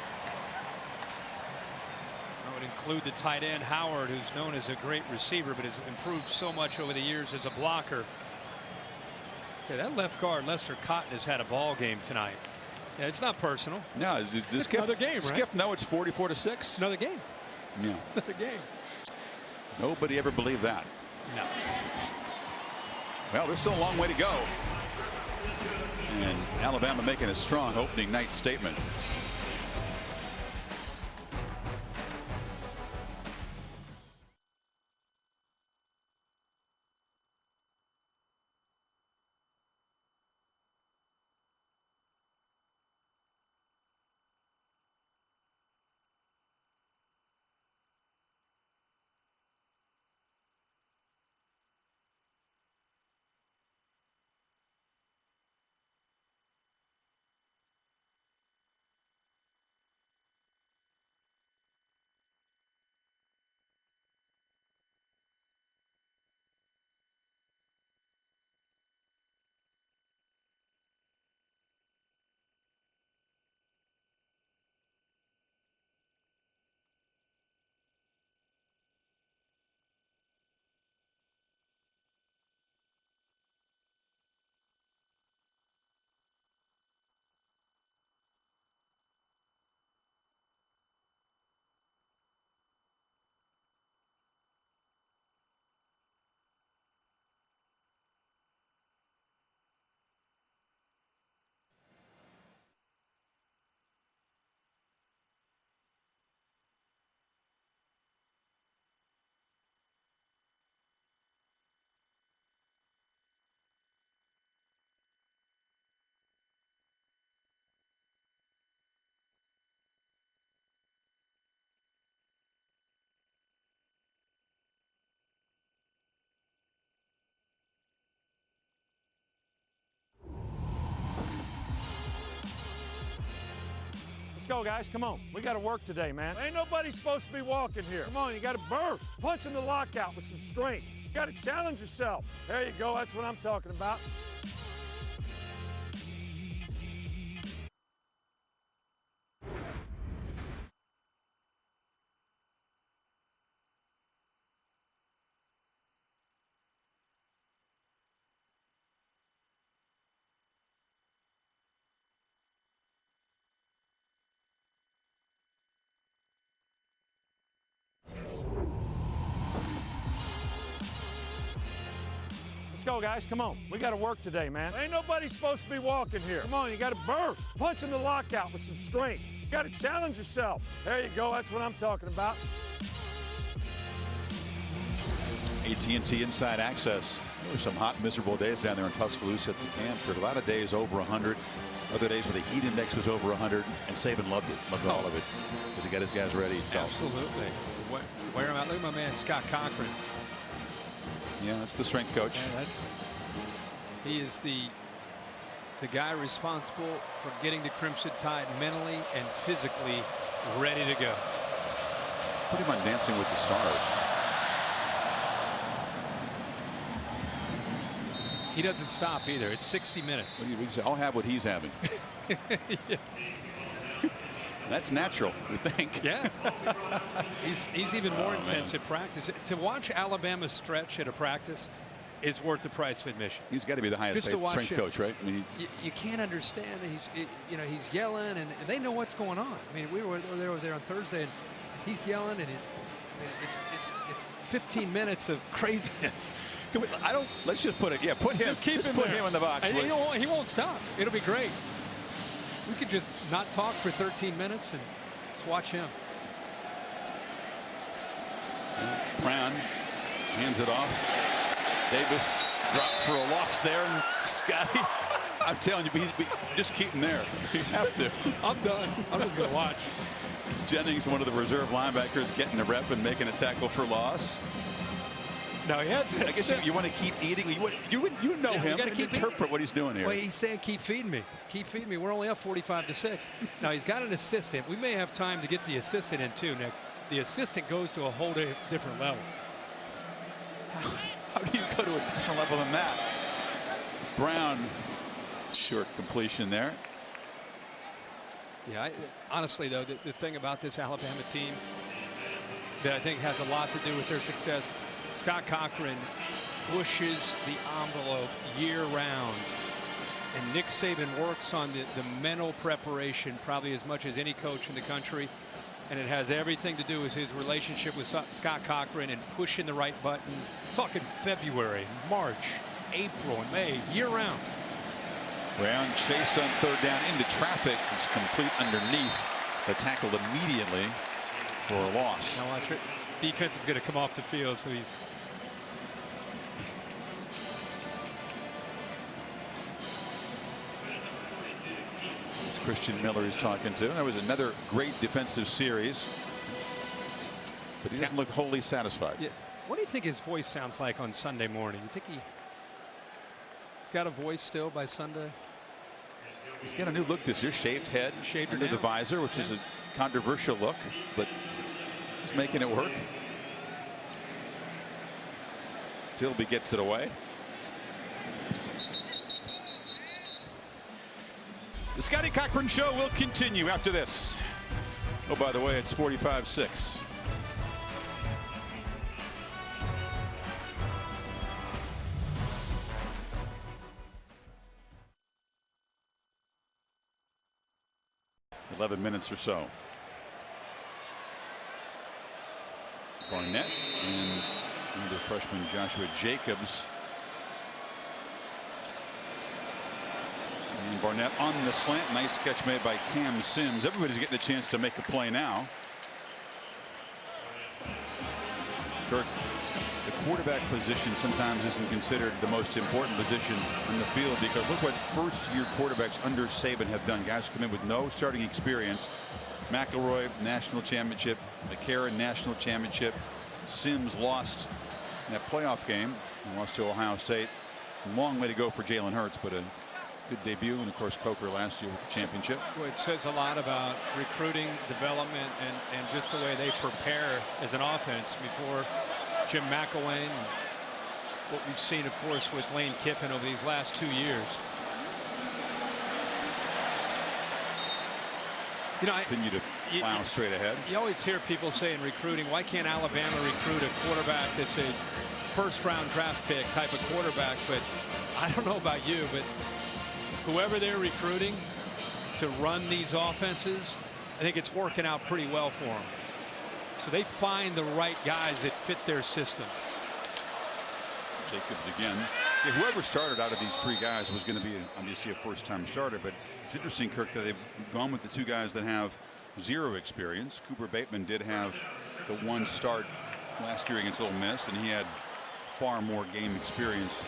I would include the tight end Howard, who's known as a great receiver, but has improved so much over the years as a blocker. Say that left guard Lester Cotton has had a ball game tonight. Yeah, it's not personal. No, it's another game, right? Skip, no, it's 44-6. Another game. Yeah. Another game. Nobody ever believed that. No. Well, there's still a long way to go. And Alabama making a strong opening night statement. Go, guys. Come on. We got to work today, man. Ain't nobody supposed to be walking here. Come on, you got to burst. Punch in the lockout with some strength. You got to challenge yourself. There you go. That's what I'm talking about. Go, guys. Come on. We got to work today, man. Ain't nobody supposed to be walking here. Come on, you got to burst. Punch in the lockout with some strength. You got to challenge yourself. There you go. That's what I'm talking about. AT&T Inside Access. There were some hot, miserable days down there in Tuscaloosa at the camp. There were a lot of days over 100. Other days where the heat index was over 100. And Saban loved it. Loved all of it. Because he got his guys ready. Absolutely. Wear him out. Look at my man, Scott Cochran. Yeah, that's the strength coach. Yeah, he is the guy responsible for getting the Crimson Tide mentally and physically ready to go. Put him on Dancing with the Stars. He doesn't stop either. It's 60 minutes. I'll have what he's having. Yeah. That's natural, we think. Yeah. he's even more intense at practice. To watch Alabama stretch at a practice is worth the price of admission. He's got to be the highest paid strength coach, right? I mean, you can't understand. He's yelling, and they know what's going on. I mean, we were there on Thursday, and he's yelling, and it's 15 minutes of craziness. Let's just put it. Yeah, put him. Just put him in the box. He won't stop. It'll be great. We could just not talk for 13 minutes and just watch him. Brown hands it off. Davis dropped for a loss there, and Scotty. I'm telling you, just keep him there. You have to. I'm done. I'm just gonna watch. Jennings, one of the reserve linebackers, getting a rep and making a tackle for loss. No, he has. I guess you want to keep eating. You know him. You got to interpret what he's doing here. Well, he's saying, "Keep feeding me. Keep feeding me." We're only up 45-6. Now he's got an assistant. We may have time to get the assistant in too, Nick. The assistant goes to a whole different level. How do you go to a different level than that? Brown, short completion there. Yeah, honestly though, the thing about this Alabama team that I think has a lot to do with their success, Scott Cochran pushes the envelope year-round, and Nick Saban works on the mental preparation probably as much as any coach in the country, and it has everything to do with his relationship with Scott Cochran and pushing the right buttons. Talking February, March, April, and May, year-round. Brown chased on third down into traffic. It's complete underneath. They're tackled immediately for a loss. Now watch it. Defense is going to come off the field, so he's. It's Christian Miller he's talking to. That was another great defensive series, but he doesn't look wholly satisfied. Yeah. What do you think his voice sounds like on Sunday morning? You think he's got a voice still by Sunday? He's got a new look this year. Shaved head, shaved under the visor, which is a controversial look, but he's making it work. Tilby gets it away. The Scotty Cochran Show will continue after this. Oh, by the way, it's 45-6. Minutes or so. Barnett and the freshman Joshua Jacobs. And Barnett on the slant. Nice catch made by Cam Sims. Everybody's getting a chance to make a play now. Kirk, the quarterback position sometimes isn't considered the most important position on the field, because look what first-year quarterbacks under Saban have done. Guys come in with no starting experience. McElroy, national championship. McCarron, national championship. Sims lost in that playoff game and lost to Ohio State. Long way to go for Jalen Hurts, but a good debut. And of course, Coker last year with the championship. Well, it says a lot about recruiting, development, and just the way they prepare as an offense before Jim McElwain. And what we've seen, of course, with Lane Kiffin over these last 2 years. You know, continue to plow straight ahead. You always hear people say in recruiting, why can't Alabama recruit a quarterback that's a first-round draft pick type of quarterback? But I don't know about you, but whoever they're recruiting to run these offenses, I think it's working out pretty well for them. So they find the right guys that fit their system. Jacobs again. Yeah, whoever started out of these three guys was going to be obviously a first-time starter, but it's interesting, Kirk, that they've gone with the two guys that have zero experience. Cooper Bateman did have the one start last year against Ole Miss, and he had far more game experience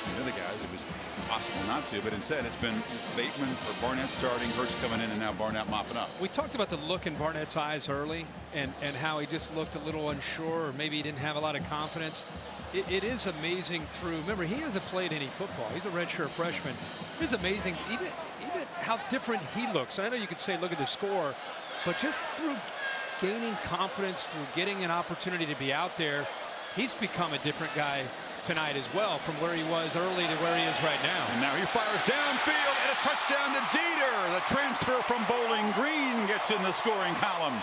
than the other guys. It was impossible not to, but instead it's been Bateman for Barnett starting, Hurts coming in, and now Barnett mopping up. We talked about the look in Barnett's eyes early and how he just looked a little unsure, or maybe he didn't have a lot of confidence. It is amazing through, remember, he hasn't played any football. He's a redshirt freshman. It's amazing even how different he looks. And I know you could say look at the score, but just through gaining confidence, through getting an opportunity to be out there, he's become a different guy tonight as well, from where he was early to where he is right now. And now he fires downfield, and a touchdown to Dieter. The transfer from Bowling Green gets in the scoring column.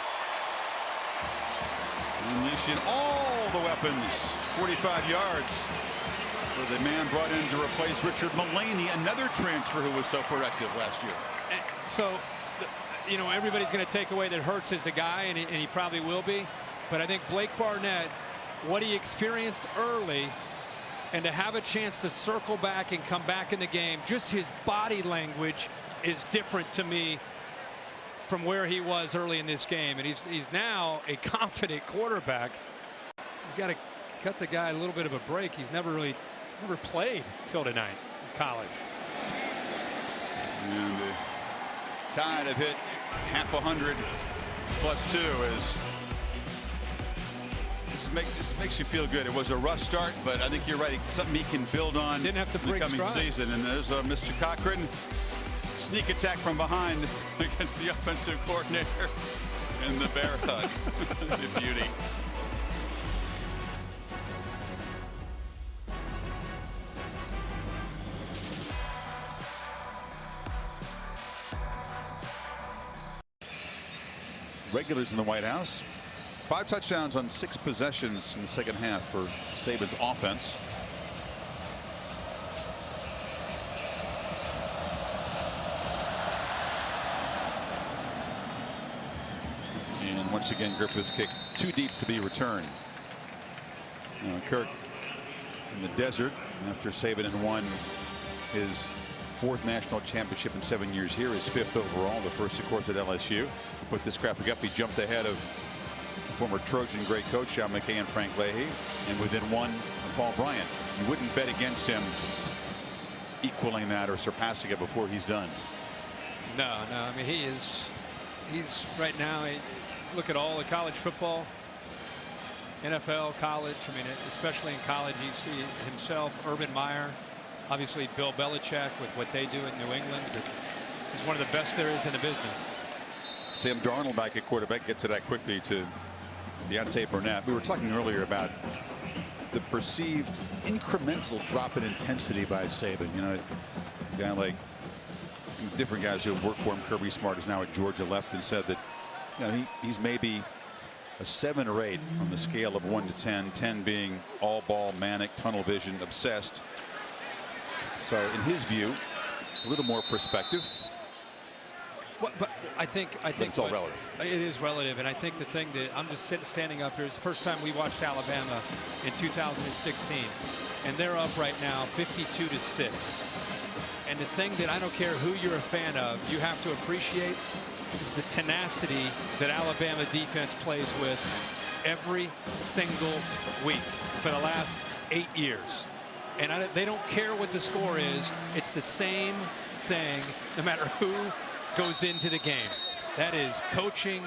Unleashing all the weapons. 45 yards for the man brought in to replace Richard Mullaney, another transfer who was so productive last year. So, you know, everybody's going to take away that Hurts is the guy, and he probably will be. But I think Blake Barnett, what he experienced early, And to have a chance to circle back and come back in the game, just his body language is different to me from where he was early in this game. And he's now a confident quarterback. You got to cut the guy a little bit of a break. He's never played till tonight in college. And the Tide have hit half 100 plus 2 as this makes you feel good. It was a rough start, but I think you're right. Something he can build on Didn't have to in the break coming stride. season. And there's Mr. Cochran. Sneak attack from behind against the offensive coordinator in the bear hug. The beauty. Regulars in the White House. 5 touchdowns on 6 possessions in the second half for Saban's offense. And once again, Griffith's kick too deep to be returned. Kirk in the desert after Saban had won his 4th national championship in 7 years here, his 5th overall, the first, of course, at LSU. Put this graphic up. He jumped ahead of former Trojan great coach Sean McKay and Frank Leahy, and within 1 of Paul Bryant. You wouldn't bet against him equaling that or surpassing it before he's done. No. I mean, he's right now. Look at all the college football, NFL, college. I mean, especially in college, you see himself, Urban Meyer, obviously Bill Belichick with what they do in New England. He's one of the best there is in the business. Sam Darnold back at quarterback gets it out quickly to Deontay Burnett. We were talking earlier about the perceived incremental drop in intensity by Saban. You know, a guy like different guys who have worked for him. Kirby Smart is now at Georgia left and said that, you know, he's maybe a 7 or 8 on the scale of 1 to 10. 10 being all ball, manic, tunnel vision, obsessed. So in his view, a little more perspective. But I think it's all relative. It is relative, and I think the thing that I'm just standing up here is the first time we watched Alabama in 2016, and they're up right now 52-6. And the thing that I don't care who you're a fan of, you have to appreciate is the tenacity that Alabama defense plays with every single week for the last 8 years. And they don't care what the score is. It's the same thing no matter who goes into the game. That is coaching,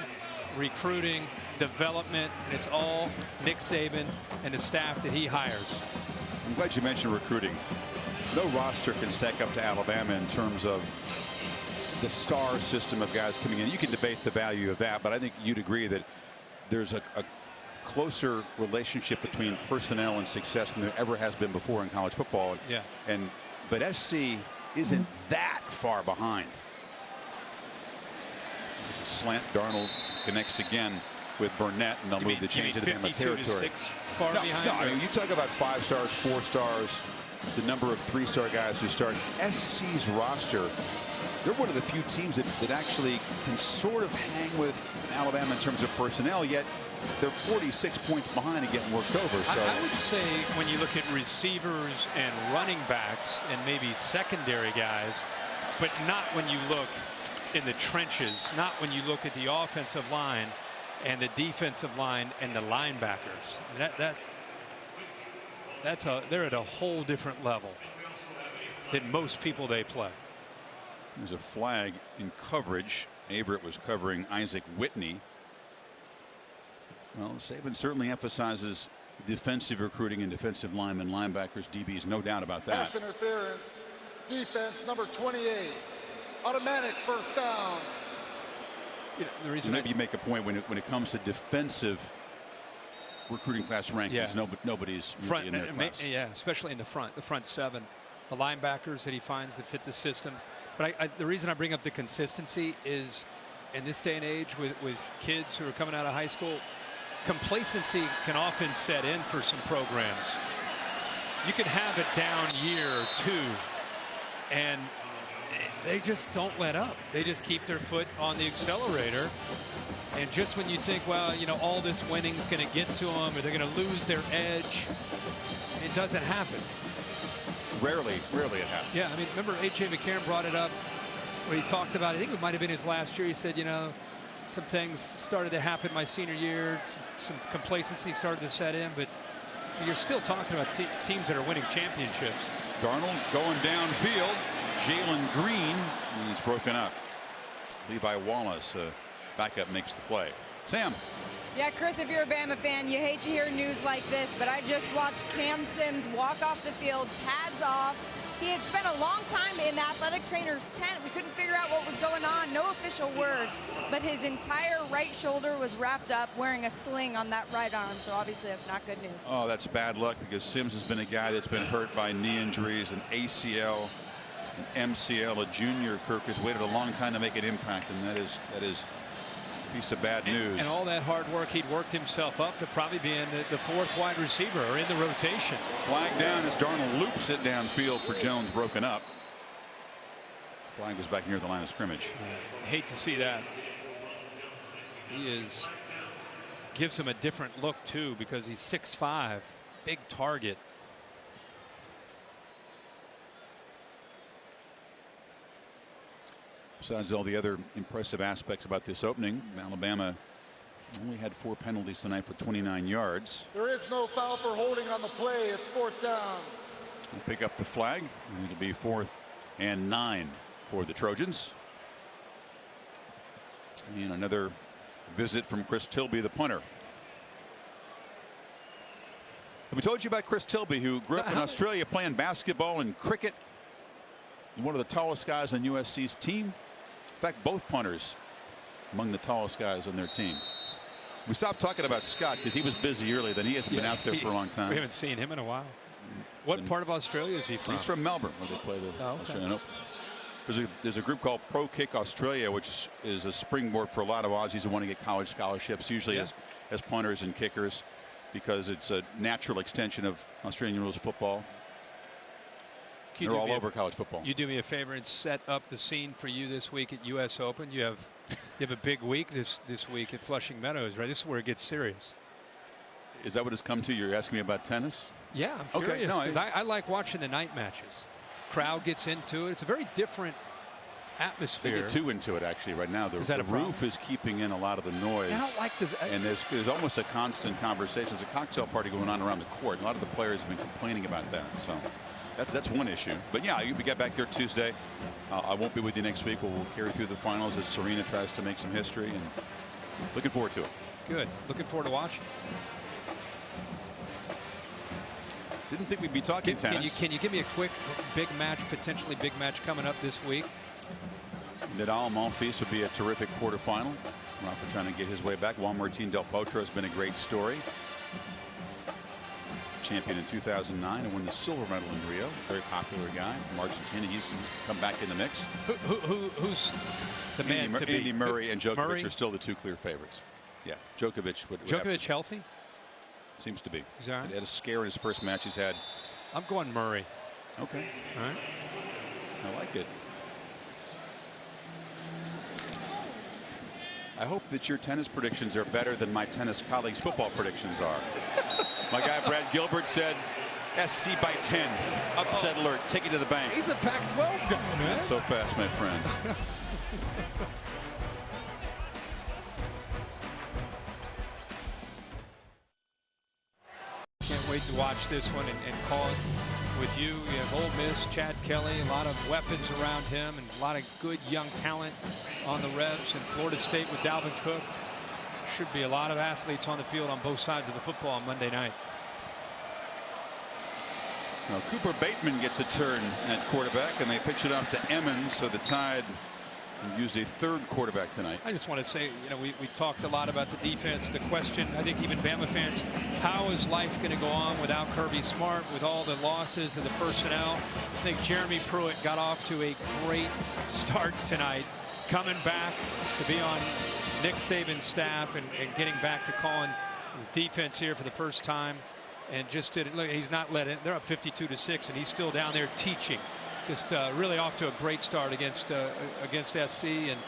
recruiting, development, and it's all Nick Saban and the staff that he hires. I'm glad you mentioned recruiting. No roster can stack up to Alabama in terms of the star system of guys coming in. You can debate the value of that, but I think you'd agree that there's a closer relationship between personnel and success than there ever has been before in college football. Yeah. But SC isn't that far behind. Slant. Darnold connects again with Burnett, and they'll move the chain to the Bama territory. Far behind. No, I mean, you talk about 5 stars, 4 stars, the number of 3-star guys who start. SC's roster, they're one of the few teams that actually can sort of hang with Alabama in terms of personnel, yet they're 46 points behind and getting worked over. So I would say when you look at receivers and running backs and maybe secondary guys, but not when you look in the trenches, not when you look at the offensive line and the defensive line and the linebackers. They're at a whole different level than most people they play. There's a flag in coverage. Averett was covering Isaac Whitney. Well, Saban certainly emphasizes defensive recruiting and defensive linemen, linebackers, DBs, no doubt about that. Pass interference, defense number 28. Automatic first down. You know, the reason maybe you make a point when it comes to defensive recruiting class rankings, nobody's really in their class. Yeah, especially in the front 7, the linebackers that he finds that fit the system. But the reason I bring up the consistency is in this day and age with kids who are coming out of high school, complacency can often set in for some programs. You can have a down year or 2, and they just don't let up. They just keep their foot on the accelerator. And just when you think, well, you know, all this winning's going to get to them, or they're going to lose their edge, it doesn't happen. Rarely it happens. Yeah, I mean, remember A.J. McCarron brought it up where he talked about, I think it might have been his last year. He said, you know, some things started to happen my senior year. Some complacency started to set in, but you're still talking about teams that are winning championships. Darnold going downfield. Jalen Green, and he's broken up. Levi Wallace, backup, makes the play. Sam. Yeah, Chris, if you're a Bama fan, you hate to hear news like this, but I just watched Cam Sims walk off the field, pads off. He had spent a long time in the athletic trainer's tent. We couldn't figure out what was going on. No official word, but his entire right shoulder was wrapped up, wearing a sling on that right arm. So obviously that's not good news. Oh, that's bad luck, because Sims has been a guy that's been hurt by knee injuries, an ACL, an MCL, a junior. Kirk has waited a long time to make an impact, and that is a piece of bad news. And all that hard work, he'd worked himself up to probably being the fourth wide receiver or in the rotation. Flag down as Darnold loops it downfield for Jones, broken up. Flag was back near the line of scrimmage. Hate to see that. He gives him a different look too, because he's 6'5", big target. Besides all the other impressive aspects about this opening, Alabama only had 4 penalties tonight for 29 yards. There is no foul for holding on the play. It's 4th down. We'll pick up the flag, and it'll be 4th and 9 for the Trojans. And another visit from Chris Tilby, the punter. Have we told you about Chris Tilby, who grew up in Australia playing basketball and cricket? One of the tallest guys on USC's team. In fact, both punters among the tallest guys on their team. We stopped talking about Scott because he was busy early. Then he hasn't been out there for a long time. We haven't seen him in a while. What part of Australia is he from? He's from Melbourne, where they play the Australian Open. There's a group called Pro Kick Australia, which is a springboard for a lot of Aussies who want to get college scholarships, usually as punters and kickers, because it's a natural extension of Australian rules football. They're all over college football. You do me a favor and set up the scene for you this week at US Open. You have a big week this week at Flushing Meadows, right? This is where it gets serious. Is that what it's come to? You're asking me about tennis? Yeah, I'm curious. Okay, no, I like watching the night matches. Crowd gets into it. It's a very different atmosphere. They get too into it actually right now. The roof is keeping in a lot of the noise. I don't like this. And there's almost a constant conversation. There's a cocktail party going on around the court. A lot of the players have been complaining about that. So that's one issue. But yeah, we get back there Tuesday. I won't be with you next week. We'll carry through the finals as Serena tries to make some history, and looking forward to it. Good. Looking forward to watching. Didn't think we'd be talking tennis. Can you give me a quick potentially big match coming up this week? Nadal Monfils would be a terrific quarterfinal. Rafa trying to get his way back. Juan Martín del Potro has been a great story. Champion in 2009 and won the silver medal in Rio. Very popular guy from Argentina. He's come back in the mix. Who's the man to beat? Andy Murray and Djokovic are still the 2 clear favorites. Yeah, Djokovic would Djokovic healthy? Seems to be. He's all right. He had a scare in his first match he's had. I'm going Murray. Okay. All right. I like it. I hope that your tennis predictions are better than my tennis colleagues' football predictions are. My guy Brad Gilbert said SC by 10. Upset alert. Take it to the bank. He's a Pac-12 guy, man. Not so fast, my friend. Can't wait to watch this one and call it with you. You have Ole Miss, Chad Kelly, a lot of weapons around him, and a lot of good young talent on the Rebs. And Florida State with Dalvin Cook. Should be a lot of athletes on the field on both sides of the football on Monday night. Now, Cooper Bateman gets a turn at quarterback, and they pitch it off to Emmons, so the Tide used a 3rd quarterback tonight. I just want to say, we talked a lot about the defense. The question, I think even Bama fans, how is life going to go on without Kirby Smart, with all the losses of the personnel? I think Jeremy Pruitt got off to a great start tonight, coming back to be on Nick Saban's staff and getting back to calling the defense here for the first time. And just did it. Look, he's not let it. They're up 52-6, and he's still down there teaching. Just really off to a great start against SC, and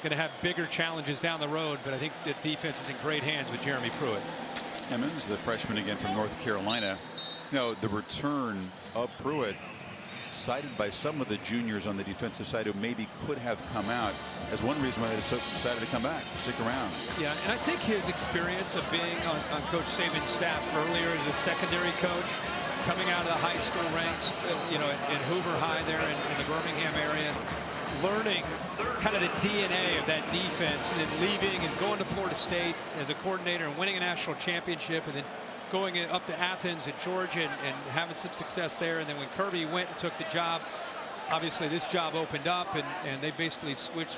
going to have bigger challenges down the road. But I think the defense is in great hands with Jeremy Pruitt. Emmons, the freshman again from North Carolina, You know, the return of Pruitt, cited by some of the juniors on the defensive side who maybe could have come out as one reason why they decided to come back, stick around. Yeah, and I think his experience of being on Coach Saban's staff earlier as a secondary coach, coming out of the high school ranks, you know, in Hoover High there in the Birmingham area, learning kind of the DNA of that defense, and then leaving and going to Florida State as a coordinator and winning a national championship, and then going up to Athens at Georgia and having some success there. And then when Kirby went and took the job, obviously this job opened up, and they basically switched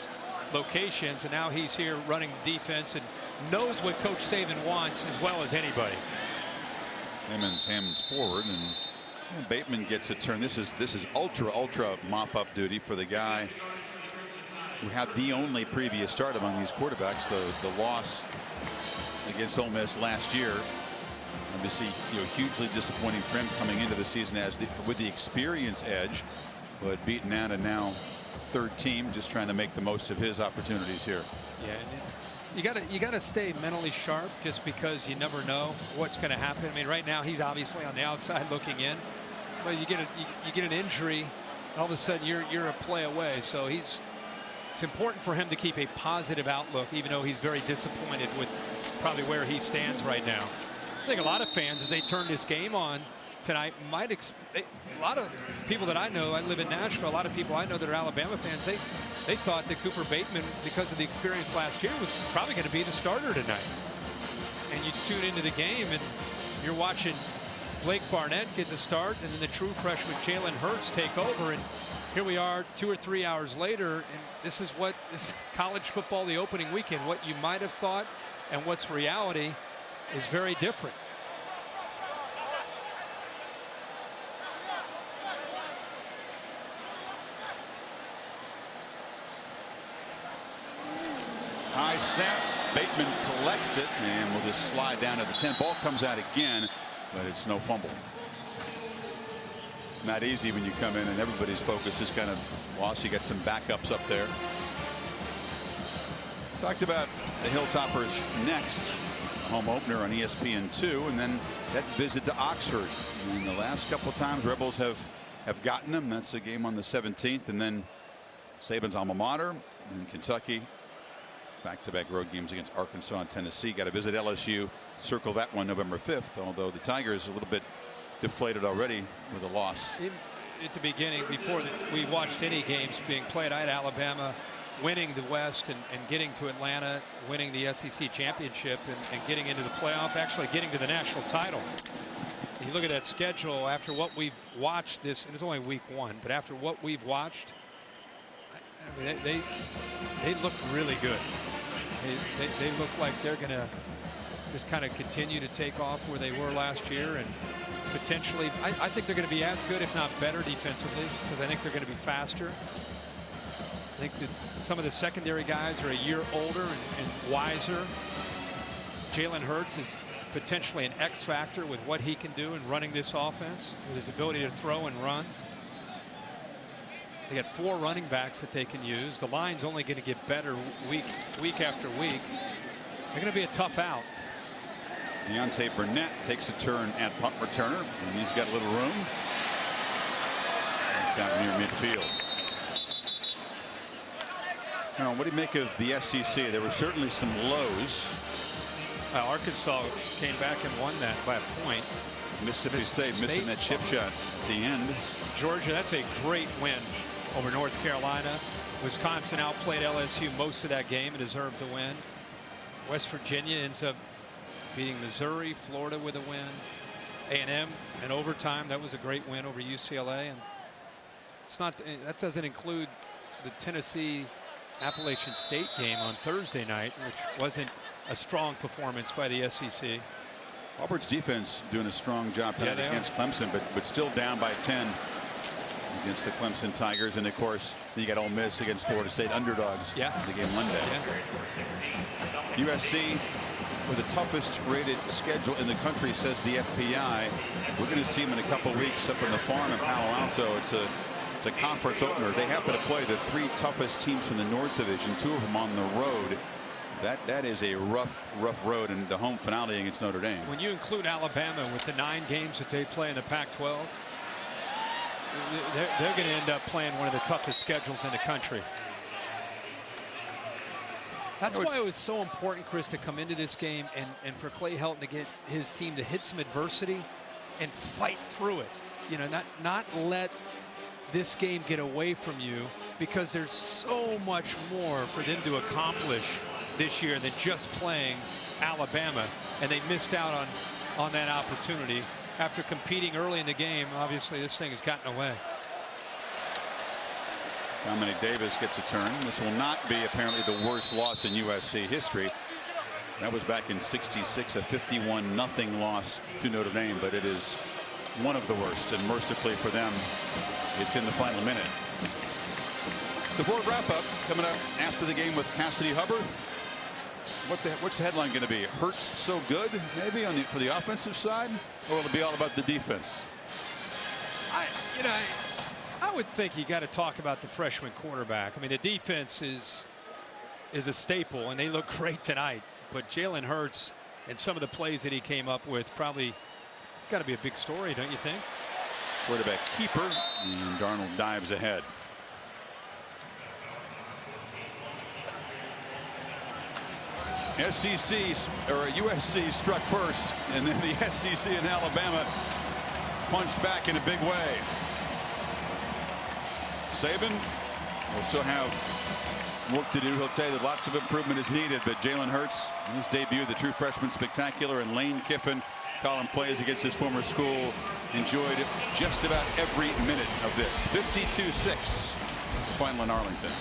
locations, and now he's here running defense and knows what Coach Saban wants as well as anybody. Hammonds forward, and Bateman gets a turn. This is ultra mop-up duty for the guy who had the only previous start among these quarterbacks. The loss against Ole Miss last year, obviously, you know, hugely disappointing for him coming into the season with the experience edge, but beaten out and now third team, just trying to make the most of his opportunities here. Yeah, and you gotta stay mentally sharp, just because you never know what's going to happen. I mean, right now he's obviously on the outside looking in, but you get an injury, all of a sudden you're a play away. So it's important for him to keep a positive outlook, even though he's very disappointed with probably where he stands right now. I think a lot of fans, as they turn this game on tonight, a lot of people that I know, I live in Nashville, a lot of people I know that are Alabama fans, they thought that Cooper Bateman, because of the experience last year, was probably going to be the starter tonight. And you tune into the game and you're watching Blake Barnett get the start, and then the true freshman Jalen Hurts take over, and here we are 2 or 3 hours later, and this is college football, the opening weekend. What you might have thought and what's reality is very different. High snap. Bateman collects it and will just slide down to the 10. Ball comes out again, but it's no fumble. Not easy when you come in and everybody's focus is kind of lost. You got some backups up there. Talked about the Hilltoppers next. Home opener on ESPN2, and then that visit to Oxford. And the last couple of times Rebels have gotten them. That's a game on the 17th, and then Saban's alma mater in Kentucky. Back-to-back road games against Arkansas and Tennessee. Got to visit LSU. Circle that one November 5th. Although the Tigers a little bit deflated already with a loss. At the beginning, before we watched any games being played, I had Alabama winning the West and getting to Atlanta, winning the SEC championship, and getting into the playoff, actually getting to the national title. And you look at that schedule after what we've watched this, and it's only week 1, but after what we've watched, I mean, they look really good. They look like they're going to just kind of continue to take off where they were last year, and potentially, I think they're going to be as good, if not better, defensively, because I think they're going to be faster. I think that some of the secondary guys are a year older and wiser. Jalen Hurts is potentially an X factor with what he can do in running this offense, with his ability to throw and run. They got 4 running backs that they can use. The line's only going to get better week after week. They're going to be a tough out. Deontay Burnett takes a turn at punt returner, and he's got a little room. It's out near midfield. Now, what do you make of the SEC? There were certainly some lows. Arkansas came back and won that by a point. Mississippi State missing that chip shot at the end. Georgia, that's a great win over North Carolina. Wisconsin outplayed LSU most of that game and deserved to win. West Virginia ends up beating Missouri. Florida with a win. A&M in overtime. That was a great win over UCLA. And it's not, that doesn't include the Tennessee Appalachian State game on Thursday night, which wasn't a strong performance by the SEC. Auburn's defense doing a strong job tonight against Clemson, but still down by 10 against the Clemson Tigers. And of course, you got Ole Miss against Florida State, underdogs. Yeah. The game Monday. Yeah. USC with the toughest rated schedule in the country, says the FBI. We're going to see them in a couple weeks up in the farm in Palo Alto. It's a conference opener. They happen to play the 3 toughest teams from the North Division, 2 of them on the road. That is a rough road in the home finale against Notre Dame. When you include Alabama with the 9 games that they play in the Pac-12, they're going to end up playing one of the toughest schedules in the country. That's why it was so important, Chris, to come into this game and for Clay Helton to get his team to hit some adversity and fight through it. You know, not let this game get away from you, because there's so much more for them to accomplish this year than just playing Alabama, and they missed out on that opportunity after competing early in the game. Obviously, this thing has gotten away. Dominic Davis gets a turn. This will not be apparently the worst loss in USC history. That was back in '66, a 51-0 loss to Notre Dame, but it is one of the worst, and mercifully for them, it's in the final minute. The board wrap-up coming up after the game with Cassidy Hubbard. What's the headline going to be? Hurts so good, maybe for the offensive side, or will it be all about the defense? I would think you got to talk about the freshman quarterback. I mean, the defense is a staple, and they look great tonight. But Jalen Hurts and some of the plays that he came up with probably got to be a big story, don't you think? Quarterback keeper, and Darnold dives ahead. USC struck first, and then the SEC and Alabama punched back in a big way. Saban will still have work to do. He'll tell you that lots of improvement is needed, but Jalen Hurts, in his debut, the true freshman spectacular, and Lane Kiffin, calling plays against his former school, enjoyed just about every minute of this. 52-6, final in Arlington.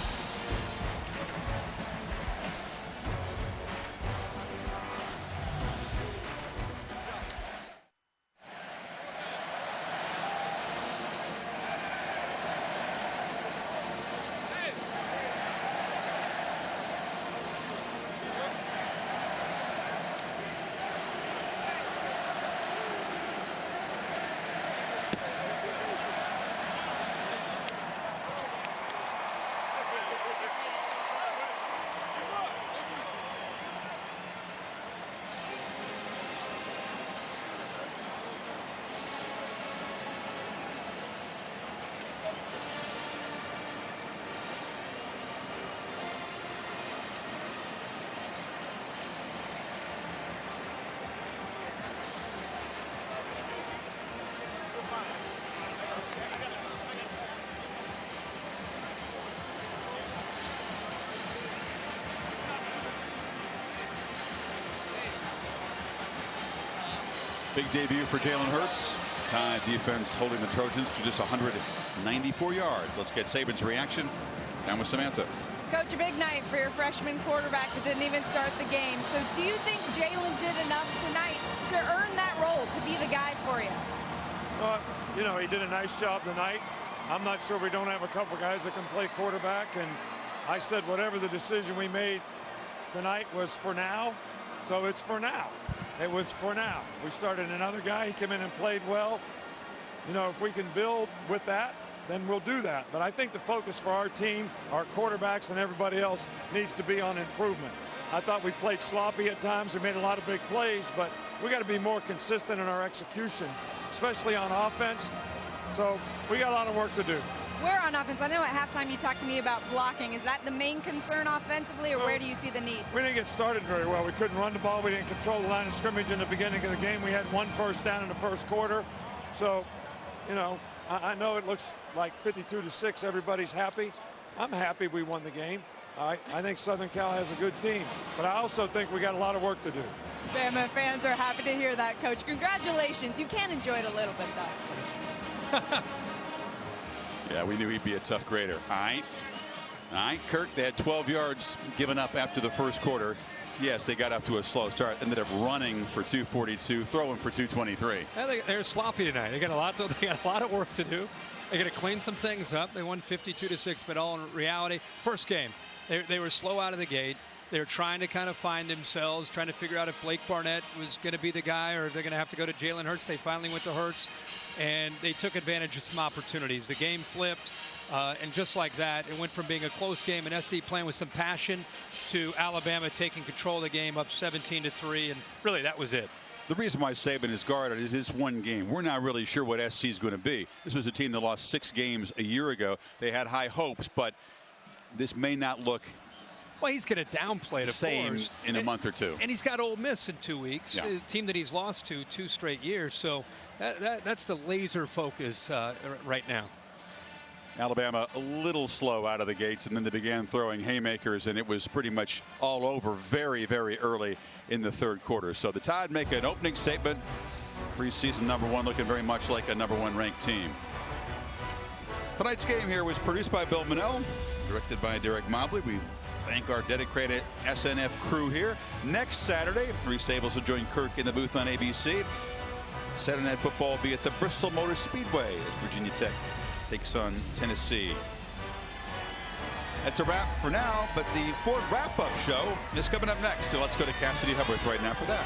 Big debut for Jalen Hurts. Tide defense holding the Trojans to just 194 yards. Let's get Saban's reaction. Down with Samantha. Coach, a big night for your freshman quarterback that didn't even start the game. So do you think Jalen did enough tonight to earn that role, to be the guy for you? You know, he did a nice job tonight. I'm not sure we don't have a couple guys that can play quarterback. And I said whatever the decision we made tonight was for now. So it's for now. It was for now. We started another guy. He came in and played well. You know, if we can build with that, then we'll do that. But I think the focus for our team, our quarterbacks, and everybody else needs to be on improvement. I thought we played sloppy at times. We made a lot of big plays, but we got to be more consistent in our execution, especially on offense. So we got a lot of work to do. Where on offense? I know at halftime you talked to me about blocking. Is that the main concern offensively, or where do you see the need? We didn't get started very well. We couldn't run the ball. We didn't control the line of scrimmage in the beginning of the game. We had 1 first down in the first quarter. So, you know, I know it looks like 52-6. Everybody's happy. I'm happy we won the game. I think Southern Cal has a good team, but I also think we got a lot of work to do. Bama fans are happy to hear that, Coach. Congratulations. You can enjoy it a little bit, though. Yeah, we knew he'd be a tough grader. All right, Kirk, they had 12 yards given up after the first quarter. Yes, they got off to a slow start. Ended up running for 242, throwing for 223. They're sloppy tonight. They got a lot of work to do. They got to clean some things up. They won 52-6, but all in reality, first game, they were slow out of the gate. They were trying to kind of find themselves, trying to figure out if Blake Barnett was going to be the guy or if they're going to have to go to Jalen Hurts. They finally went to Hurts, and they took advantage of some opportunities. The game flipped. And just like that, it went from being a close game and SC playing with some passion to Alabama taking control of the game up 17-3. And really, that was it. The reason why Saban is guarded is this one game. We're not really sure what SC is going to be. This was a team that lost 6 games a year ago. They had high hopes, but this may not look well. He's going to downplay the same course in a month or two. And he's got Ole Miss in 2 weeks, Yeah. a team that he's lost to 2 straight years. So that's the laser focus right now. Alabama a little slow out of the gates, and then they began throwing haymakers, and it was pretty much all over very, very early in the third quarter. So the Tide make an opening statement. Preseason #1 looking very much like a #1 ranked team. Tonight's game here was produced by Bill Manell, directed by Derek Mobley. We thank our dedicated SNF crew here. Next Saturday, Reese Stables will join Kirk in the booth on ABC. Saturday Night Football will be at the Bristol Motor Speedway as Virginia Tech takes on Tennessee. That's a wrap for now, but the Ford wrap-up show is coming up next. So let's go to Cassidy Hubbarth right now for that.